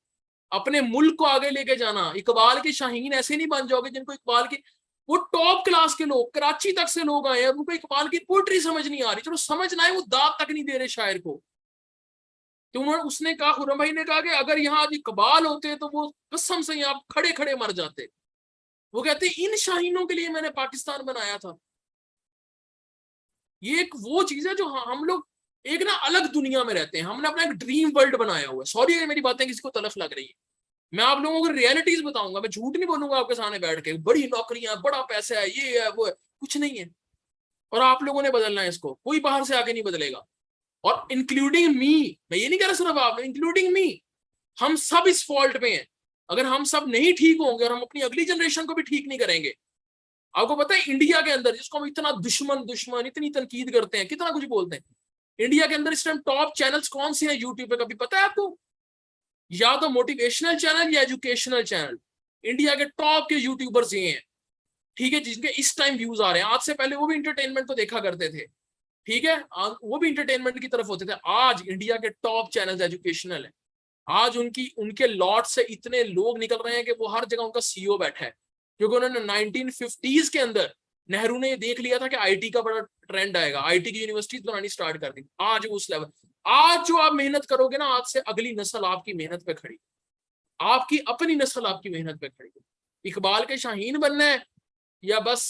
अपने मुल्क को आगे लेके जाना। इकबाल के शाहीन ऐसे नहीं बन जाओगे जिनको इकबाल की, वो टॉप क्लास के लोग कराची तक से लोग आए हैं, उनको इकबाल की पोएट्री समझ नहीं आ रही, चलो समझ ना आए, वो दाद तक नहीं दे रहे शायर को। तो उन्होंने उसने कहा, खुर्रम भाई ने कहा कि अगर यहाँ आज इकबाल होते तो वो कसम से यहाँ खड़े खड़े मर जाते। वो कहते इन शाहीनों के लिए मैंने पाकिस्तान बनाया था। ये एक वो चीज है जो हम लोग एक ना अलग दुनिया में रहते हैं, हमने अपना एक ड्रीम वर्ल्ड बनाया हुआ है। सॉरी अगर मेरी बातें किसी को तलख लग रही है, मैं आप लोगों को रियलिटीज बताऊंगा, मैं झूठ नहीं बोलूंगा आपके सामने बैठ के, बड़ी नौकरियां, बड़ा पैसा है, ये है वो है, कुछ नहीं है। और आप लोगों ने बदलना है इसको, कोई बाहर से आके नहीं बदलेगा। और इंक्लूडिंग मी, मैं ये नहीं कह रहा सिर्फ आप, इंक्लूडिंग मी, हम सब इस फॉल्ट में हैं। अगर हम सब नहीं ठीक होंगे और हम अपनी अगली जनरेशन को भी ठीक नहीं करेंगे, आपको पता है इंडिया के अंदर जिसको हम इतना दुश्मन इतनी तनकीद करते हैं, कितना कुछ बोलते हैं, इंडिया के अंदर इस टाइम टॉप चैनल्स कौन से हैं यूट्यूब पे, कभी पता है आपको? या तो मोटिवेशनल चैनल या एजुकेशनल चैनल। इंडिया के टॉप के यूट्यूबर्स ये हैं, ठीक है, जिनके इस टाइम व्यूज आ रहे हैं। आज से पहले वो भी इंटरटेनमेंट को देखा करते थे, ठीक है, वो भी इंटरटेनमेंट की तरफ होते थे। आज इंडिया के टॉप चैनल एजुकेशनल है। आज उनके लॉट से इतने लोग निकल रहे हैं कि वो हर जगह उनका सीईओ बैठा है, क्योंकि उन्होंने 1950s के अंदर नेहरू ने देख लिया था कि आईटी का बड़ा ट्रेंड आएगा, आईटी की यूनिवर्सिटीज बनानी स्टार्ट कर दी। आज उस लेवल, आज जो आप मेहनत करोगे ना, आज से अगली नस्ल आपकी मेहनत पे खड़ी, आपकी अपनी नस्ल आपकी मेहनत पे खड़ी। इकबाल के शाहीन बनना है या बस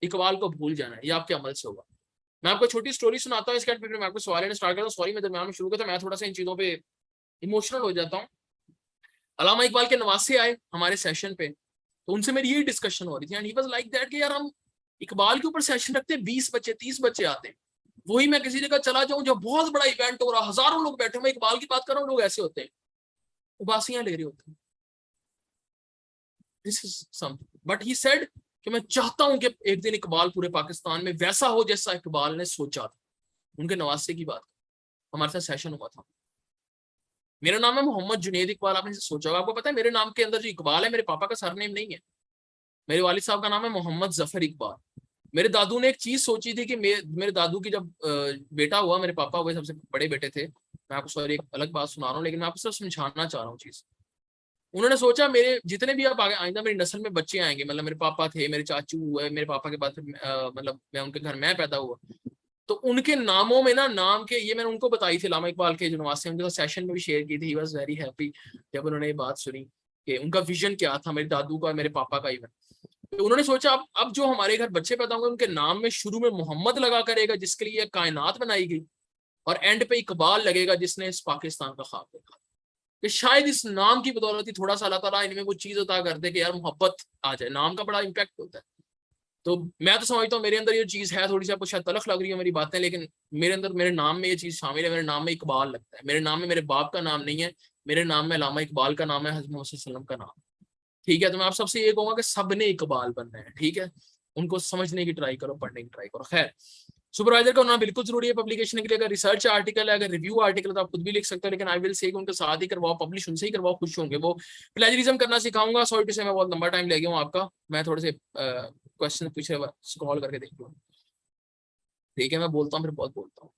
इकबाल को भूल जाना है, ये आपके अमल से होगा। मैं आपको छोटी स्टोरी सुनाता हूँ, इसके बाद मैं आपको सवाल स्टार्ट करता हूँ। सॉरी मैं दरम्यान में शुरू करता, मैं थोड़ा सा इन चीजों पे इमोशनल हो जाता हूँ। अल्लामा इकबाल के नवासे आए हमारे सेशन पे, तो उनसे मेरी यही डिस्कशन हो रही थी, and he was like that कि यार हम इकबाल के ऊपर सेशन रखते हैं, 20 बच्चे 30 बच्चे आते हैं, वही मैं किसी जगह चला जाऊं जब बहुत बड़ा इवेंट हो रहा, हजारों लोग बैठे, मैं इकबाल की बात कर रहा हूँ, लोग ऐसे होते हैं, उबासियां ले रहे होते हैं। This is something, but he said कि मैं चाहता हूं कि एक दिन इकबाल पूरे पाकिस्तान में वैसा हो जैसा इकबाल ने सोचा था। उनके नवासे की बात, हमारे साथ सेशन हुआ था। मेरा नाम है मोहम्मद जुनेद इकबाल, आपने सोचा होगा, आपको पता है मेरे नाम के अंदर जो इकबाल है मेरे पापा का सरनेम नहीं है, मेरे वालिद साहब का नाम है मोहम्मद जफर इकबाल। मेरे दादू ने एक चीज सोची थी कि मेरे दादू की जब बेटा हुआ, मेरे पापा हुए सबसे बड़े बेटे थे, मैं आपको सॉरी एक अलग बात सुना रहा हूँ, लेकिन मैं आपको सिर्फ समझाना चाह रहा हूँ चीज। उन्होंने सोचा मेरे जितने भी अब आगे आइंदा मेरी नस्ल में बच्चे आएंगे, मतलब मेरे पापा थे, मेरे चाचू हुए, मेरे पापा के बाद मतलब मैं उनके घर में पैदा हुआ, तो उनके नामों में ना नाम के, ये मैंने उनको बताई थी अल्लामा इकबाल के जो नवासे, उनके साथ सेशन में भी शेयर की थी। ही वाज वेरी हैप्पी जब उन्होंने ये बात सुनी कि उनका विजन क्या था मेरे दादू का, मेरे पापा का इवन। तो उन्होंने सोचा अब जो हमारे घर बच्चे पैदा होंगे उनके नाम में शुरू में मोहम्मद लगा करेगा जिसके लिए कायनात बनाई गई, और एंड पे इकबाल लगेगा जिसने इस पाकिस्तान का ख्वाब देखा। कि शायद इस नाम की बदौलत ही थोड़ा सा अल्लाह ताला इनमें वो चीज अता कर दे कि यार मोहब्बत आ जाए, नाम का बड़ा इम्पैक्ट होता है। तो मैं तो समझता हूँ मेरे अंदर ये चीज है, थोड़ी सी आपको शायद तलख लग रही है मेरी बातें, लेकिन मेरे अंदर मेरे नाम में ये चीज शामिल है। मेरे नाम में इकबाल लगता है, मेरे नाम में मेरे बाप का नाम नहीं है, मेरे नाम में अल्लामा इकबाल का नाम है, हज़रत मोहम्मद सल्लल्लाहु अलैहि वसल्लम का नाम, ठीक है। तो मैं आप सबसे ये कहूंगा कि सबने इकबाल बनना है, ठीक है, उनको समझने की ट्राई करो, पढ़ने की ट्राई करो। खैर, सुपरवाइजर का होना बिल्कुल जरूरी है पब्लिकेशन के लिए। अगर रिसर्च आर्टिकल है, अगर रिव्यू आर्टिकल है तो आप खुद भी लिख सकते हो, लेकिन आई विल से उनके साथ ही करवाओ, पब्लिश उनसे ही करवाओ, खुश होंगे वो। प्लेजरिज्म करना सिखाऊंगा। सॉरी टू से मैं बहुत लंबा टाइम ले गया हूँ आपका, मैं थोड़े से क्वेश्चन पूछे स्क्रॉल करके देख लो। ठीक है, मैं बोलता हूँ फिर बहुत बोलता हूँ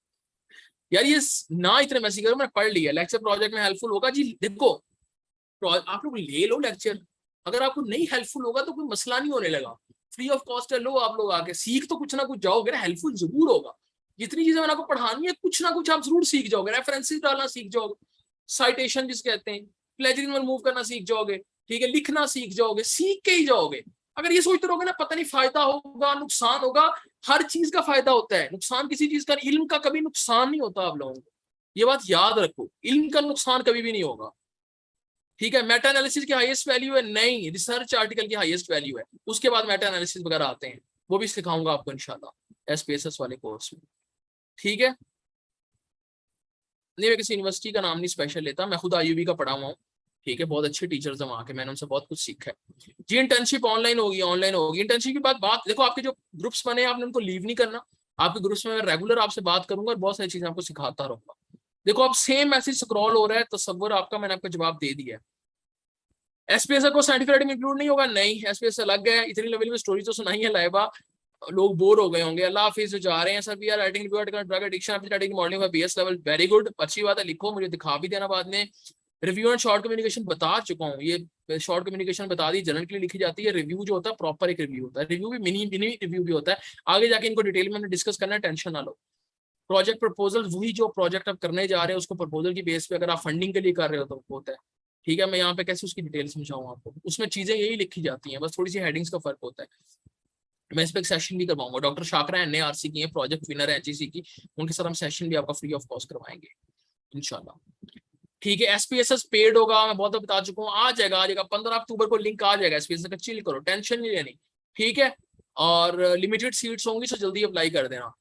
यार, ये ना इतने मैसेज करो, मैंने पढ़ लिया। लेक्चर प्रोजेक्ट में हेल्पफुल होगा जी। देखो आप लोग ले लो लेक्चर, अगर आपको नहीं हेल्पफुल होगा तो कोई मसला नहीं होने लगा, फ्री ऑफ कॉस्ट है, लो आप लोग आके सीख तो कुछ ना कुछ जाओगे ना, हेल्पफुल जरूर होगा। जितनी चीजें मैंने आपको पढ़ानी है कुछ ना कुछ आप जरूर सीख जाओगे, रेफरेंसेस डालना सीख जाओगे, साइटेशन जिसे कहते हैं, प्लेजरिज्म रिमूव करना सीख जाओगे, ठीक है, लिखना सीख जाओगे, सीख के ही जाओगे। अगर ये सोचते रहोगे ना पता नहीं फायदा होगा नुकसान होगा, हर चीज का फायदा होता है, नुकसान किसी चीज का, इल्म का कभी नुकसान नहीं होता। आप लोगों को ये बात याद रखो, इल्म का नुकसान कभी भी नहीं होगा। ठीक है, मेटा एनालिसिस की हाईएस्ट वैल्यू है नहीं, रिसर्च आर्टिकल की हाईएस्ट वैल्यू है, उसके बाद मेटा एनालिसिस वगैरह आते हैं, वो भी सिखाऊंगा आपको इंशाल्लाह एसपीएसएस वाले कोर्स में। ठीक है, नहीं मैं किसी यूनिवर्सिटी का नाम नहीं स्पेशल लेता, मैं खुद आईयूबी का पढ़ा हुआ हूँ। ठीक है, बहुत अच्छे टीचर्स हैं वहाँ के, मैंने उनसे बहुत कुछ सीखा है जी। इंटर्नशिप ऑनलाइन होगी, ऑनलाइन होगी। इंटर्नशिप की बात देखो, आपके जो ग्रुप्स बने आपने उनको लीव नहीं करना, आपके ग्रुप्स में मैं रेगुलर आपसे बात करूंगा और बहुत सारी चीजें आपको सिखाता रहूंगा। देखो अब सेम मैसेज स्क्रॉल हो रहा है, तसव्वुर आपका मैंने आपको जवाब दे दिया है। एसपीएस को साइंटिफिक राइटिंग में इंक्लूड नहीं होगा, नहीं एसपीएस अलग है। इतनी लेवल में स्टोरी तो सुनाई है लाइबा, लोग बोर हो गए होंगे। अल्लाह हाफिज जा रहे हैं sir, we are writing review article drug addiction epithetic modelling for BS level, very good, अच्छी बात है, लिखो, मुझे दिखा भी देना बाद में। रिव्यू एंड शॉर्ट कम्युनिकेशन बता चुका हूँ, ये शॉर्ट कम्युनिकेशन बता दी, जनरल के लिए लिखी जाती है। रिव्यू जो होता है प्रॉपर एक रिव्यू होता है, रिव्यू भी मिनी मिनी रिव्यू भी होता है, आगे जाके इनको डिटेल में हमने डिस्कस करना है, टेंशन ना लो। प्रोजेक्ट प्रपोजल, वही जो प्रोजेक्ट आप करने जा रहे हैं उसको प्रपोजल की बेस पे अगर आप फंडिंग के लिए कर रहे हो तो होता है। ठीक है, मैं यहाँ पे कैसे उसकी डिटेल समझाऊँ आपको, उसमें चीजें यही लिखी जाती हैं, बस थोड़ी सी हेडिंग्स का फर्क होता है। मैं इस पर एक सेशन भी करवाऊंगा, डॉक्टर शाकरा एनएआरसी की है, प्रोजेक्ट विनर है एचईसी की, उनके साथ हम सेशन भी आपका फ्री ऑफ कॉस्ट करवाएंगे इंशाल्लाह। ठीक है, एसपीएसएस पेड होगा, मैं बहुत बता चुका हूँ, आ जाएगा 15 अक्टूबर को लिंक आ जाएगा एसपीएसएस का, चिल करो, टेंशन नहीं लेनी। ठीक है, और लिमिटेड सीट्स होंगी तो जल्दी अप्लाई कर देना।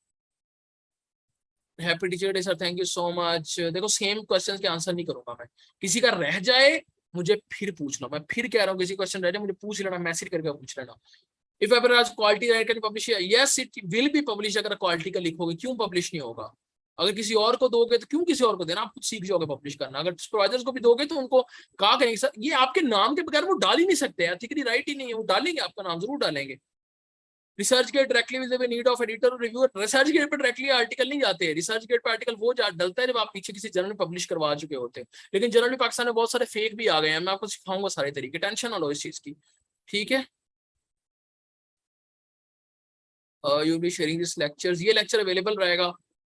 Happy teacher day sir, thank you so much. देखो सेम क्वेश्चन के आंसर नहीं करूंगा मैं, किसी का रह जाए मुझे फिर पूछना, मैं फिर कह रहा हूँ किसी क्वेश्चन रह जाए मुझे पूछ लेना, मैसेज करके पूछ लेना। इफ एवर आज quality right can publish, yes it will be publish, अगर क्वालिटी का लिखोगे क्यों पब्लिश नहीं होगा। अगर किसी और को दोगे तो क्यों किसी और को देना, आप खुद सीख जाओगे पब्लिश करना। अगर प्रोवाइडर्स को भी दोगे तो उनको कहा करेंगे सर ये आपके नाम के बगैर वो डाल ही नहीं सकते, एथिकली राइट ही नहीं है, वो डालेंगे, आपका नाम जरूर डालेंगे। Research get directly with the need of editor और रिव्यूअर, रिसर्च गेट पर डायरेक्टली आर्टिकल नहीं जाते हैं, रिसर्च गेट पर आर्टिकल वो डलता है जब आप पीछे किसी जर्नल में पब्लिश करवा चुके होते हैं। लेकिन जर्नल में पाकिस्तान में बहुत सारे फेक भी आ गए हैं, मैं आपको सिखाऊंगा सारे तरीके, टेंशन ना लो इस चीज की। ठीक है, you be sharing this lectures, ये लेक्चर अवेलेबल रहेगा,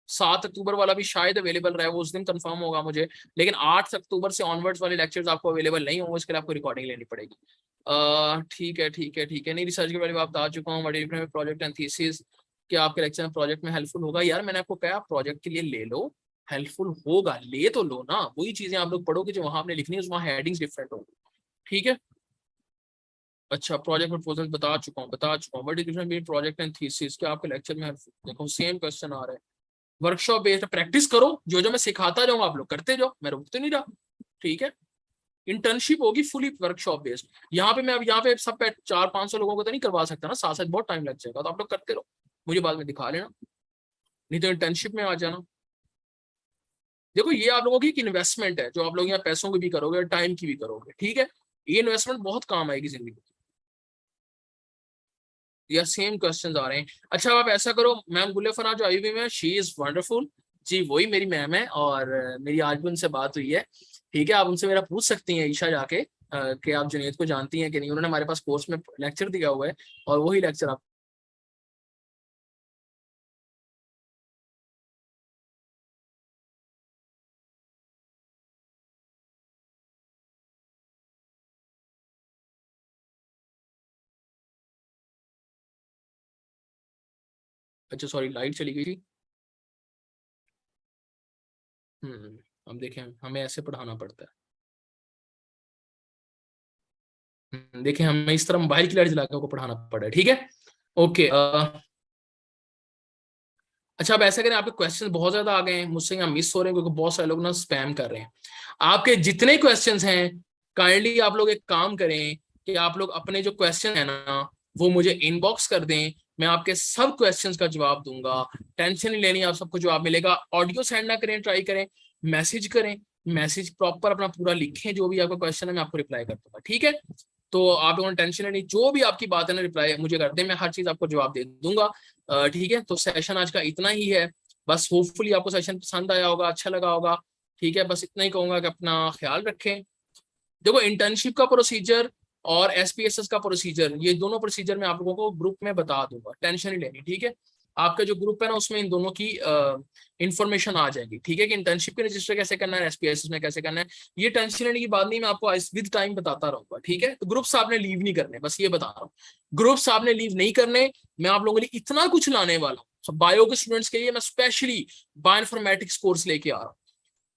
7 अक्टूबर वाला भी शायद अवेलेबल रहे, वो उस दिन कंफर्म होगा मुझे, लेकिन 8 अक्टूबर से ऑनवर्ड्स वाले लेक्चर्स आपको अवेलेबल नहीं होंगे, इसके लिए आपको रिकॉर्डिंग लेनी पड़ेगी। ठीक है ठीक है ठीक है, नहीं रिसर्च के बारे में आप बता चुका हूँ, प्रोजेक्ट एंड थीसिस, क्या आपके लेक्चर में प्रोजेक्ट में हेल्पफुल होगा। यार मैंने आपको कहा प्रोजेक्ट के लिए ले लो, हेल्पफुल होगा, ले तो लो ना, वही चीजें आप लोग पढ़ोगे जो वहां आपने लिखनी है, वहाँ हेडिंग्स डिफरेंट होंगी। ठीक है, अच्छा प्रोजेक्ट प्रपोजल बता चुका हूँ, what is difference between project and thesis, क्या आपके लेक्चर में देखो सेम क्वेश्चन आ रहा है। वर्कशॉप बेस्ड प्रैक्टिस करो, जो जो मैं सिखाता जाऊंगा आप लोग करते जाओ, मैं रुकते नहीं रहा। ठीक है, इंटर्नशिप होगी फुली वर्कशॉप बेस्ड, यहाँ पे मैं अब यहाँ पे सब पे 400-500 लोगों को तो नहीं करवा सकता ना, साथ साथ बहुत टाइम लग जाएगा, तो आप लोग करते रहो, मुझे बाद में दिखा लेना, नहीं तो इंटर्नशिप में आ जाना। देखो ये आप लोगों की एक इन्वेस्टमेंट है, जो आप लोग यहाँ पैसों की भी करोगे और टाइम की भी करोगे। ठीक है, ये इन्वेस्टमेंट बहुत काम आएगी जिंदगी। या सेम क्वेश्चंस आ रहे हैं। अच्छा आप ऐसा करो, मैम गुले फना जो आईयूबी में, शी इज वंडरफुल जी, वही मेरी मैम है, और मेरी आज भी उनसे बात हुई है। ठीक है, आप उनसे मेरा पूछ सकती हैं ईशा जाके कि आप जुनेद को जानती हैं कि नहीं, उन्होंने हमारे पास कोर्स में लेक्चर दिया हुआ है और वही लेक्चर आप अच्छा सॉरी लाइट चली गई थी। अब देखें हमें ऐसे पढ़ाना पड़ता है, देखें हमें इस तरह मोबाइल की लाइट जला के आपको पढ़ाना पड़ा है। ठीक है, ओके। अच्छा अब ऐसा करें, आपके क्वेश्चन बहुत ज्यादा आ गए हैं, मुझसे यहाँ मिस हो रहे हैं क्योंकि बहुत सारे लोग ना स्पैम कर रहे हैं। आपके जितने क्वेश्चंस हैं काइंडली आप लोग एक काम करें कि आप लोग अपने जो क्वेश्चन है ना वो मुझे इनबॉक्स कर दें, मैं आपके सब क्वेश्चंस का जवाब दूंगा, टेंशन नहीं लेनी, आप सबको जवाब मिलेगा। ऑडियो सेंड ना करें, ट्राई करें, मैसेज करें, मैसेज प्रॉपर अपना पूरा लिखें, जो भी आपका क्वेश्चन है मैं आपको रिप्लाई कर दूंगा। ठीक है, तो आप लोगों ने टेंशन नहीं, जो भी आपकी बात है ना रिप्लाई मुझे कर दें, मैं हर चीज आपको जवाब दे दूंगा। ठीक है, तो सेशन आज का इतना ही है। बस होपफुली आपको सेशन पसंद आया होगा, अच्छा लगा होगा। ठीक है, बस इतना ही कहूंगा कि अपना ख्याल रखें। देखो, इंटर्नशिप का प्रोसीजर और एसपीएसएस का प्रोसीजर, ये दोनों प्रोसीजर मैं आप लोगों को ग्रुप में बता दूंगा, टेंशन नहीं लेनी। ठीक है, आपका जो ग्रुप है ना उसमें इन दोनों की इंफॉर्मेशन आ जाएगी। ठीक है, कि इंटर्नशिप के रजिस्टर कैसे करना है, एसपीएसएस में कैसे करना है, ये टेंशन लेने की बात नहीं, मैं आपको विद टाइम बताता रहूंगा। ठीक है, तो ग्रुप्स आपने लीव नहीं करने, बस ये बता रहा हूँ, ग्रुप्स आपने लीव नहीं करने। मैं आप लोगों के लिए इतना कुछ लाने वाला हूँ, बायो के स्टूडेंट्स के लिए मैं स्पेशली बायोइन्फॉर्मेटिक्स कोर्स लेके आ रहा हूँ।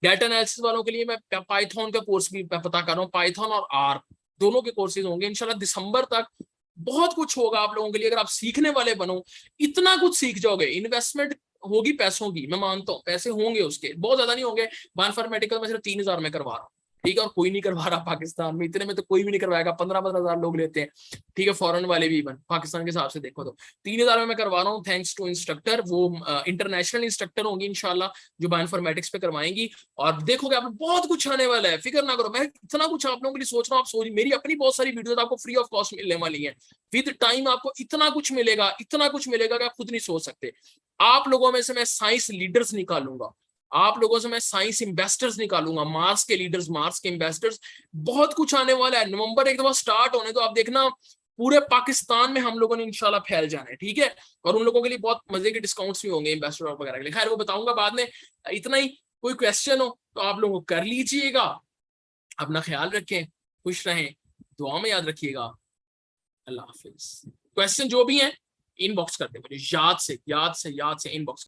डेटा एनालिसिस वालों के लिए मैं पाइथन का कोर्स भी मैं पता कर रहा हूँ, पाइथन और आर दोनों के कोर्सेज होंगे इंशाल्लाह दिसंबर तक। बहुत कुछ होगा आप लोगों के लिए, अगर आप सीखने वाले बनो इतना कुछ सीख जाओगे। इन्वेस्टमेंट होगी पैसों की, मैं मानता हूँ पैसे होंगे उसके, बहुत ज्यादा नहीं होंगे। बायोइन्फॉर्मेटिक्स में सिर्फ 3,000 में करवा रहा हूँ। ठीक है, और कोई नहीं करवा रहा पाकिस्तान में, इतने में तो कोई भी नहीं करवाएगा, 15-15 हजार लोग लेते हैं। ठीक है, फॉरेन वाले भी, इवन पाकिस्तान के हिसाब से देखो तो 3,000 में मैं करवा रहा हूँ, थैंक्स टू इंस्ट्रक्टर। वो इंटरनेशनल इंस्ट्रक्टर होंगी इंशाल्लाह, जो बायोइन्फॉर्मेटिक्स पे करवाएंगी। और देखोगे आप बहुत कुछ आने वाला है, फिक्र ना करो। मैं इतना कुछ आप लोगों के लिए सोच रहा हूँ, आप सोच, मेरी अपनी बहुत सारी वीडियोस आपको फ्री ऑफ कॉस्ट मिलने वाली है। विद टाइम आपको इतना कुछ मिलेगा, इतना कुछ मिलेगा कि आप खुद नहीं सोच सकते। आप लोगों में से मैं साइंस लीडर्स निकालूंगा, आप लोगों से मैं साइंस इन्वेस्टर्स निकालूंगा, मार्स के लीडर्स, मार्स के इन्वेस्टर्स। बहुत कुछ आने वाला है। नवंबर एक दफा स्टार्ट होने तो आप देखना पूरे पाकिस्तान में हम लोगों ने इंशाल्लाह फैल जाना है। ठीक है, और उन लोगों के लिए बहुत मजे के डिस्काउंट्स भी होंगे इन्वेस्टर वगैरह के लिए, खैर वो बताऊंगा बाद में। इतना ही, कोई क्वेश्चन हो तो आप लोग कर लीजिएगा। अपना ख्याल रखें, खुश रहें, दुआ में याद रखिएगा। अल्लाह हाफिज। क्वेश्चन जो भी हैं इनबॉक्स कर दे मुझे, याद से इनबॉक्स